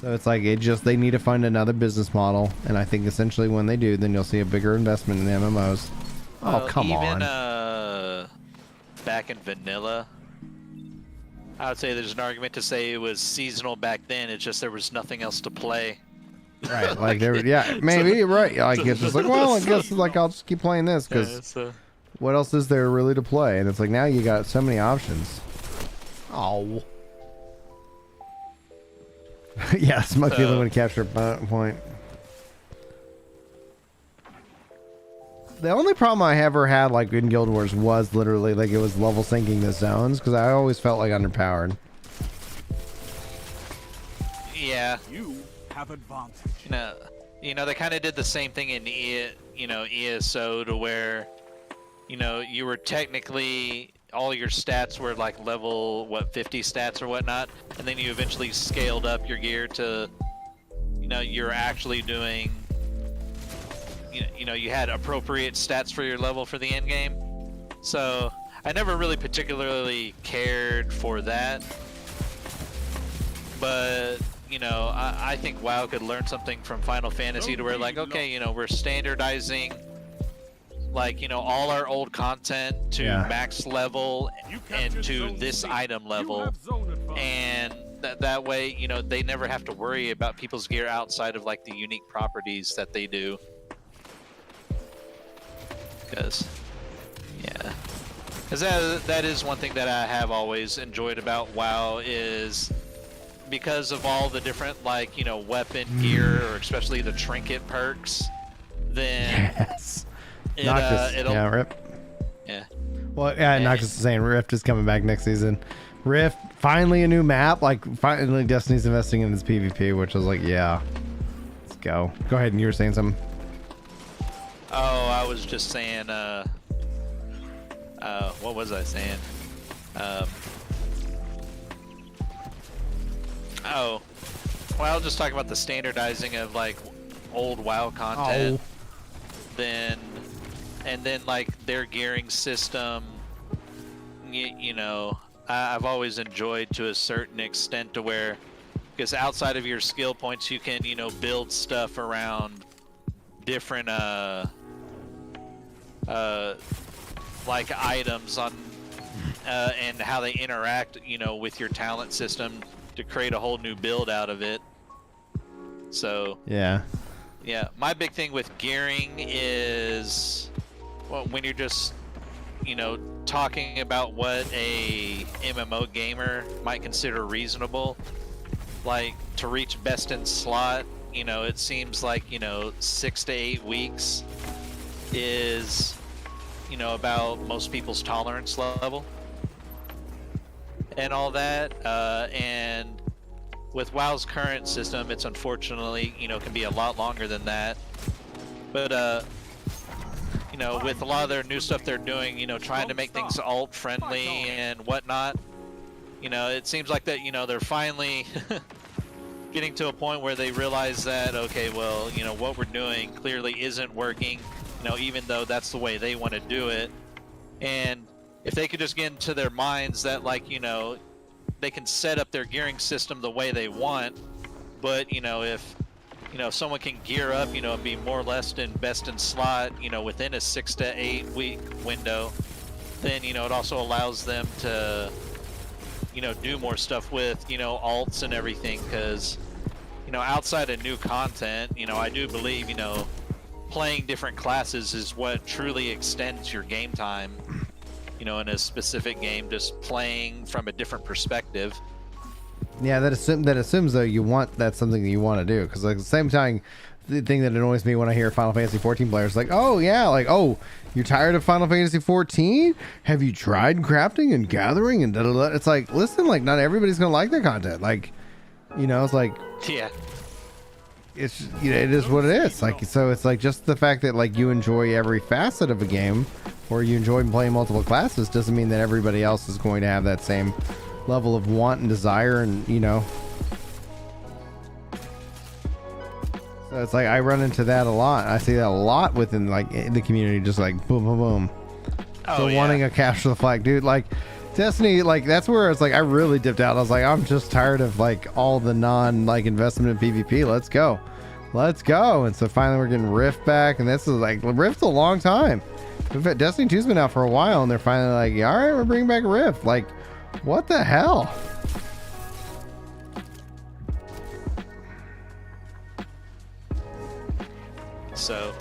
so it's like they need to find another business model, and I think essentially when they do, then you'll see a bigger investment in the MMOs. Oh, come on. Even back in vanilla, I would say there's an argument to say it was seasonal back then. It's just there was nothing else to play. Right, like yeah, maybe right. Like it's just like, well, I guess like I'll just keep playing this because what else is there really to play? And it's like now you got so many options. Oh. Yeah, Smoke the only one to capture a point. The only problem I ever had, like in Guild Wars, was literally like it was level syncing the zones because I always felt like underpowered. Yeah. You have advantage. They kind of did the same thing in ESO to where, you were technically all your stats were like level 50 stats or whatnot, and then you eventually scaled up your gear to you're actually doing you had appropriate stats for your level for the end game. So I never really particularly cared for that, but I think WoW could learn something from Final Fantasy to where like, okay, we're standardizing like all our old content to max level and to this item level, and that way they never have to worry about people's gear outside of like the unique properties that they do. Because that is one thing that I have always enjoyed about WoW, is because of all the different like weapon gear, or especially the trinket perks, then Rip. Yeah. Well, yeah, Noctis is saying Rift is coming back next season. Rift, finally a new map. Like, finally Destiny's investing in this PvP, which was like, yeah, let's go. Go ahead, and you were saying something. Oh, I was just saying, what was I saying? Well, I'll just talk about the standardizing of like old WoW content. And then like their gearing system, I've always enjoyed to a certain extent to where, because outside of your skill points, you can, build stuff around different, like items on, and how they interact, with your talent system to create a whole new build out of it. So yeah, my big thing with gearing is, well, when you're just, talking about what a MMO gamer might consider reasonable, like to reach best in slot, it seems like 6 to 8 weeks is about most people's tolerance level and all that, and with WoW's current system, it's unfortunately can be a lot longer than that. But with a lot of their new stuff they're doing, trying to make things alt friendly and whatnot, it seems like that they're finally getting to a point where they realize that, okay, well, what we're doing clearly isn't working, even though that's the way they want to do it. And if they could just get into their minds that, like, they can set up their gearing system the way they want, but if someone can gear up, and be more or less in best in slot, within a 6 to 8 week window, then it also allows them to do more stuff with alts and everything, because outside of new content, I do believe playing different classes is what truly extends your game time. you know, in a specific game, just playing from a different perspective. Yeah, that assumes though that's something that you want to do, because like at the same time, the thing that annoys me when I hear Final Fantasy 14 players like, oh yeah, like, oh, you're tired of Final Fantasy 14? Have you tried crafting and gathering and da da da? It's like, listen, like not everybody's gonna like that content. Like, you know, it's like, Yeah. it's, you know, it is what it is. Like, so it's like just the fact that like you enjoy every facet of a game, or you enjoy playing multiple classes, doesn't mean that everybody else is going to have that same level of want and desire, and you know. So it's like I run into that a lot. I see that a lot within like the community, just like boom, boom, boom. So wanting a capture the flag, dude. Like Destiny, like that's where it's like I really dipped out. I was like, I'm just tired of like all the non like investment in PvP. Let's go. And so finally we're getting Rift back, and this is like Rift's a long time. In fact, Destiny 2's been out for a while, and they're finally like, yeah, all right, we're bringing back Rift. Like, what the hell? So,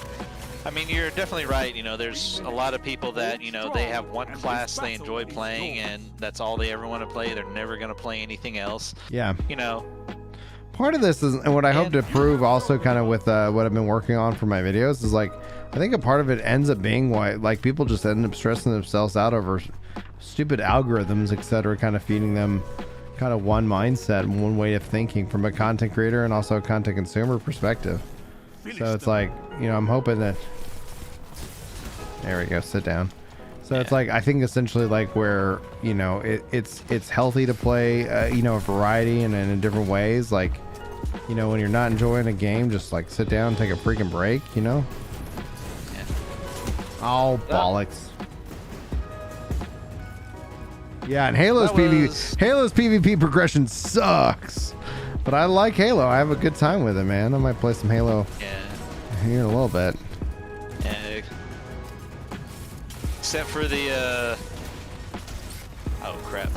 I mean, you're definitely right. You know, there's a lot of people that, you know, they have one class they enjoy playing, and that's all they ever want to play. They're never going to play anything else. Yeah. You know, part of this is, and what I hope to prove also kind of with what I've been working on for my videos is like, I think a part of it ends up being why like people just end up stressing themselves out over stupid algorithms, etc., kind of feeding them kind of one mindset and one way of thinking from a content creator and also a content consumer perspective. So it's like, you know, I'm hoping that, there we go, sit down. So it's like, I think essentially like where, you know, it's healthy to play, you know, a variety and in different ways. Like, you know, when you're not enjoying a game, just like sit down and take a freaking break, you know? Yeah. Oh, bollocks. Yeah, and Halo's PvP progression sucks. But I like Halo. I have a good time with it, man. I might play some Halo here in a little bit. Yeah. Except for the, oh crap.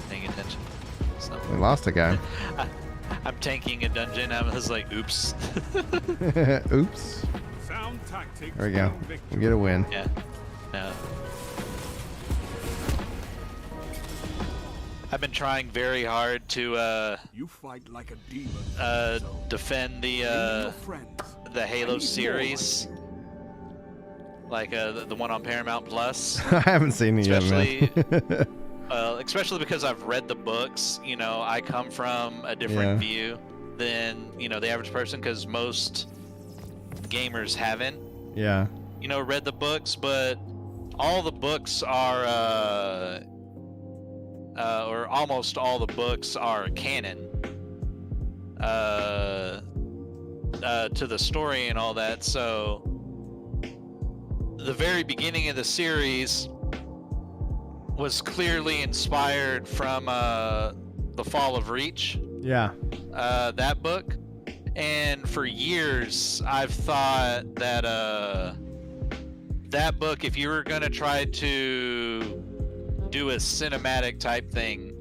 Paying attention. So, We lost a guy. I'm tanking a dungeon. I was like, oops. Oops. Sound tactics. There we go. We get a win. Yeah. No. I've been trying very hard to You fight like a demon. defend the Halo series, like the one on Paramount Plus. I haven't seen it yet, man. Especially because I've read the books. You know, I come from a different view than, you know, the average person, because most gamers haven't. Yeah. You know, read the books, but all the books are. Or almost all the books are canon to the story and all that. So the very beginning of the series was clearly inspired from The Fall of Reach. Yeah. That book. And for years I've thought that that book, if you were going to try to do a cinematic type thing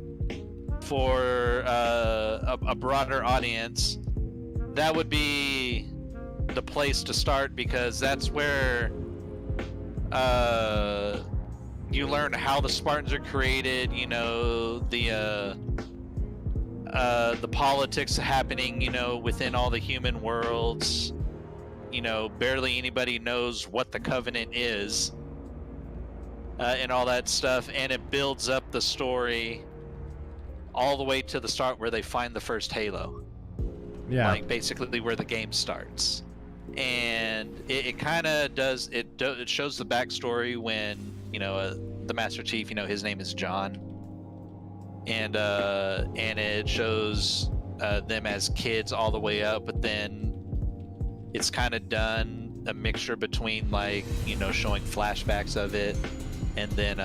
for a broader audience, that would be the place to start, because that's where you learn how the Spartans are created, you know, the politics happening, you know, within all the human worlds. You know, barely anybody knows what the Covenant is. And all that stuff, and it builds up the story all the way to the start where they find the first Halo. Yeah. Like basically where the game starts. And it kind of does, it shows the backstory when, you know, the Master Chief, you know, his name is John. And it shows them as kids all the way up, but then it's kind of done a mixture between, like, you know, showing flashbacks of it, and then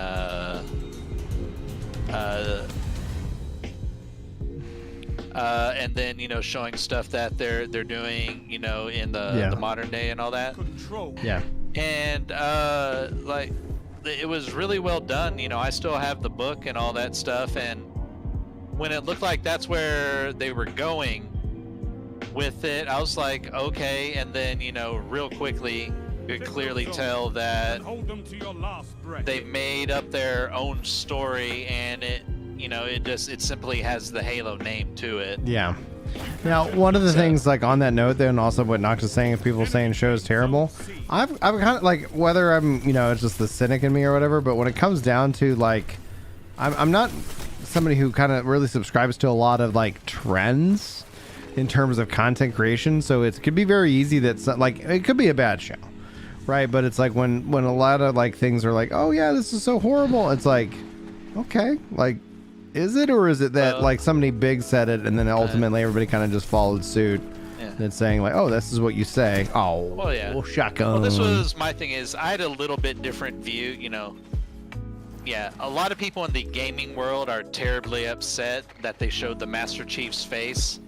you know, showing stuff that they're doing, you know, in the modern day and all that. Yeah. And like, it was really well done. You know, I still have the book and all that stuff, and when it looked like that's where they were going with it, I was like, okay. And then, you know, real quickly could clearly tell that And hold them to your last breath. they made up their own story, and it, you know, it simply has the Halo name to it. Yeah. Now, one of the things, like, on that note, though, and also what Nox is saying, if people saying show's terrible, I've kind of, like, whether I'm, you know, it's just the cynic in me or whatever, but when it comes down to, like, I'm not somebody who kind of really subscribes to a lot of, like, trends in terms of content creation, so it could be very easy that, like, it could be a bad show, right? But it's like when a lot of, like, things are like, oh, yeah, this is so horrible, it's like, okay, like, is it, or is it that like somebody big said it and then ultimately everybody kind of just followed suit? Yeah. And it's saying like, oh, this is what you say. Oh, Well, yeah. shotgun. Well, this was my thing is I had a little bit different view, you know. Yeah, a lot of people in the gaming world are terribly upset that they showed the Master Chief's face.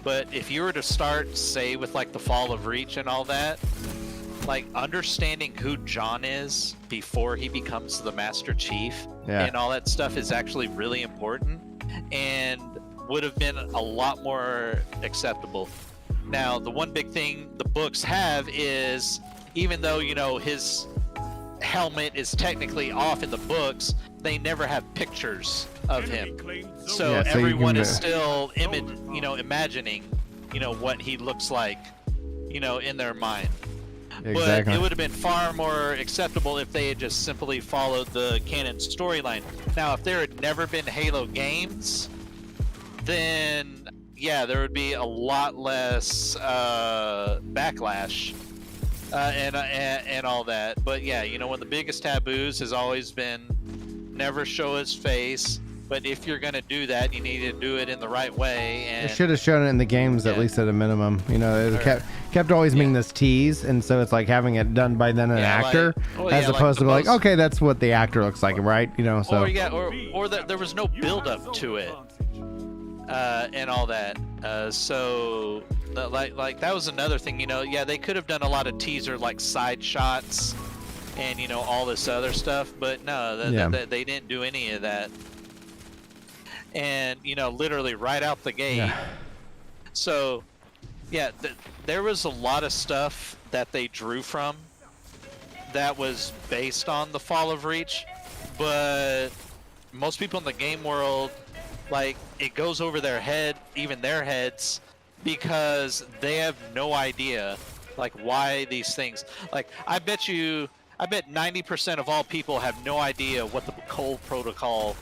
But if you were to start, say, with like the Fall of Reach and all that, like understanding who John is before he becomes the Master Chief and all that stuff is actually really important and would have been a lot more acceptable. Now, the one big thing the books have is, even though, you know, his helmet is technically off in the books, they never have pictures of him. So Yeah, so everyone you can, is still imagining, you know, what he looks like, you know, in their mind. But it would have been far more acceptable if they had just simply followed the canon storyline. Now, if there had never been Halo games, then yeah, there would be a lot less backlash and all that. But yeah, you know, one of the biggest taboos has always been never show his face. But if you're gonna do that, you need to do it in the right way. And They should have shown it in the games at least at a minimum. You know, it kept always being this tease, and so it's like having it done by then an actor, as opposed to be like, okay, that's what the actor looks like, right? You know, so or that there was no build up to it, and all that. So like that was another thing. You know, yeah, they could have done a lot of teaser like side shots, and you know all this other stuff, but no, they didn't do any of that. And you know, literally right out the gate. Yeah. So, yeah, there was a lot of stuff that they drew from that was based on the Fall of Reach, but most people in the game world, like, it goes over their head, even their heads, because they have no idea, like, why these things. Like, I bet 90% of all people have no idea what the Cole Protocol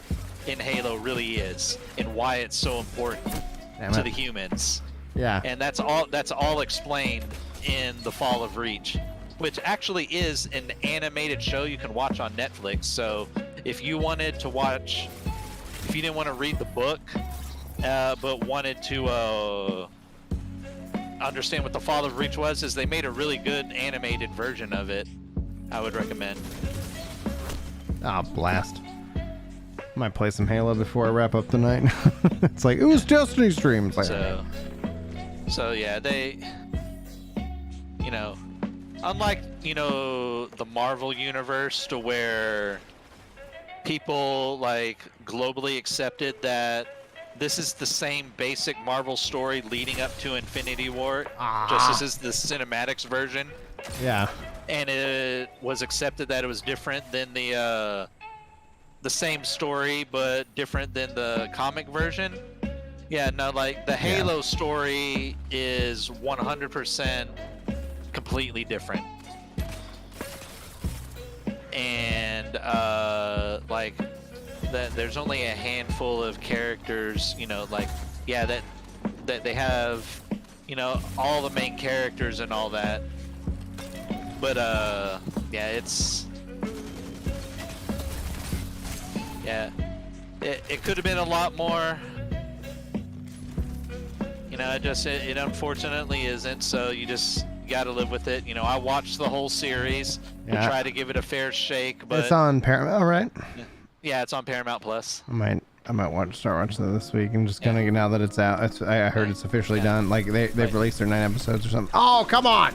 in Halo really is and why it's so important to the humans. Yeah. And that's all explained in the Fall of Reach, which actually is an animated show you can watch on Netflix. So if you wanted to watch, if you didn't want to read the book, but wanted to understand what the Fall of Reach was, is they made a really good animated version of it. I would recommend. Ah, blast. Might play some Halo before I wrap up the night. It's like, it was Destiny stream. It's like, so yeah, they, you know, unlike, you know, the Marvel universe, to where people like globally accepted that this is the same basic Marvel story leading up to Infinity War, just this is the cinematics version. Yeah. And it was accepted that it was different than the same story but different than the comic version. Yeah, no, like the Halo story is 100% completely different. And like that there's only a handful of characters, you know, like that they have, you know, all the main characters and all that. But yeah, it could have been a lot more. You know, it unfortunately isn't. So you just got to live with it. You know, I watched the whole series. Yeah. Try to give it a fair shake, but it's on Paramount, right? Yeah, it's on Paramount Plus. I might start watching it this week. I'm just gonna now that it's out. I heard it's officially done. Like they've released their 9 episodes or something. Oh, come on!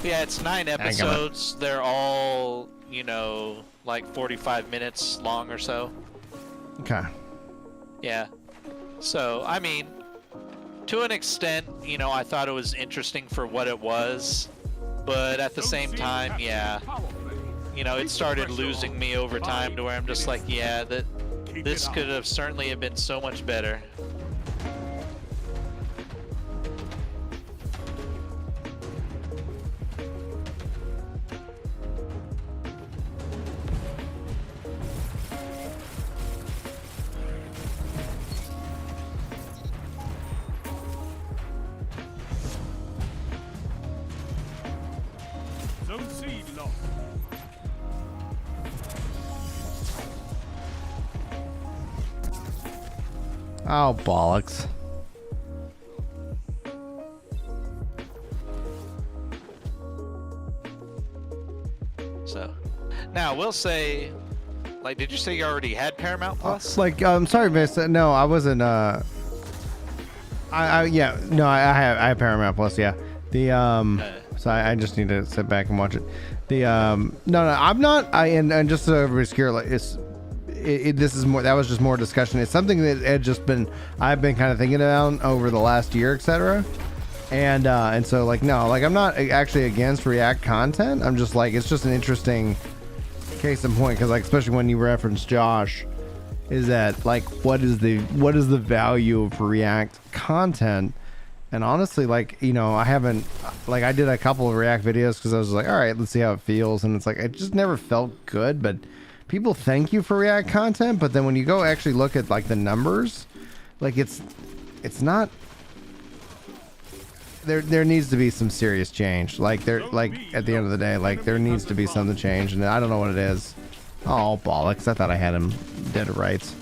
Yeah, it's 9 episodes. They're all, you know, like 45 minutes long or so. Okay. Yeah. So, I mean, to an extent, you know, I thought it was interesting for what it was. But at the same time, yeah, you know, it started losing me over time to where I'm just like, yeah, that this could have certainly have been so much better. Zone C lost. Oh, bollocks. So, now we'll say, like, did you say you already had Paramount Plus? Like, sorry, Miss. No, I wasn't. Yeah, no, I have Paramount Plus. Yeah, so I just need to sit back and watch it. No, I'm not. And just so everybody's clear, like this is more. That was just more discussion. It's something that I've been kind of thinking about over the last year, etc. And so like no, like I'm not actually against React content. I'm just like it's just an interesting case in point because like especially when you reference Josh, is that like what is the value of React content? And honestly, like, you know, I haven't, like, I did a couple of React videos because I was like, all right, let's see how it feels. And it's like, it just never felt good. But people thank you for React content. But then when you go actually look at, like, the numbers, like, it's not, there needs to be some serious change. Like, at the end of the day, like, there needs to be something change. And I don't know what it is. Oh, bollocks. I thought I had him dead to rights.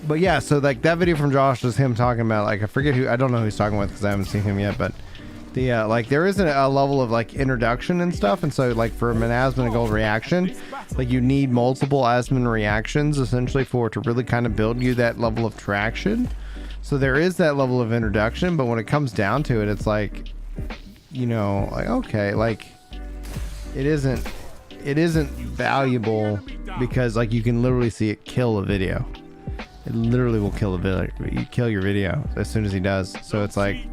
But yeah, so like that video from Josh was him talking about like I forget who I don't know who he's talking with because I haven't seen him yet, but the like there is a level of like introduction and stuff, and so like for an Asmon Gold reaction, like you need multiple Asmon reactions essentially to really kind of build you that level of traction. So there is that level of introduction, but when it comes down to it, it's like, you know, like okay, like it isn't valuable because like you can literally see it kill a video. It literally will kill the video. You kill your video as soon as he does. So it's like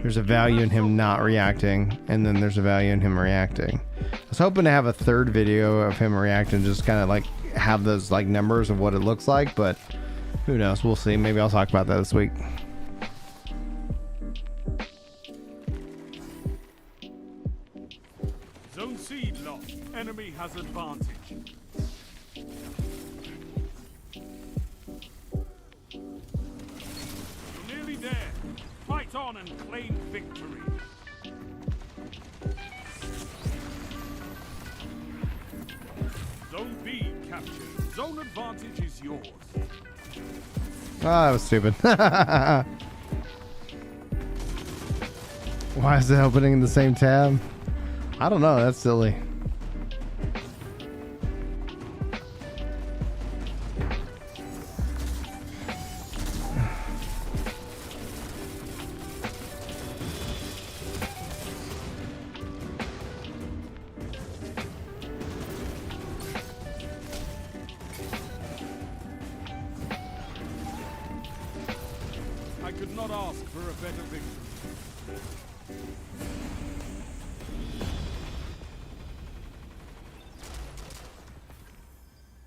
there's a value in him not reacting, and then there's a value in him reacting. I was hoping to have a third video of him reacting, just kind of like have those like numbers of what it looks like, but who knows? We'll see. Maybe I'll talk about that this week. Zone C lost. Enemy has advantage. Nearly there. Fight on and claim victory. Zone B captured. Zone advantage is yours. Ah, that was stupid. Why is it opening in the same tab? I don't know. That's silly. I could not ask for a better victory.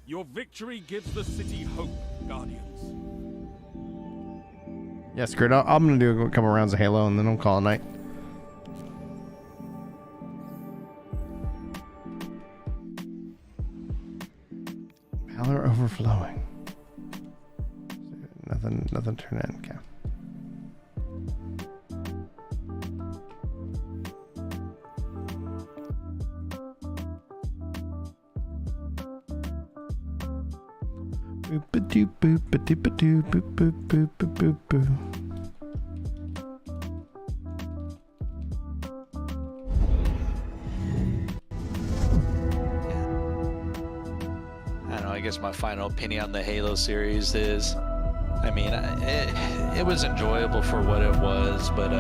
Your victory gives the city hope, Guardians. Yeah, screw it. I'm gonna do a couple rounds of Halo and then I'll call it a night. Valor overflowing. Nothing turn in. Okay. Boop-a-doo, boop-a-doo-ba-doo, boop, boop, boop, boop, boop, boop. I don't know, I guess my final opinion on the Halo series is, I mean, it was enjoyable for what it was, but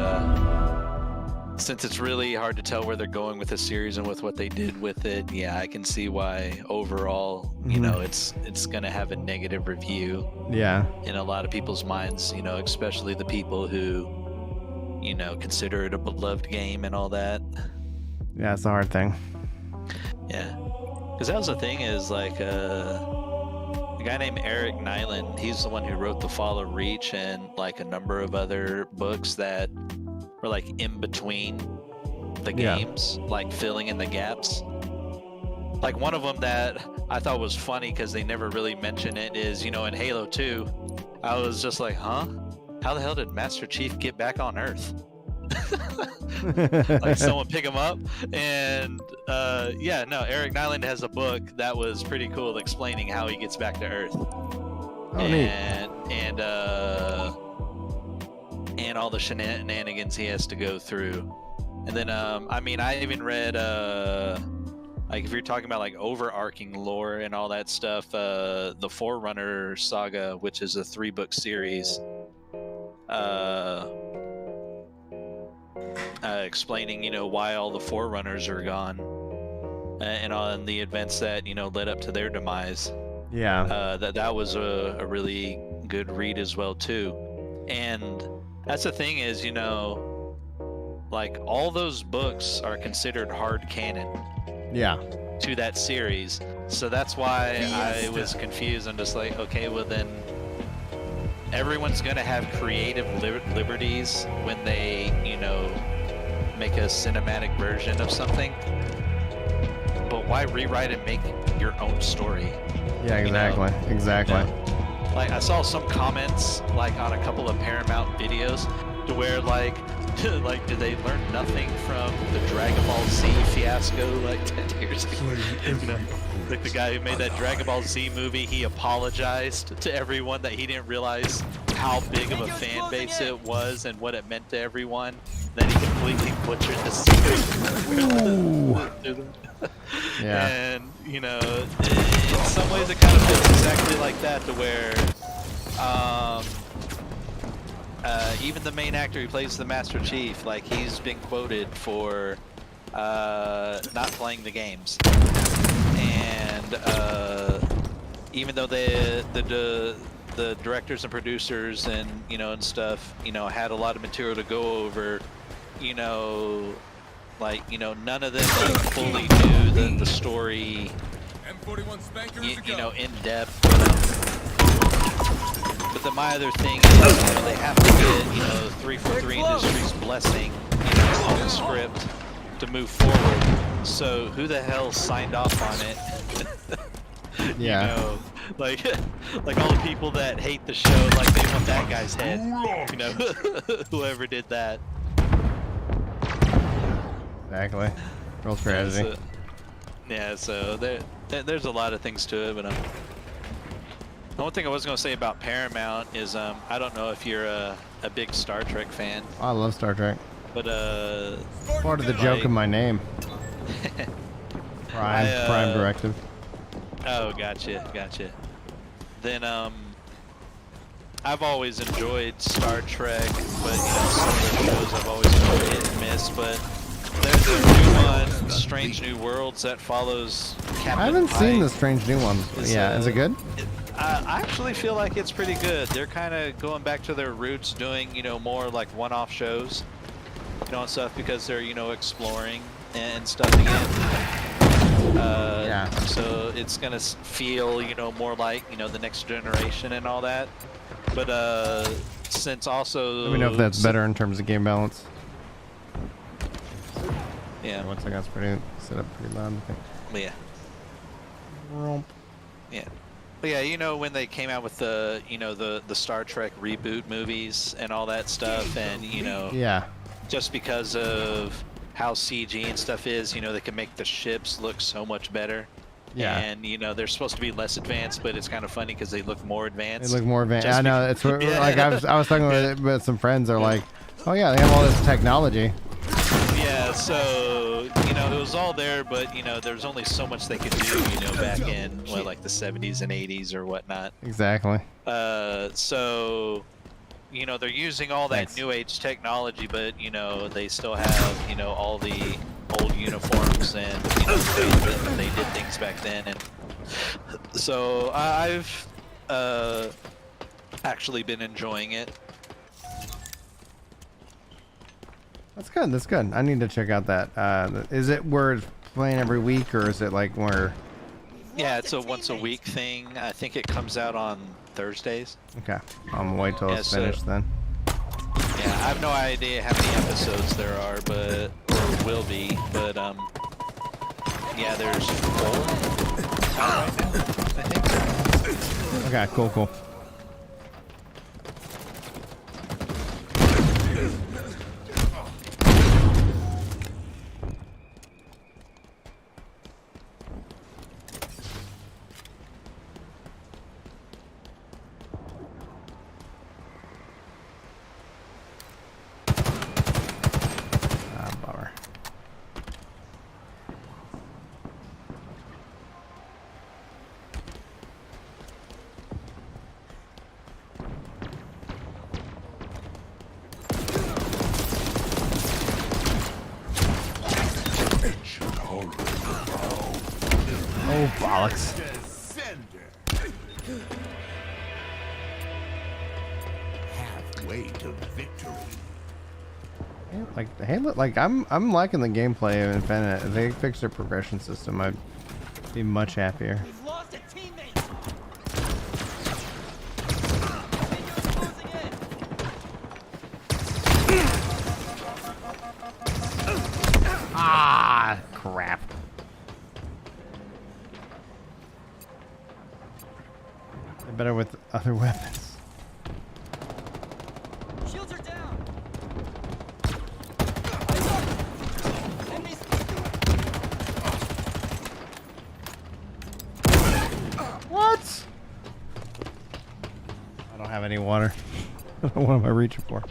since it's really hard to tell where they're going with the series and with what they did with it, yeah, I can see why overall, you know, it's gonna have a negative review. Yeah. In a lot of people's minds, you know, especially the people who, you know, consider it a beloved game and all that. Yeah, it's a hard thing. Yeah, because that was the thing is like a guy named Eric Nyland. He's the one who wrote The Fall of Reach and like a number of other books that were like in between the games, like filling in the gaps. Like one of them that I thought was funny because they never really mention it is, you know, in Halo 2, I was just like, huh? How the hell did Master Chief get back on Earth? Like someone pick him up? And yeah, no, Eric Nyland has a book that was pretty cool explaining how he gets back to Earth. Oh, And all the shenanigans he has to go through. And then I mean, I even read like if you're talking about like overarching lore and all that stuff, the Forerunner saga, which is a 3-book series, explaining, you know, why all the Forerunners are gone, and on the events that, you know, led up to their demise. Yeah. That was a really good read as well too. And that's the thing is, you know, like all those books are considered hard canon. Yeah. To that series, so that's why I was confused. I'm just like, okay, well then everyone's gonna have creative liberties when they, you know, make a cinematic version of something, but why rewrite and make your own story? Yeah, exactly. You know? Exactly. Yeah. Like I saw some comments like on a couple of Paramount videos to where like like, did they learn nothing from the Dragon Ball Z fiasco like 10 years ago? You know, like the guy who made that Dragon Ball Z movie, he apologized to everyone that he didn't realize how big of a fan base it was and what it meant to everyone. Then he completely butchered the secret. Yeah. And, you know, in some ways it kind of feels exactly like that, to where even the main actor who plays the Master Chief, like he's been quoted for not playing the games, and even though the directors and producers and, you know, and stuff, you know, had a lot of material to go over, you know, like, you know, none of them like fully knew the story, you know, in depth. But then my other thing is, you know, they have to get, you know, 343 Industries' blessing, you know, on the script to move forward. So who the hell signed off on it? Yeah. You know, like all the people that hate the show, like they want that guy's head. You know, whoever did that. Exactly. Real tragedy. Yeah, so there's a lot of things to it, but the one thing I was going to say about Paramount is I don't know if you're a big Star Trek fan. I love Star Trek. But part of the joke of my name. Prime Directive. Oh, gotcha. Then I've always enjoyed Star Trek, but, you know, some of the shows I've always enjoyed hit and miss. But there's a new one, Strange New Worlds, that follows Captain I haven't Pike. seen the Strange New One. Yeah, is it good? I actually feel like it's pretty good. They're kind of going back to their roots, doing, you know, more like one-off shows, you know, and stuff, because they're, you know, exploring and stuff again. Yeah. So it's gonna feel, you know, more like, you know, the next generation and all that. But since also, Let me know if that's better in terms of game balance. Yeah. One second, it's pretty set up pretty loud, I think. Yeah. Romp. Yeah. But yeah, you know, when they came out with the, you know, the Star Trek reboot movies and all that stuff, and, you know, Yeah. just because of how CG and stuff is, you know, they can make the ships look so much better. Yeah. And, you know, they're supposed to be less advanced, but it's kind of funny because they look more advanced. They look more advanced. Just I know. It's like I was talking with some friends. They're like, oh yeah, they have all this technology. Yeah, so, you know, it was all there, but, you know, there's only so much they could do, you know, back in, well, like the 70s and 80s or whatnot. Exactly. So, you know, they're using all that new age technology, but, you know, they still have, you know, all the old uniforms and, you know, they did things back then. And so I've actually been enjoying it. That's good. That's good. I need to check out that. Is it where it's playing every week, or is it like where? Yeah, it's a once a week thing. I think it comes out on Thursdays. Okay, I'm gonna wait till it's finished then. Yeah, I have no idea how many episodes there are, but or will be, but yeah, there's 4 out right now, I think. Okay, cool, cool. Bummer. Oh, bollocks. Halfway to victory. Like, hey, look, like I'm liking the gameplay of Infinite. If they fix their progression system, I'd be much happier. We've lost a teammate. Ah, crap. They're better with other weapons. Shields are down. Enemies. What? I don't have any water. What am I reaching for?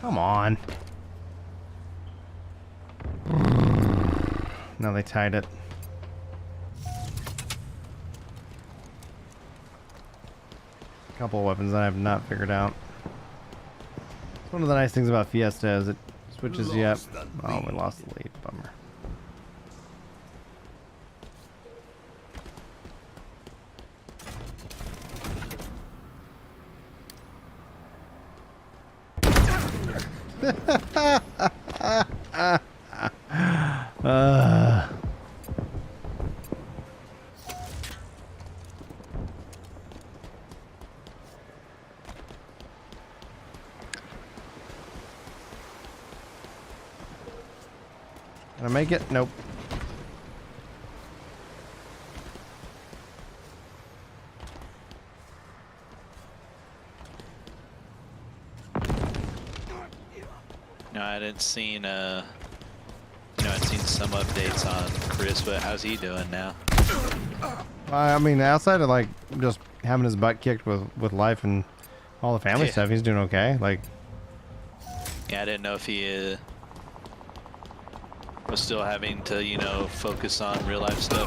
Come on. No, they tied it. A couple of weapons that I have not figured out. It's one of the nice things about Fiesta is it switches you up. Oh, we lost the lead. Bummer. Can I make it? Nope. No, I didn't seen I'd seen some updates on Chris, but how's he doing now? I mean, outside of like just having his butt kicked with life and all the family stuff, he's doing okay. Like, yeah, I didn't know if he was still having to, focus on real life stuff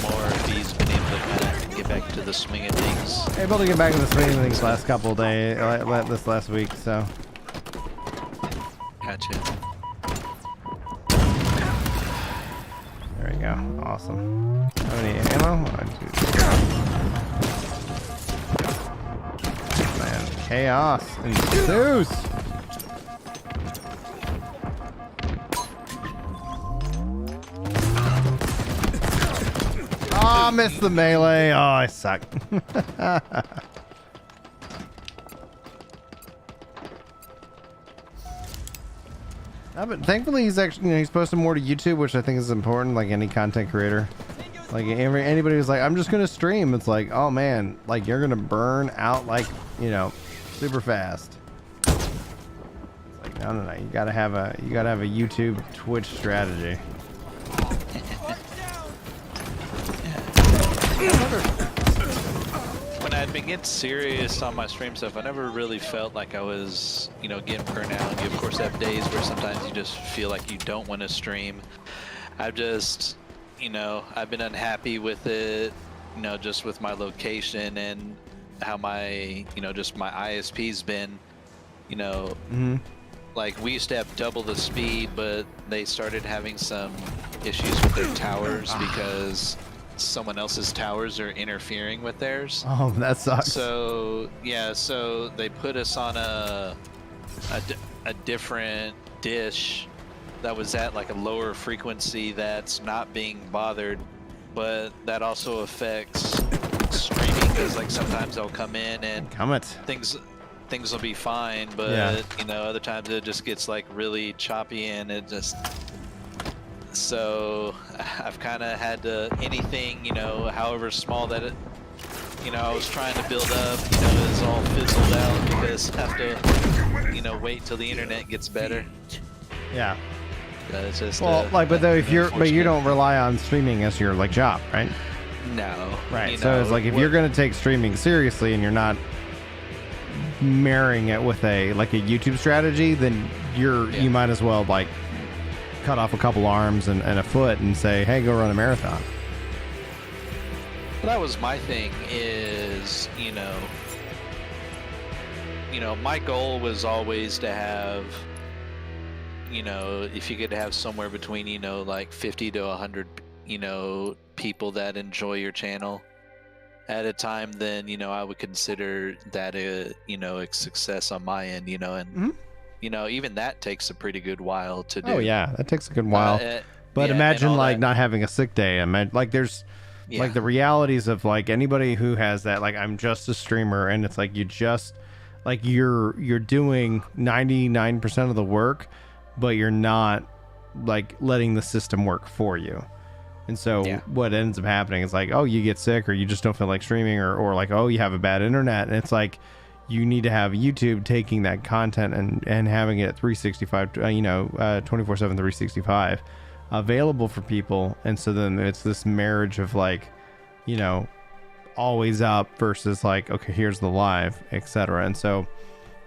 more, if he's been able to kind of get back to the swing of things. able to get back to the swing of things last couple of days, this last week, so. Gotcha. There we go. Awesome. How many ammo? 1, 2, 3. Man, chaos ensues. Oh, I missed the melee. Oh, I suck. But thankfully, he's actually, he's posting more to YouTube, which I think is important, like any content creator. Like anybody who's like, I'm just gonna stream, it's like, oh man, like you're gonna burn out like, super fast. It's like, no, you gotta have a YouTube Twitch strategy. When I'd been getting serious on my stream stuff, I never really felt like I was, getting burnt out. You of course have days where sometimes you just feel like you don't want to stream. I've just, I've been unhappy with it, just with my location and how my, just my ISP's been, like we used to have double the speed, but they started having some issues with their towers because someone else's towers are interfering with theirs. Oh, that sucks. So yeah, so they put us on a different dish that was at like a lower frequency that's not being bothered, but that also affects streaming because like sometimes they'll come in and things will be fine, but you know, other times it just gets like really choppy and it just. So I've kind of had to anything, you know, however small that it, you know, I was trying to build up, you know, is all fizzled out because I have to, you know, wait till the internet gets better. Yeah. It's just well, like, but though if you don't rely on streaming as your like job, right? No. Right. You So know, it's like if you're gonna take streaming seriously and you're not marrying it with a YouTube strategy, then you might as well like cut off a couple arms and a foot and say, hey, go run a marathon. Well, that was my thing is, you know, my goal was always to have, you know, if you could have somewhere between, you know, like 50 to 100, you know, people that enjoy your channel at a time, then, you know, I would consider that you know, a success on my end, you know, and you know, even that takes a pretty good while to do. Oh yeah, that takes a good while. But imagine like not having a sick day. Like there's like the realities of like anybody who has that, like I'm just a streamer and it's like you just like you're doing 99% of the work, but you're not like letting the system work for you. And so what ends up happening is like, oh, you get sick or you just don't feel like streaming or like, oh, you have a bad internet. And it's like, you need to have YouTube taking that content and having it 365, 24/7, 365 available for people. And so then it's this marriage of like, you know, always up versus like, okay, here's the live, etc. And so,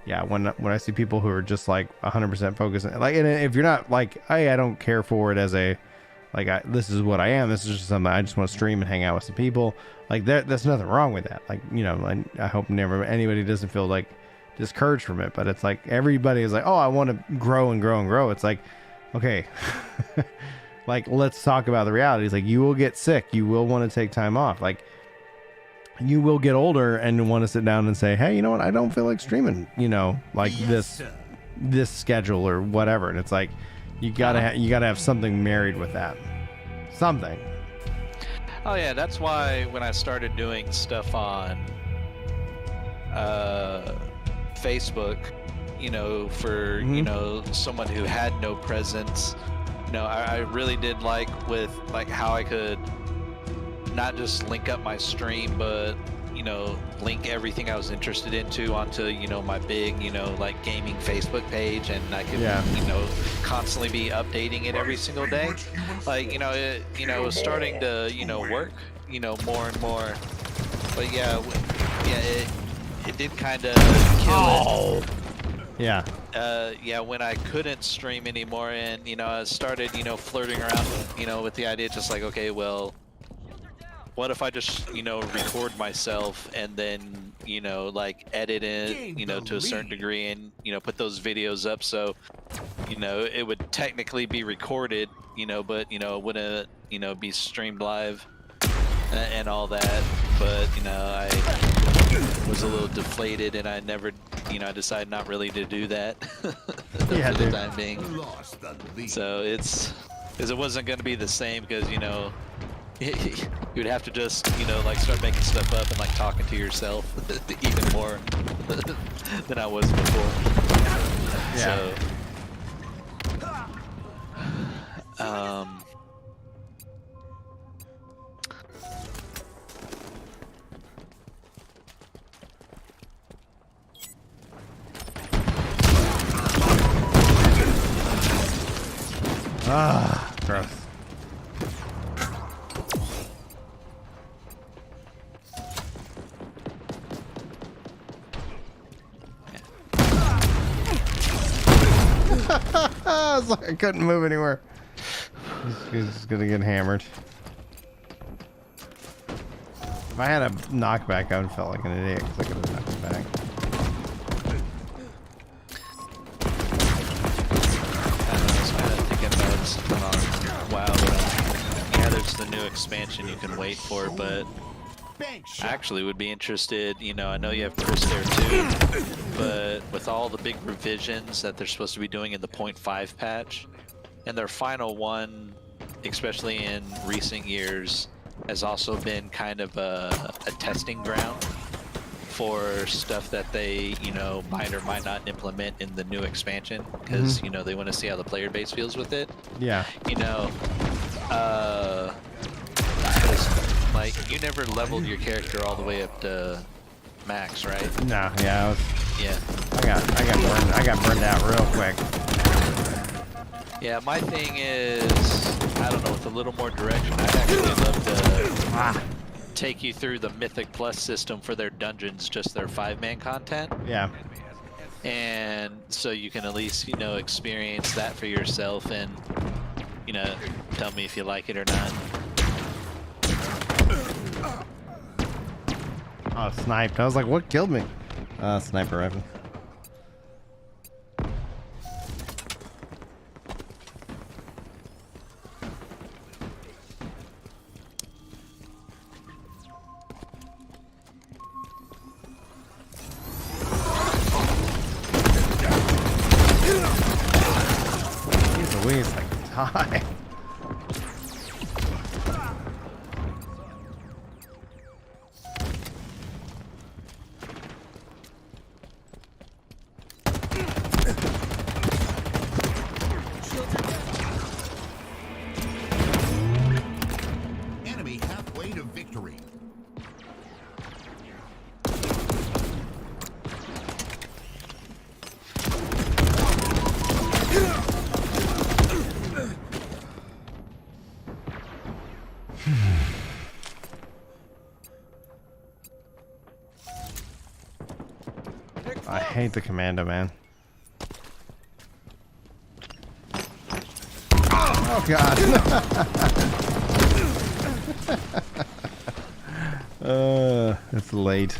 yeah, when I see people who are just like 100% focused, like, and if you're not like, hey, I don't care for it as a, like, this is what I am. This is just something I just want to stream and hang out with some people. Like there's nothing wrong with that. Like, you know, I hope anybody doesn't feel like discouraged from it, but it's like everybody is like, oh, I want to grow and grow and grow. It's like, okay, like, let's talk about the realities. Like, you will get sick. You will want to take time off. Like, you will get older and want to sit down and say, hey, you know what? I don't feel like streaming, you know, like this schedule or whatever. And it's like, you gotta have something married with that. Something. Oh yeah, that's why when I started doing stuff on Facebook, you know, for you know, someone who had no presence, you know, I really did like with like how I could not just link up my stream, but you know, link everything I was interested into onto, you know, my big, you know, like gaming Facebook page, and I could, you know, constantly be updating it every single day. Like, you know, it was starting to, you know, work, you know, more and more. But yeah, it did kind of kill it. Yeah. Yeah, when I couldn't stream anymore, and you know, I started, you know, flirting around, you know, with the idea, just like, okay, well, what if I just, you know, record myself and then, you know, like edit it, you know, to a certain degree and, you know, put those videos up so, you know, it would technically be recorded, you know, but, you know, it wouldn't, you know, be streamed live and all that. But, you know, I was a little deflated and I never, you know, I decided not really to do that for the time being. So it's, because it wasn't going to be the same because, you know, you would have to just, you know, like start making stuff up and like talking to yourself even more than I was before. Yeah. So, gross. I was like, I couldn't move anywhere. He's just gonna get hammered. If I had a knockback, I would have felt like an idiot because I could have knocked him back. expansion you can wait for, but Bank I shot. actually would be interested, you know, I know you have Chris there too, but with all the big revisions that they're supposed to be doing in the 0.5 patch, and their final one, especially in recent years, has also been kind of a testing ground for stuff that they, you know, might or might not implement in the new expansion, because, you know, they want to see how the player base feels with it. Yeah. You know, because, like, you never leveled your character all the way up to max, right? No, yeah, Yeah. I got burned out real quick. Yeah, my thing is, I don't know, with a little more direction, I'd actually love to take you through the Mythic Plus system for their dungeons, just their 5-man content. Yeah. And so you can at least, you know, experience that for yourself and, you know, tell me if you like it or not. Oh, sniped. I was like, what killed me? Sniper rifle. Jeez Louise, like, die. Enemy halfway to victory. I hate the commando, man. Oh god. It's late.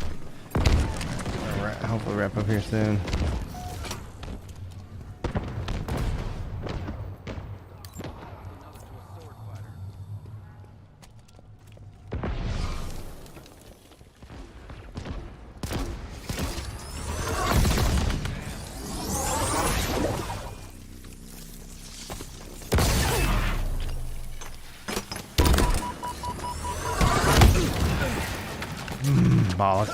Hopefully wrap up here soon. Bollocks.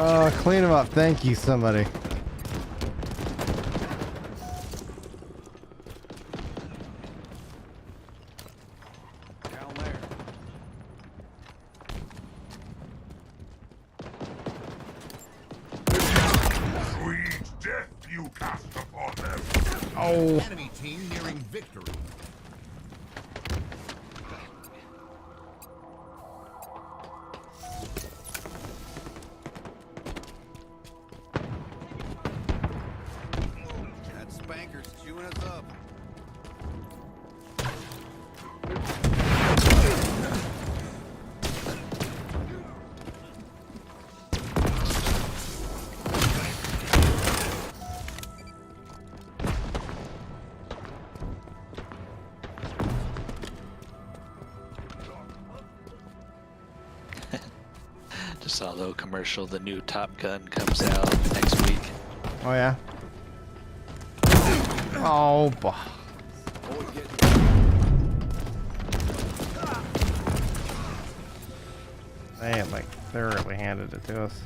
Oh, clean him up. Thank you, somebody. Down there. Sweet death you cast upon them. Oh. Enemy team nearing victory. That spanker's chewing us up. Just saw a little commercial. The new Top Gun comes out next week. Oh yeah. Oh, they like thoroughly handed it to us.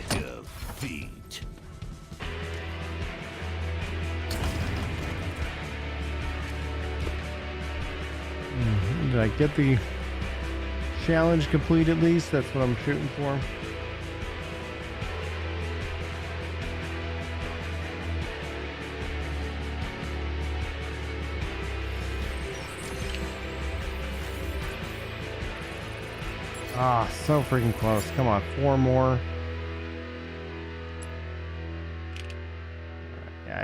Defeat. Did I get the challenge complete at least? That's what I'm shooting for. Ah, so freaking close. Come on, 4 more. Yeah,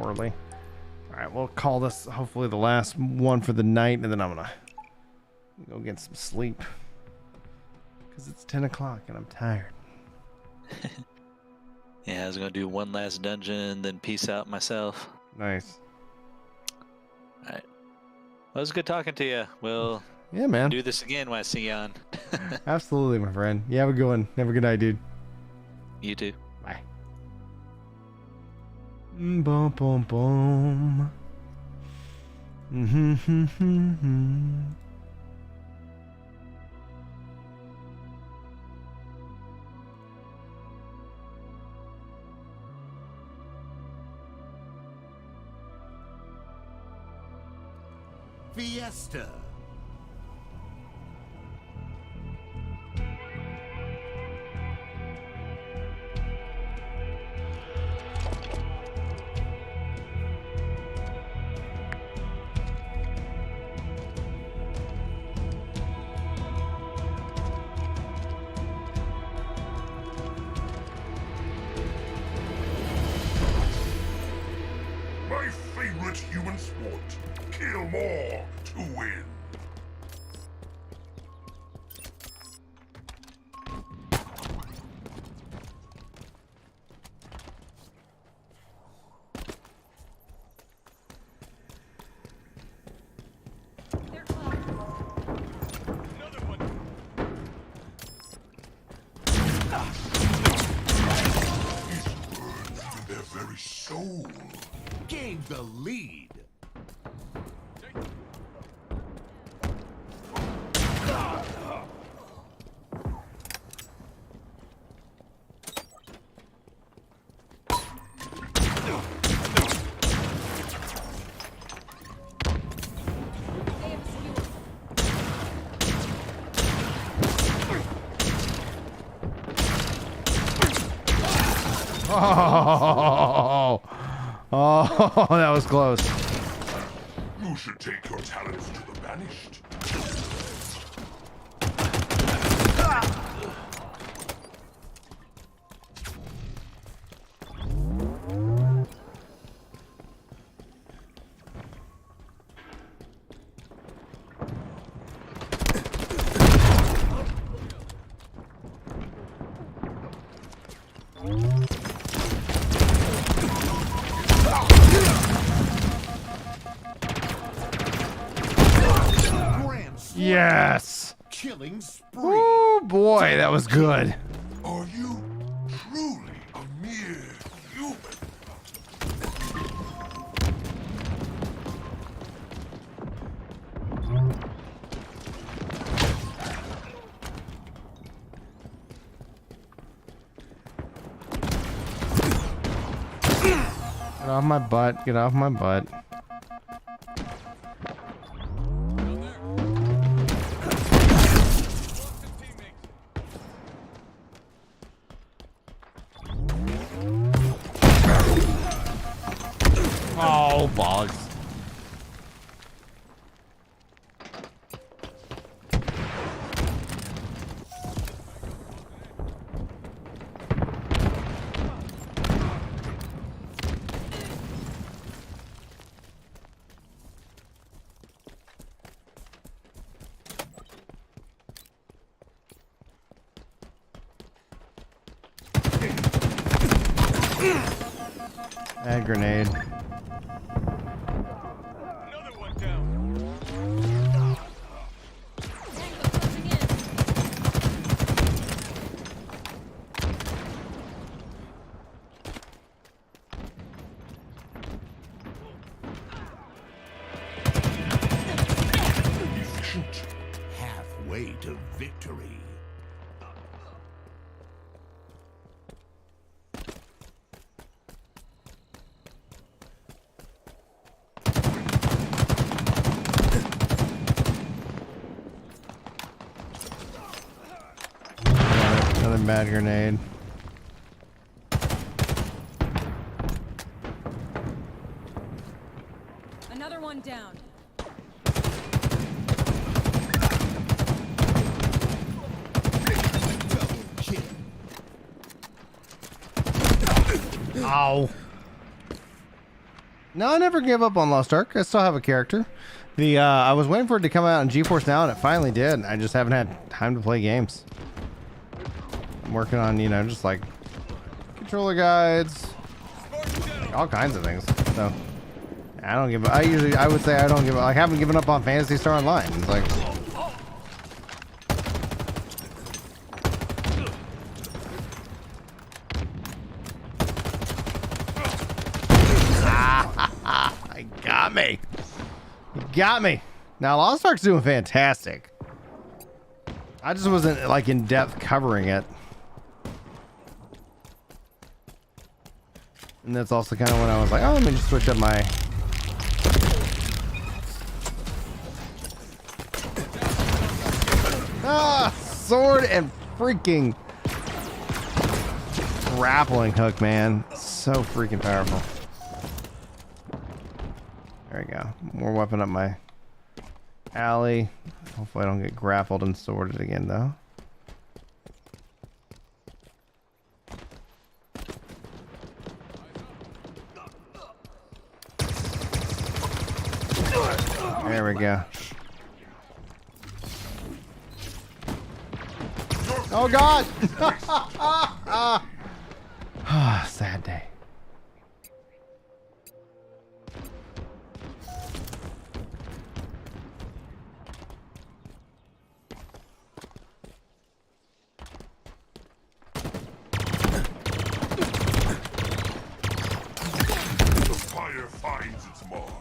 poorly. All right, we'll call this hopefully the last one for the night, and then I'm gonna go get some sleep because it's 10 o'clock and I'm tired. Yeah, I was gonna do one last dungeon and then peace out myself. Nice. All right. Well, it was good talking to you. We'll Yeah, man. do this again when I see you on. Absolutely, my friend. You have a good one. Have a good night, dude. You too. Bye. Boom, boom, boom. Fiesta. My favorite human sport. Kill more to win. These burns in their very soul. Gained the lead. Oh, oh, that was close. You should take your talents to the banished. Yes. Killing spree. Oh boy, that was good. Are you truly a mere human? Get off my butt. Get off my butt. Oh, balls. Add grenade. Another one down. Efficient. Halfway to victory. Another bad grenade. Another one down. Double kill. Ow. No, I never gave up on Lost Ark. I still have a character. I was waiting for it to come out on GeForce Now, and it finally did. I just haven't had time to play games. I'm working on, you know, just like controller guides, like all kinds of things. So I don't give up. I would say I don't give up. I haven't given up on Phantasy Star Online. It's like got me. You got me. Now Lost Ark's doing fantastic. I just wasn't like in depth covering it. And that's also kind of when I was like, oh, let me just switch up my... Sword and freaking grappling hook, man. So freaking powerful. There we go. More weapon up my alley. Hopefully I don't get grappled and sworded again, though. There we go. Oh God! Sad day. The fire finds its mark.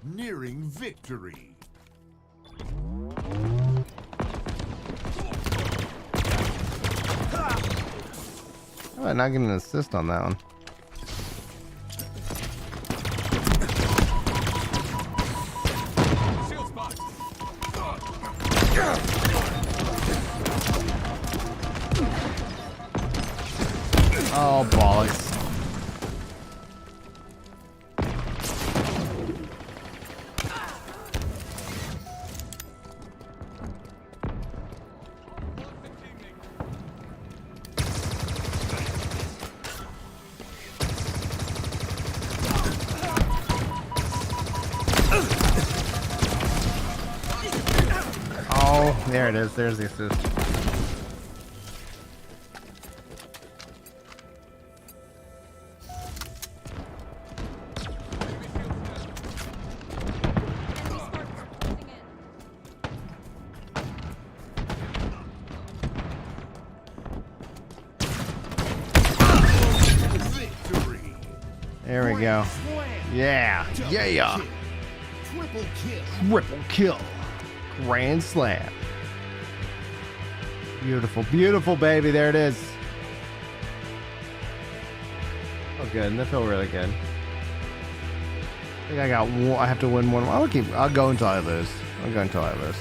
Nearing victory. Oh, not getting an assist on that one. Oh, bollocks. Oh, there it is. There's the assist. There we go. Yeah. Yeah. Triple kill. Triple kill. Grand slam. Beautiful, beautiful, baby. There it is. Oh, good. And that felt really good. I think I got one. I have to win one. I'll go until I lose. I'll go until I lose.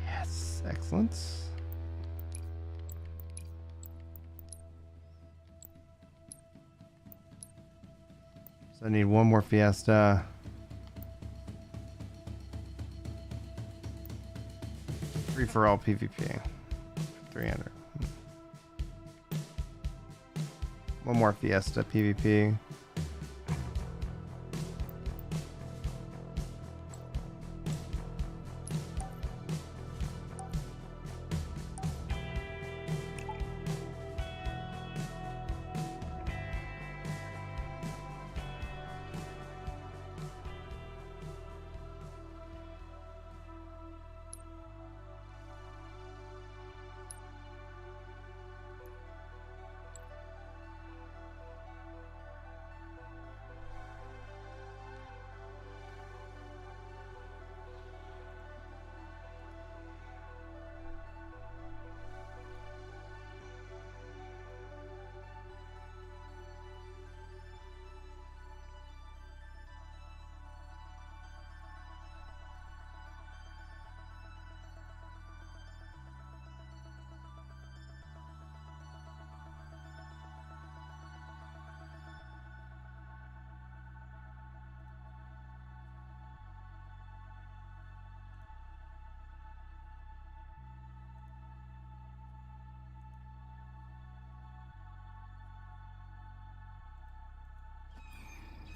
Yes. Excellent. So I need one more Fiesta. Free for all PvP. 300. One more Fiesta PvP.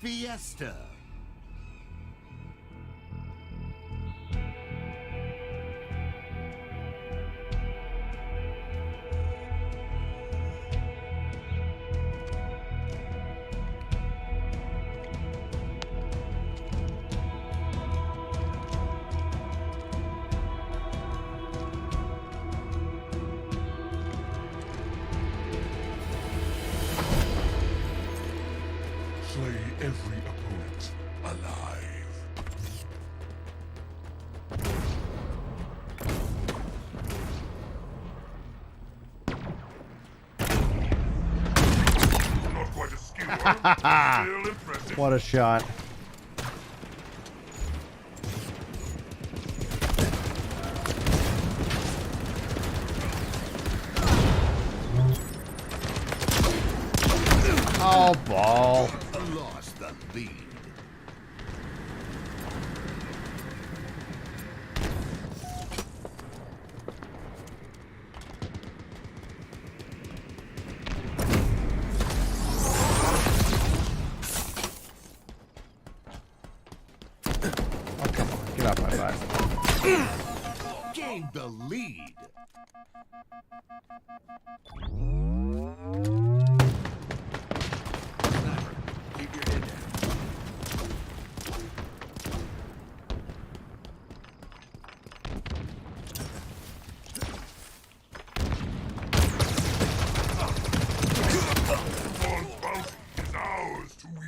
fiesta. Slay every opponent alive. Not quite a skill, still impressive. What a shot. Oh, ball. Lost the lead. Oh, come on. Get off my butt. Gained the lead. Sniper, keep your head down. Ball's bounty is ours to wield.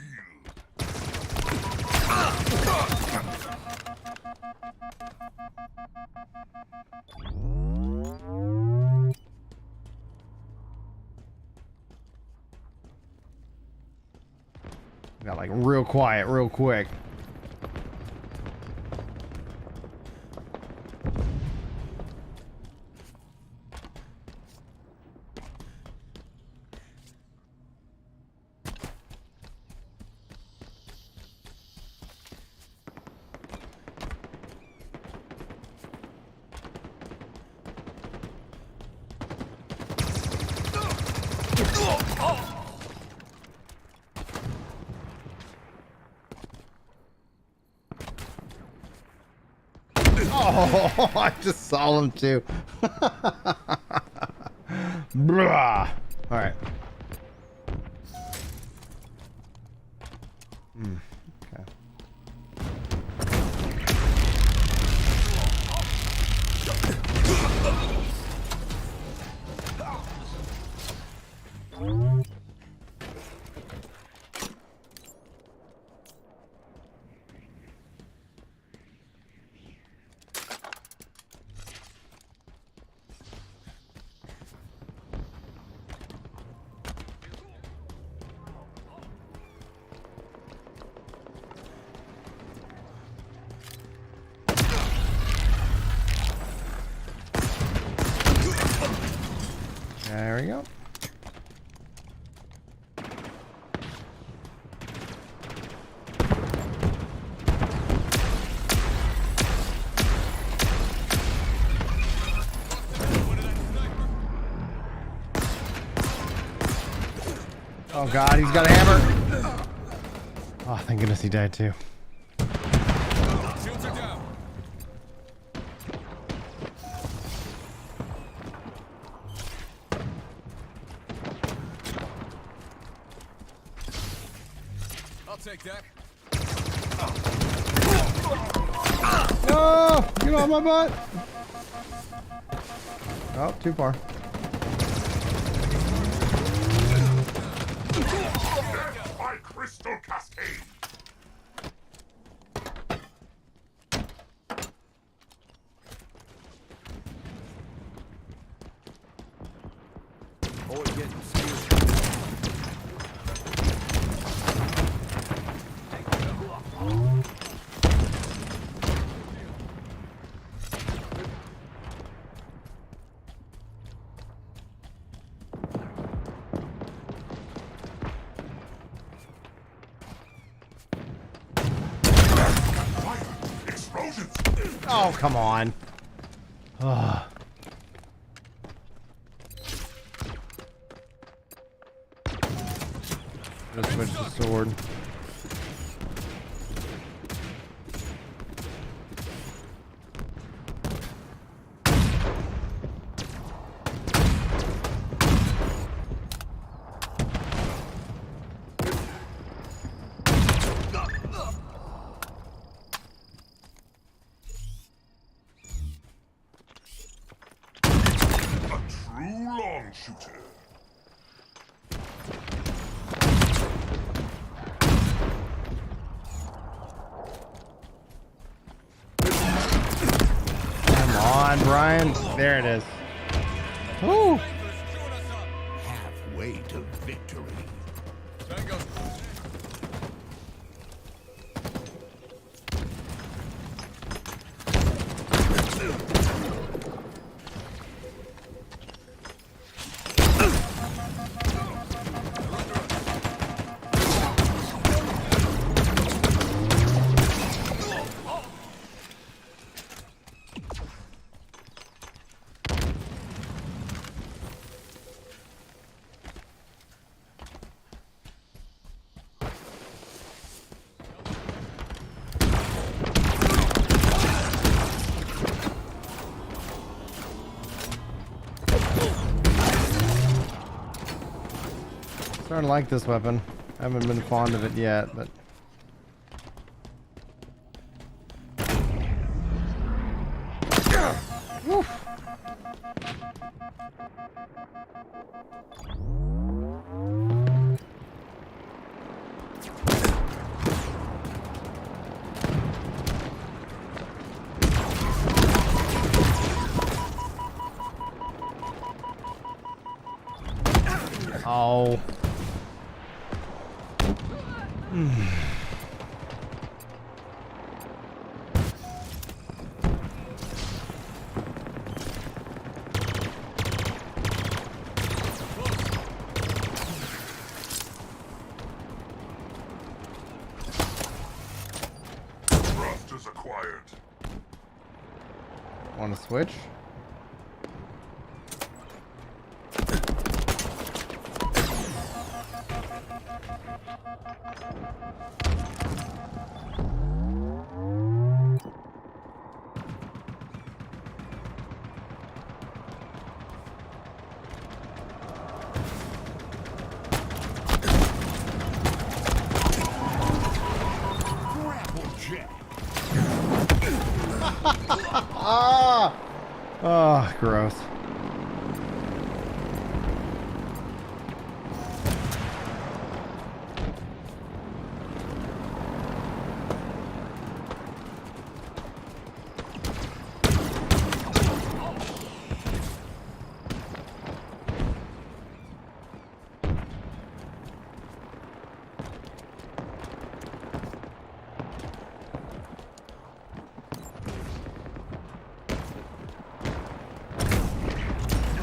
Got like real quiet, real quick. Oh, I just saw him too. Blah. All right. Okay. There we go. Oh god, he's got a hammer. Oh, thank goodness he died too. Shields are down. I'll take that. No! Get off my butt! Oh, too far. By Crystal Cascade. Boy, getting serious. Explosions. Oh, come on. Oh. Just switch the sword. shooter. Come on, Brian. There it is. Woo! Halfway to victory. Starting to like this weapon. I haven't been fond of it yet, but Woof. Oh. Trust is acquired. Want to switch? Ah! Oh, gross.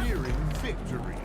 Nearing victory.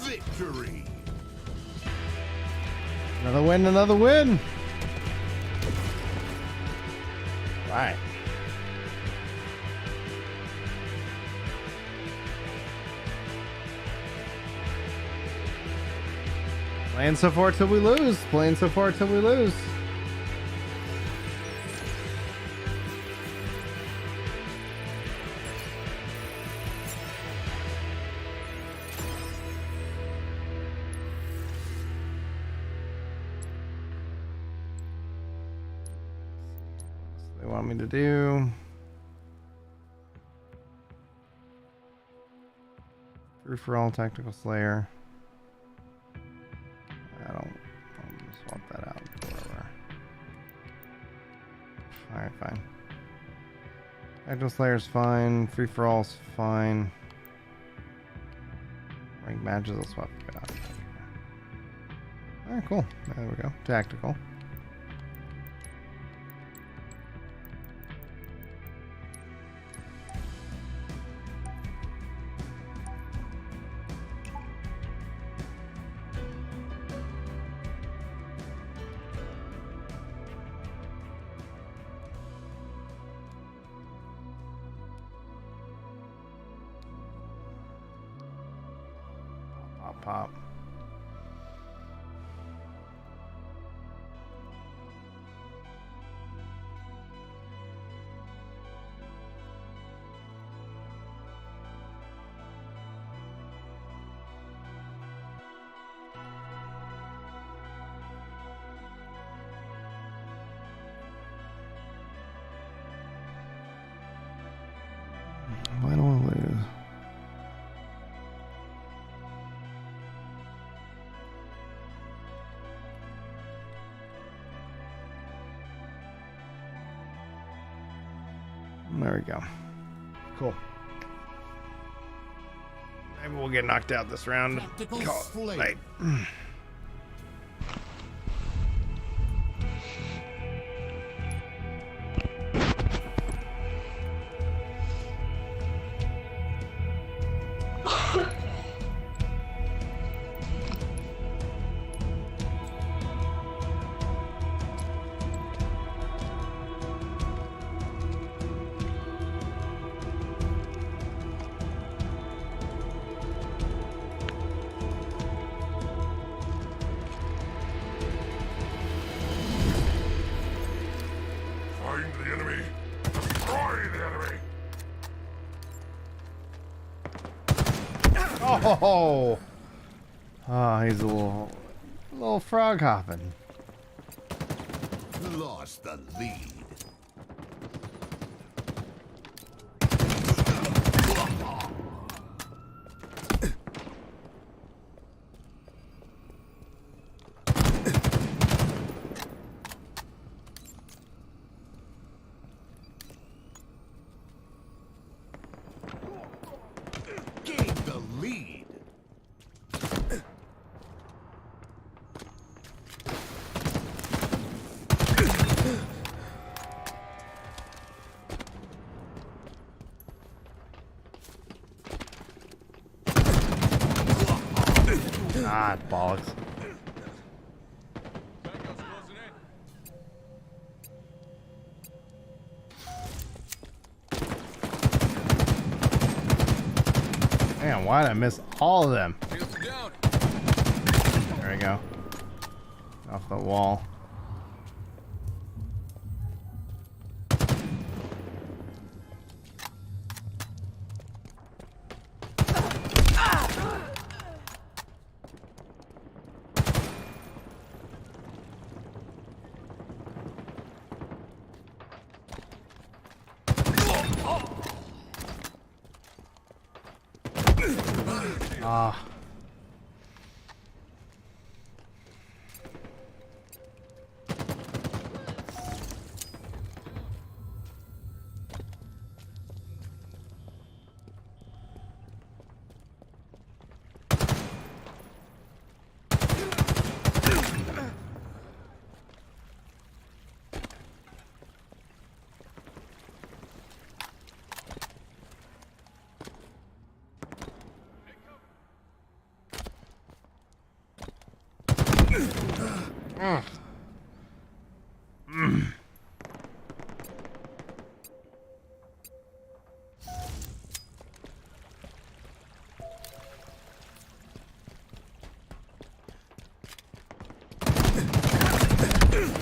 Victory. Another win, another win. Right. Playing so far till we lose. Playing so far till we lose. They want me to do free for all tactical slayer. I'm gonna swap that out. Whatever. Alright, fine. Tactical slayer's fine. Free for all's fine. Rank matches, I'll swap it out. Alright, cool. There we go. Tactical. Pop. Why don't I lose? There we go. Cool. Maybe we'll get knocked out this round. Tactical Call it slate. night. Find the enemy. Destroy the enemy. Oh, he's a little frog hopping. Lost the lead. Gain the lead. Ah, bollocks. Man, why did I miss all of them? There we go. Off the wall. Ah.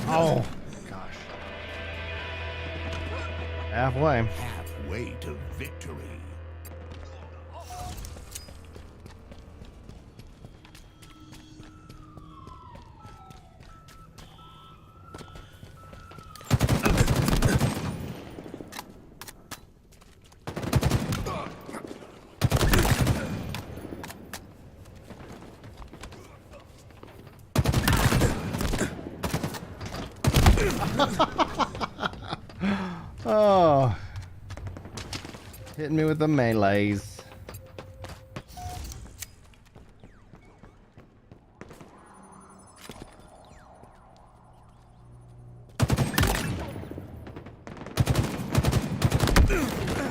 Oh, gosh. Halfway. Halfway to victory. Oh. Hitting me with the melees.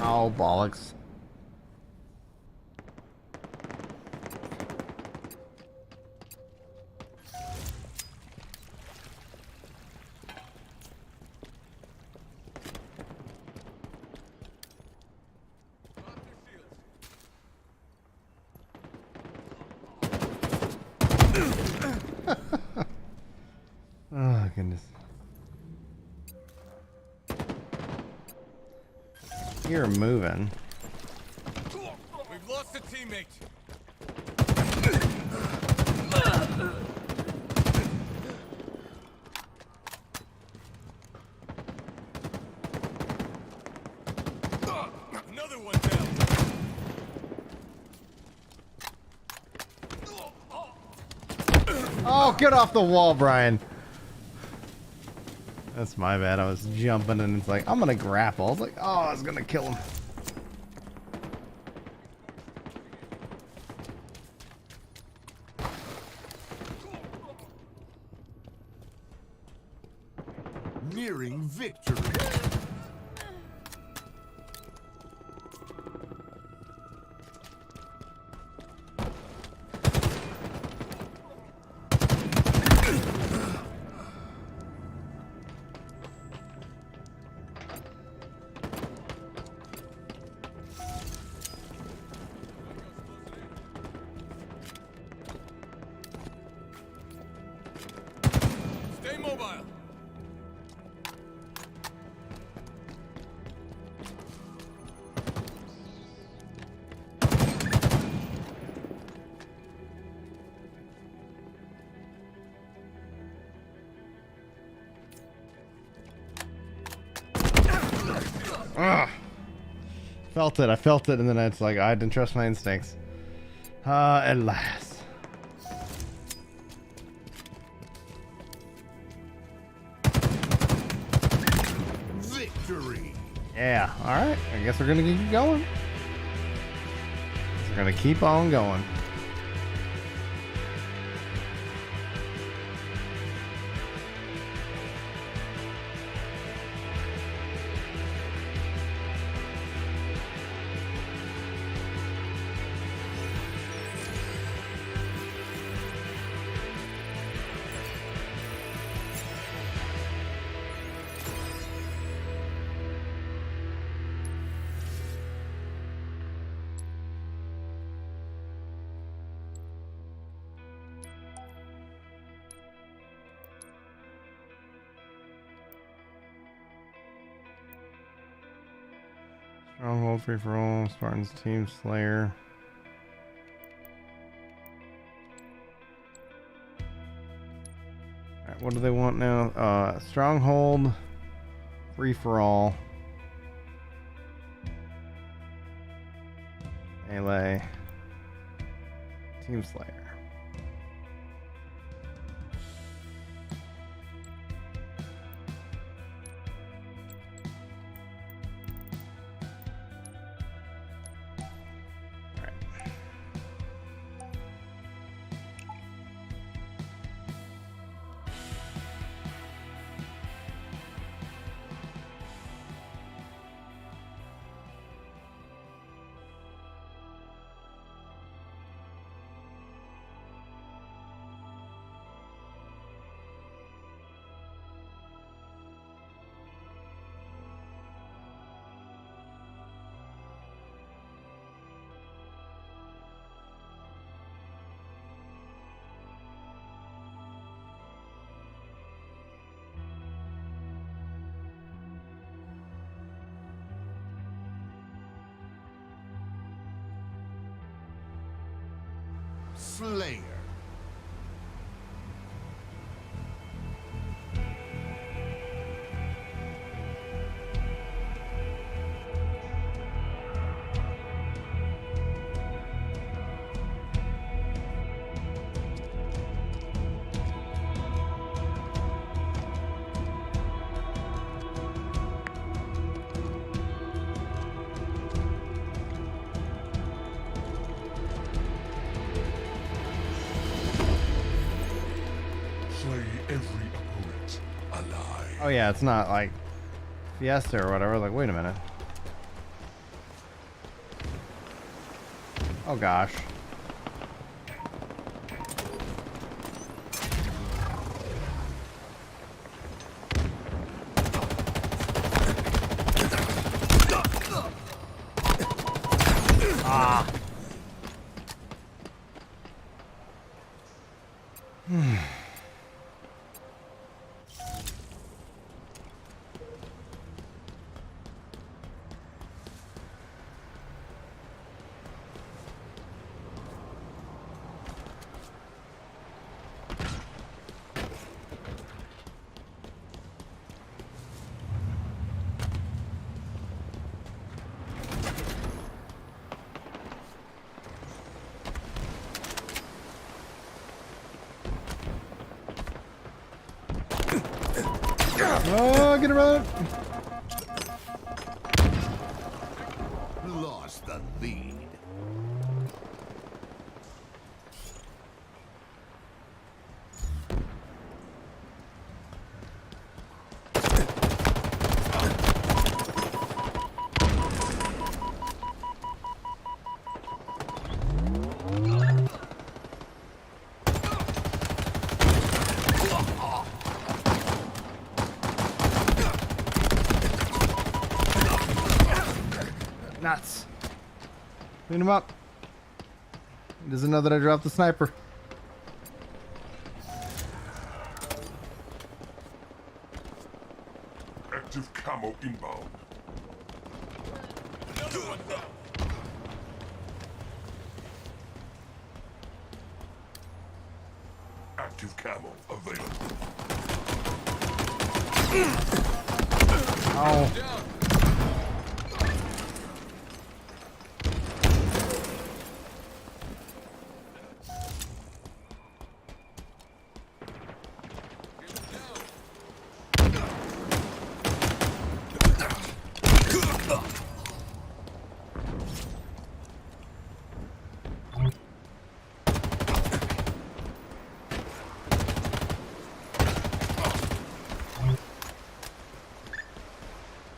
Oh, bollocks. Oh, goodness. You're moving. We've lost a teammate. Another one down. Oh, get off the wall, Brian. That's my bad. I was jumping and it's like, I'm gonna grapple. I was like, oh, I was gonna kill him. Nearing victory. Stay mobile. Ugh. Felt it. I felt it, and then it's like I didn't trust my instincts. At last. Victory. Yeah. All right. I guess we're gonna keep going. We're gonna keep on going. Stronghold free for all. Spartans team slayer. Alright, what do they want now? Stronghold free for all. Melee. Team slayer. Slayer. slay every opponent alive. Oh yeah, it's not like Fiesta or whatever. Like, wait a minute. Oh gosh. Ah. Oh, get around. Lost the lead. Nuts. Clean him up. He doesn't know that I dropped the sniper. Active camo inbound. Active camo available. Oh.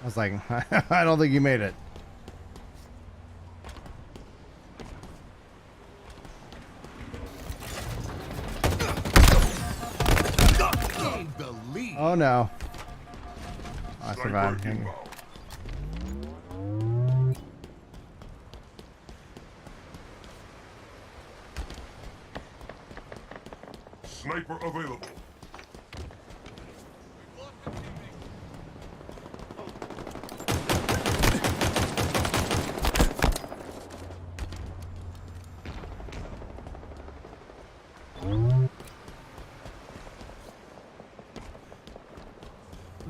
I was like, I don't think you made it. Gained the lead. Oh no. I survived. Sniper inbound. Sniper available.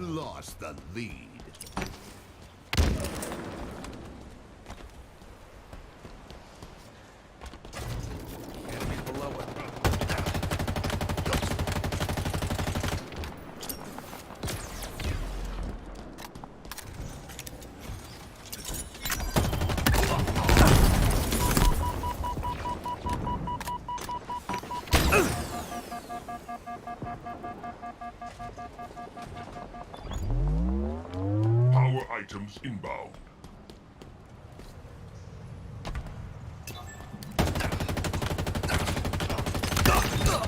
Lost the lead. Enemy below it. Power items inbound.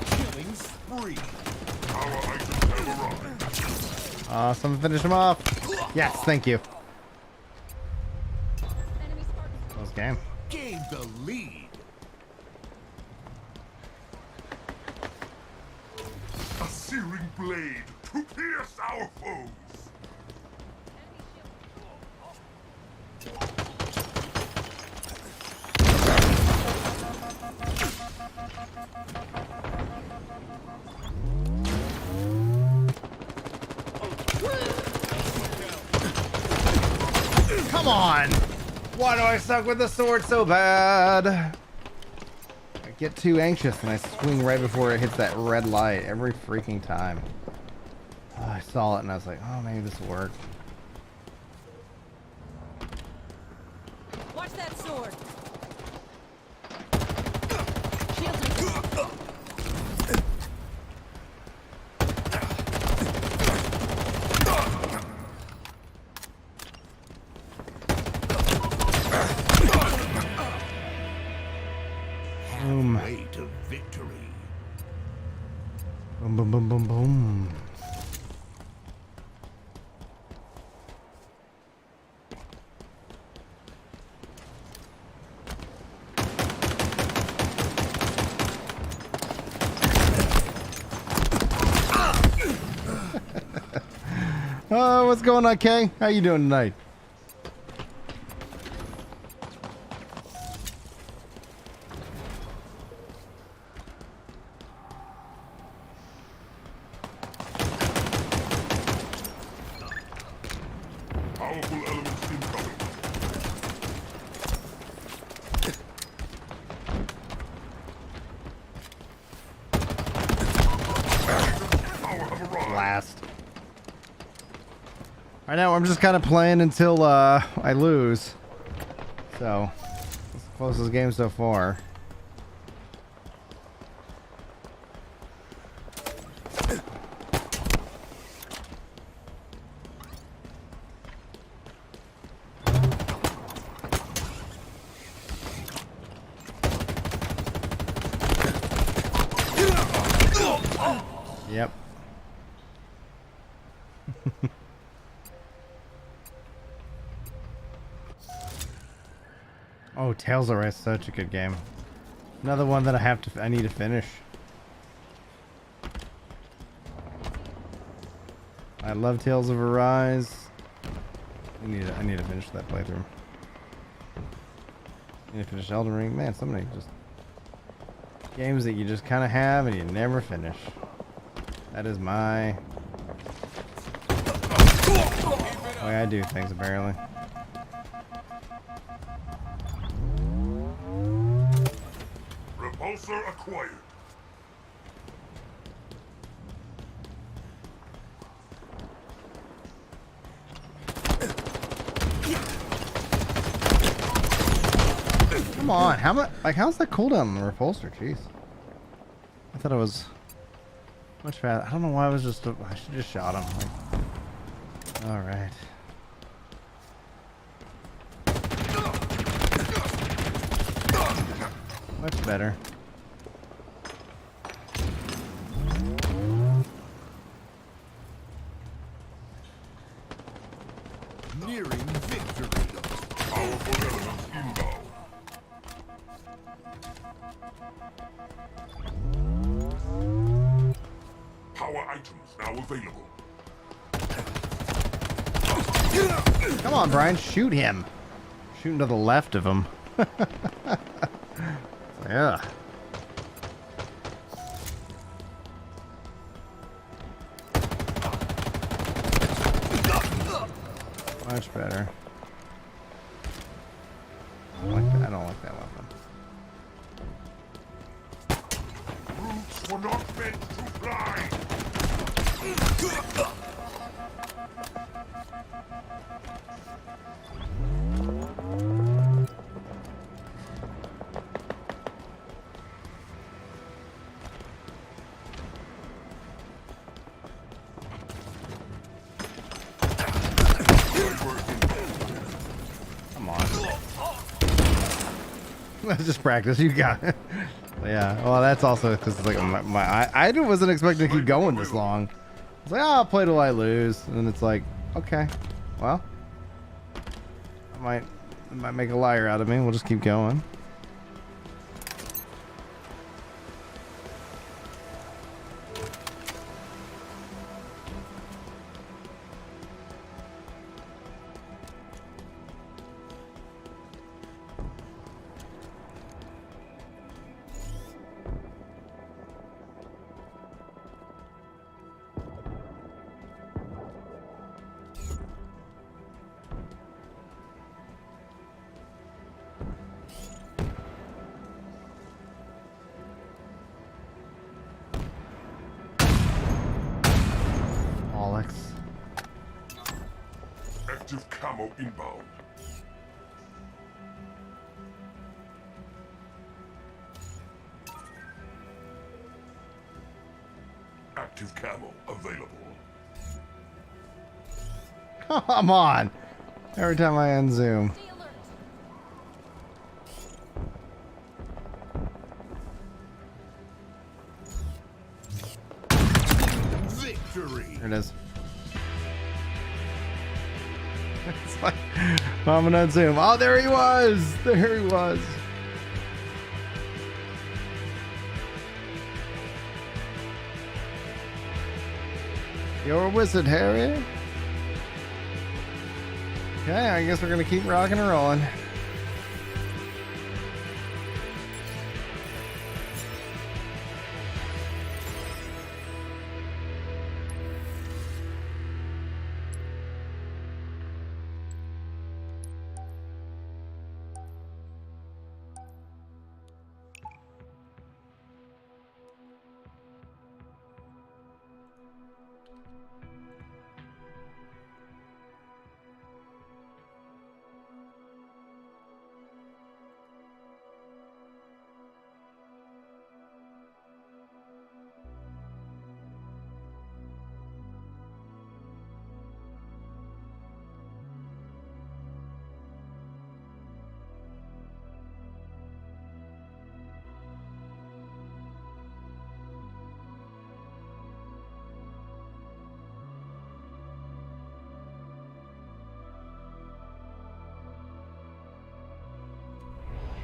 Killing spree. Power items have arrived. Awesome. Finish him off. Yes, thank you. Close game. Gained the lead. A searing blade to pierce our foes. Come on! Why do I suck with the sword so bad? I get too anxious and I swing right before it hits that red light every freaking time. Oh, I saw it and I was like, oh, maybe this will work. Watch that sword. Shield me. Boom, boom, boom, boom, boom. Oh, what's going on, Kay? How you doing tonight? Powerful elements incoming. Blast. Right now, I'm just kind of playing until I lose. So, it's the closest game so far. Yep. Oh, Tales of Arise, such a good game. Another one that I need to finish. I love Tales of Arise. I need to finish that playthrough. I need to finish Elden Ring. Man, so many just games that you just kind of have and you never finish. That is my way I do things, apparently. Repulsor acquired. Come on, how much? Like, how's that cooldown on the repulsor? Jeez, I thought it was much faster. I don't know why I was just. I should just shot him. Like, all right. Much better. Nearing victory. Powerful elements inbound. Power items now available. Come on, Brian, shoot him. Shooting to the left of him. Yeah. Much better. I don't like that weapon. Roots were not meant to fly. Come on. Let's just practice. You got it. Yeah. Well, that's also because it's like I wasn't expecting to keep going this long. It's like, oh, I'll play till I lose, and then it's like, okay, well, it might make a liar out of me. We'll just keep going. Active camo inbound. Active camo available. Come on. Every time I unzoom. Victory. There it is. It's like, I'm gonna unzoom. Oh, there he was. There he was. You're a wizard, Harry. Okay, I guess we're gonna keep rocking and rolling.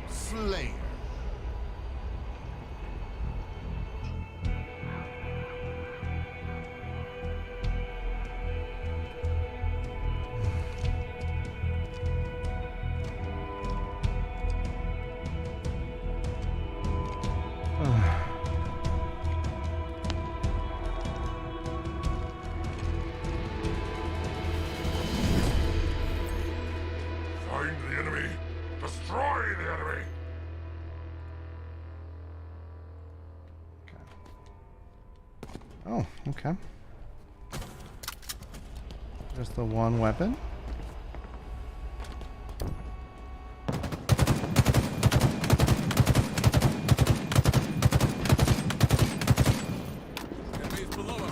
Slain. Find the enemy. Destroy the enemy. Oh, okay. Just the one weapon. Enemies below us.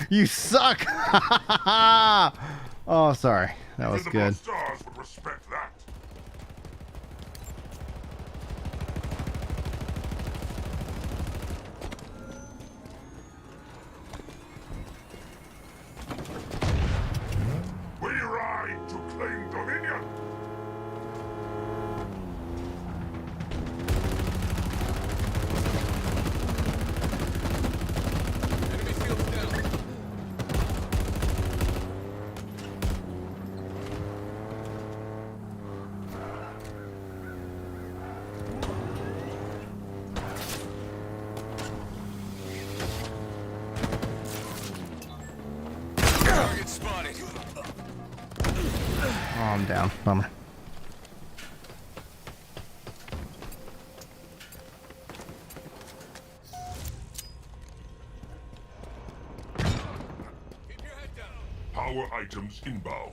You suck. Oh, sorry. That was Even the good. most stars would respect that. We ride to claim dominion. Enemy shields down. Target spotted. Oh, I'm down. Bummer. Keep your head down. Power items inbound.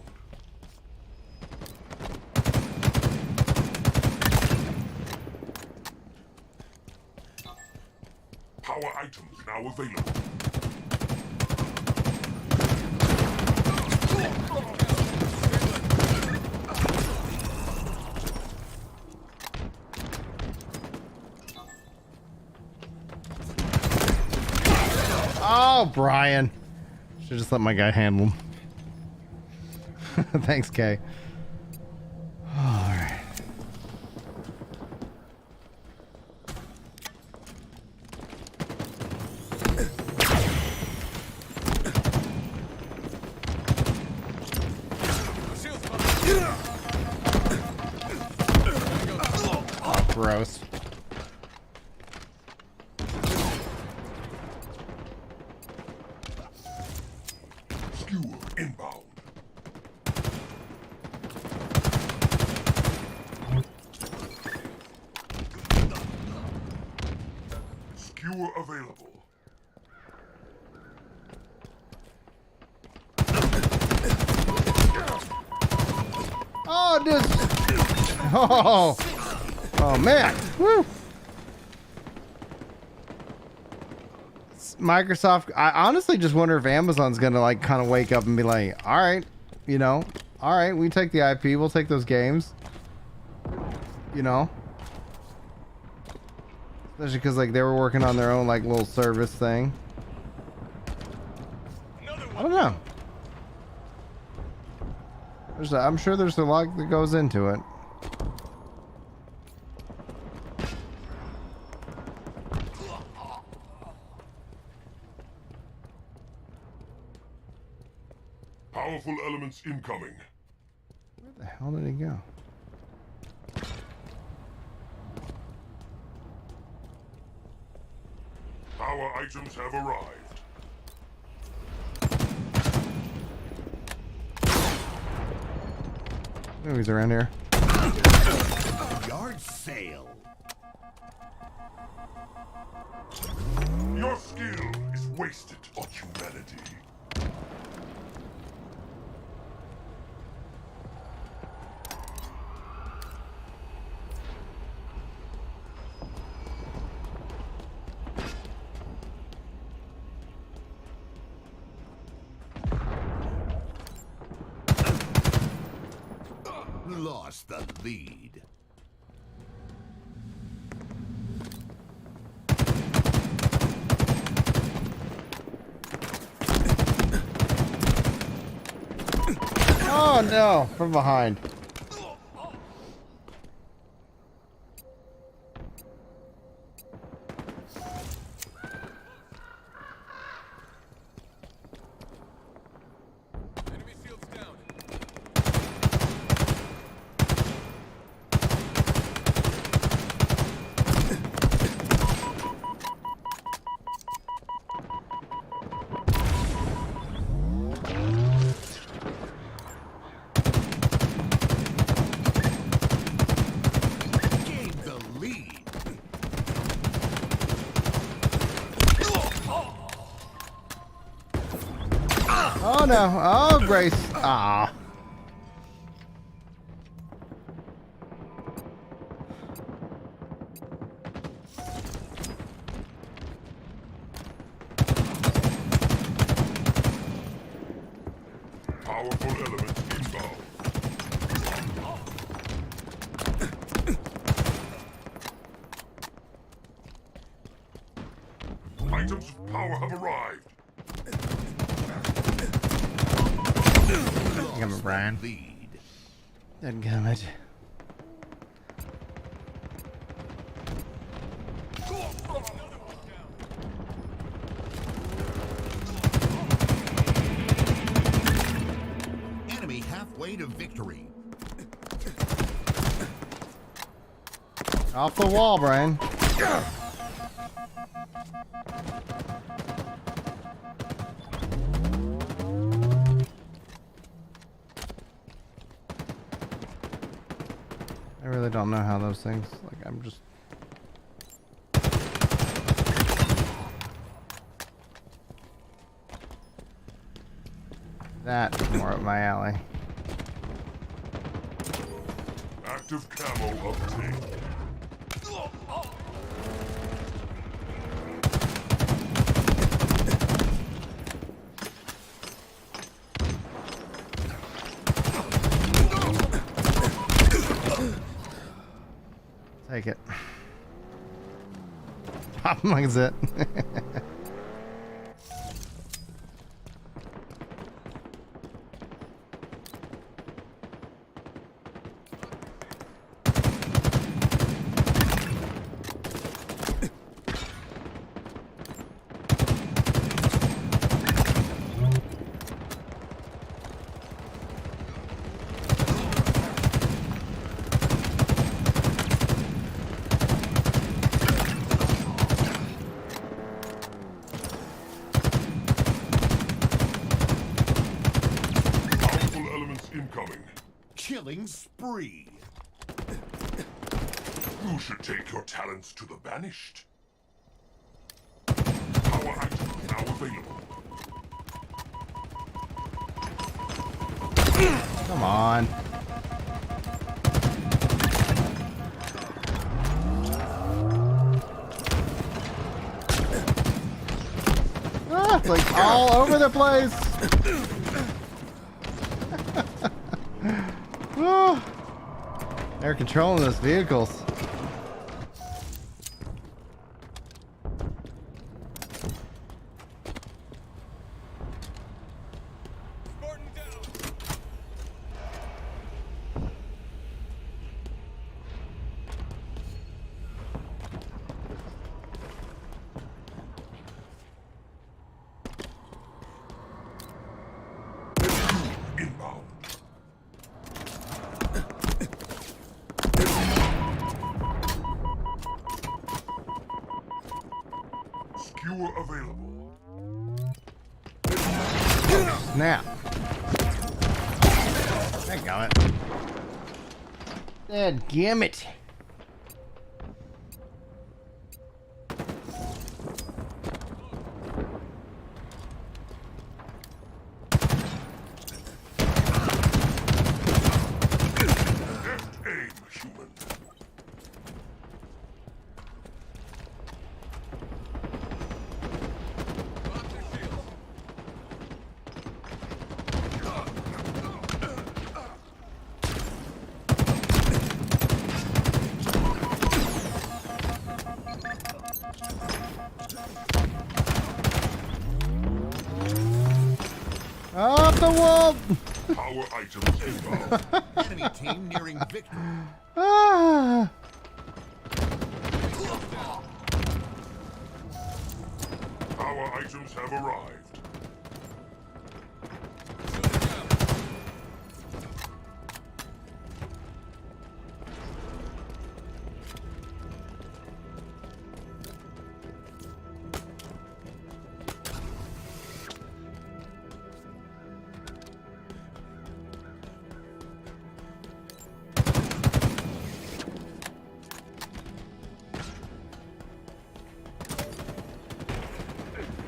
Power items now available. Oh, Brian. Should just let my guy handle him. Thanks, Kay. All right. Shields behind. Gross. Skewer inbound. Skewer available. Oh, this. Oh, oh man. Woo. Microsoft, I honestly just wonder if Amazon's gonna like kind of wake up and be like, all right, you know, all right, we take the IP, we'll take those games, you know, especially because like they were working on their own like little service thing. I don't know. I'm sure there's a lot that goes into it. Powerful elements incoming. Where the hell did he go? Power items have arrived. Oh, he's around here. Yard sale. Your skill is wasted on humanity. Lost the lead. Oh no, from behind. Oh no. Oh, Grace. Ah. Powerful elements inbound. Items of power have arrived. Come on, Brian. Dadgummit. Enemy halfway to victory. Off the wall, Brian. I really don't know how those things, like, I'm just... That's more up my alley. Active camo obtained. Take it. Pop him like it's it. Incoming. Killing spree. You should take your talents to the banished. Power item now available. Come on. It's like all over the place. Oh, they're controlling those vehicles. Inbound. Skewer available. Snap. Dadgummit. Dadgummit. Left aim, human. Up the wall. Power items inbound. Enemy team nearing victory. Ah. Power items have arrived.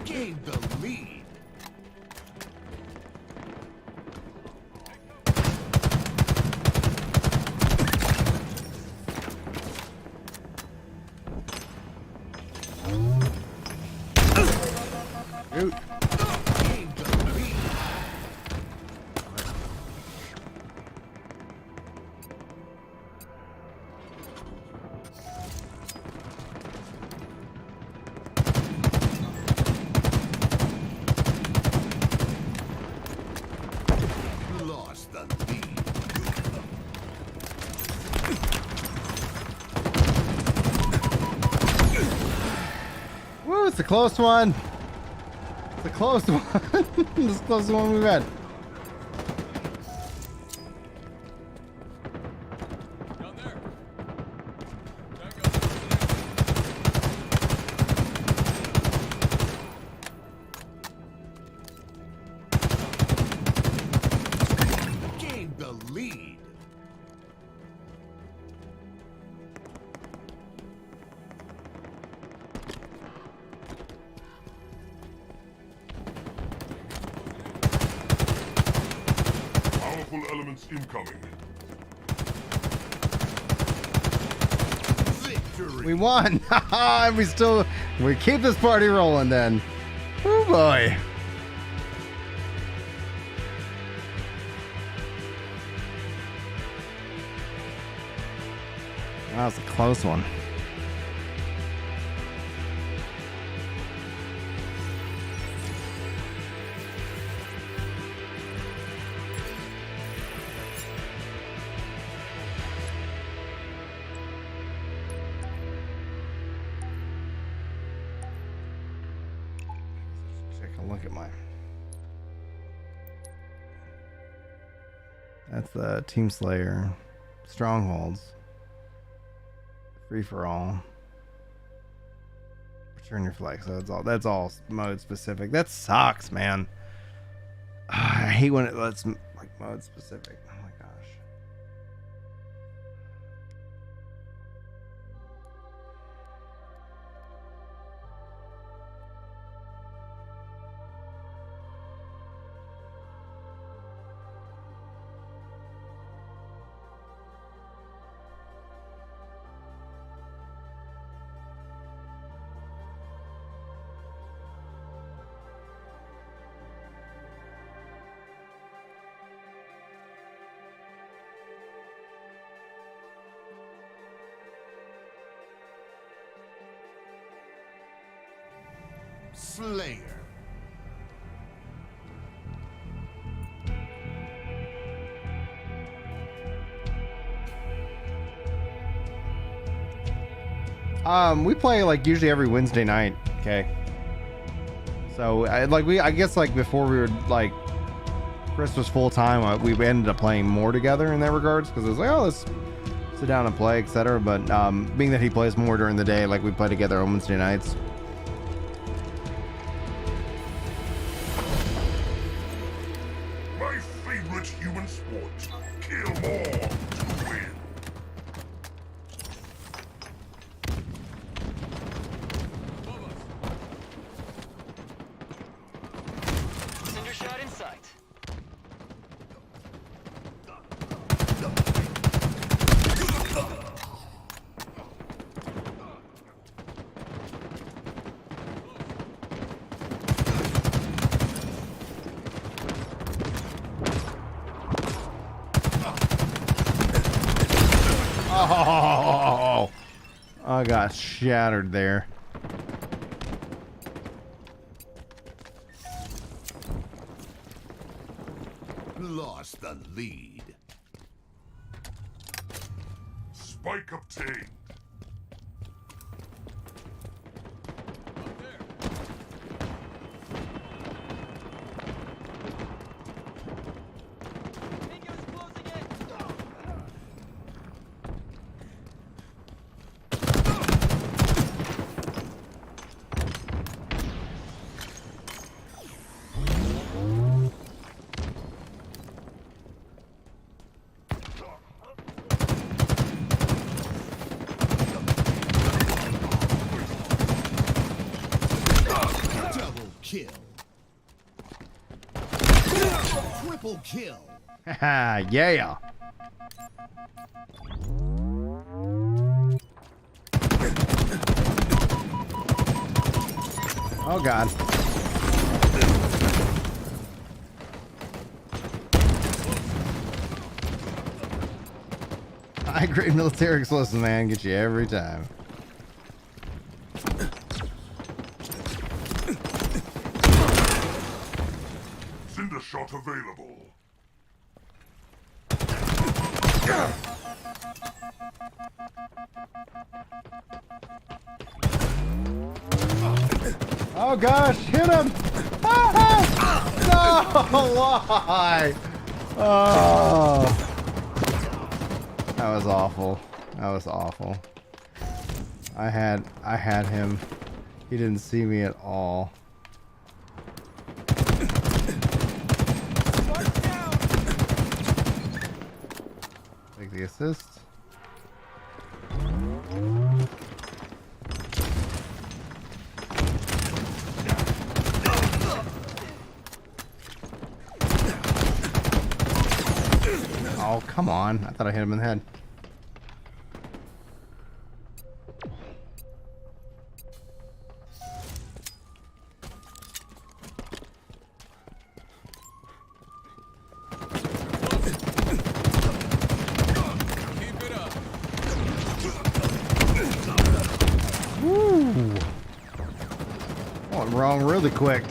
Gained the lead. Shoot. Gained the lead. Lost the lead. Woo, it's a close one. It's a close one. This is the closest one we've had. Gained the lead. Powerful elements incoming. Victory. We won. And we keep this party rolling then. Oh boy. That was a close one. Take a look at my. That's the Team Slayer strongholds. Free for all. Return your flag. So that's all mode specific. That sucks, man. I hate when it lets like mode specific. Oh my gosh. Slayer. We play like usually every Wednesday night. Okay. So I guess like before we were like Chris was full time, we ended up playing more together in that regards because it was like, oh, let's sit down and play, etc. But being that he plays more during the day, like we play together on Wednesday nights. My favorite human sport. Kill more to win. Cinder shot in sight. Oh, I got shattered there. Lost the lead. Spike obtained. Double kill. Triple kill. Haha, yeah. Oh god. High grade military explosives, man, get you every time. Cinder shot available. Oh gosh, hit him! Ah! No, why? Oh, that was awful. That was awful. I had him. He didn't see me at all. Take the assist. Oh, come on. I thought I hit him in the head. Keep it up. Woo! Went wrong really quick.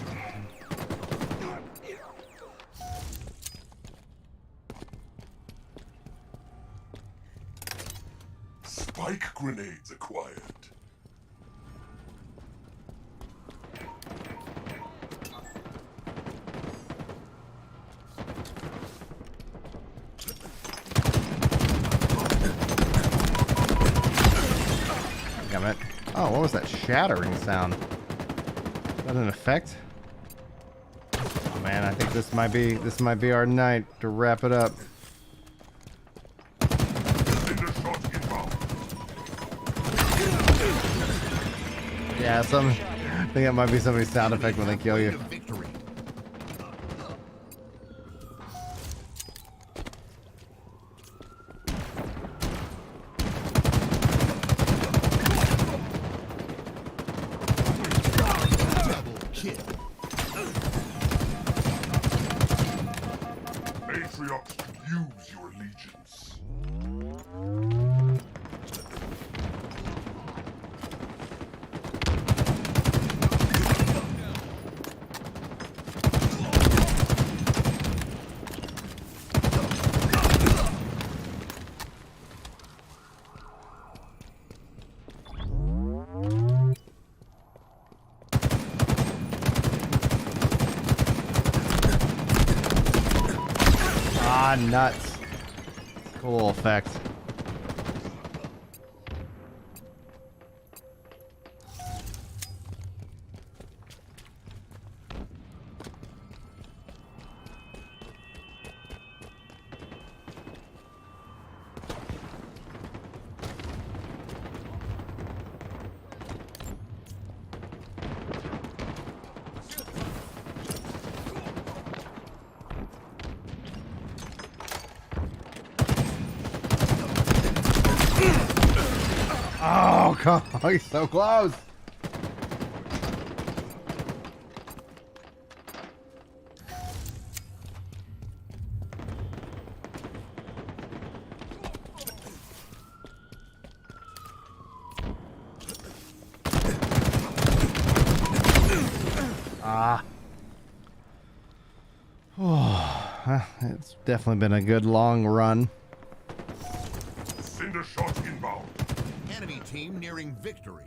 Spike grenades acquired. Damn it. Oh, what was that shattering sound? Is that an effect? Oh man, I think this might be our night to wrap it up. Cinder shot inbound. Yeah, I think that might be somebody's sound effect when they kill you. Victory. Double kill. Matriarchs could use your allegiance. Ah, nuts. Cool effect. Oh, come on. He's so close. Ah. Oh, it's definitely been a good long run. Cinder shot inbound. Enemy team nearing victory.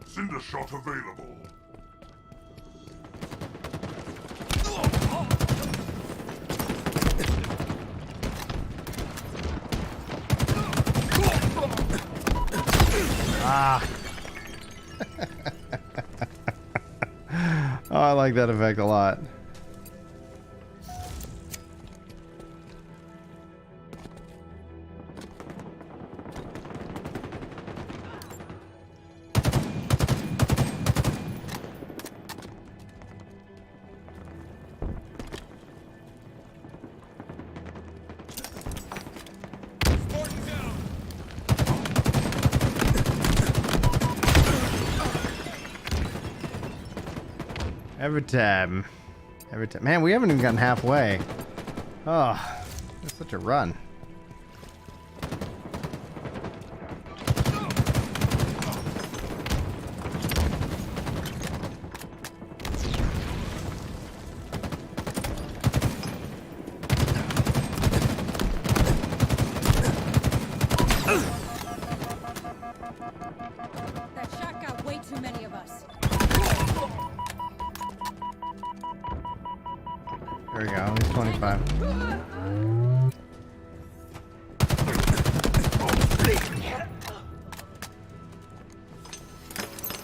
Cinder shot available. Ah. Oh, I like that effect a lot. Every time. Every time. Man, we haven't even gotten halfway. Oh, it's such a run. That shot got way too many of us. There we go. He's 25.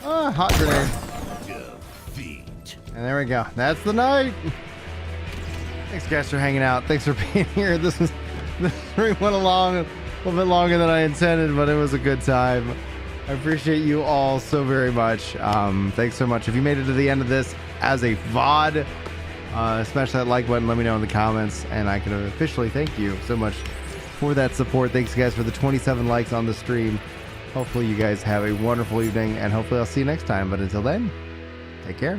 Oh, hot grenade. Defeat. And there we go. That's the night. Thanks, guys, for hanging out. Thanks for being here. This stream went along a little bit longer than I intended, but it was a good time. I appreciate you all so very much. Thanks so much. If you made it to the end of this as a VOD, smash that like button. Let me know in the comments, and I can officially thank you so much for that support. Thanks, guys, for the 27 likes on the stream. Hopefully, you guys have a wonderful evening, and hopefully, I'll see you next time. But until then, take care.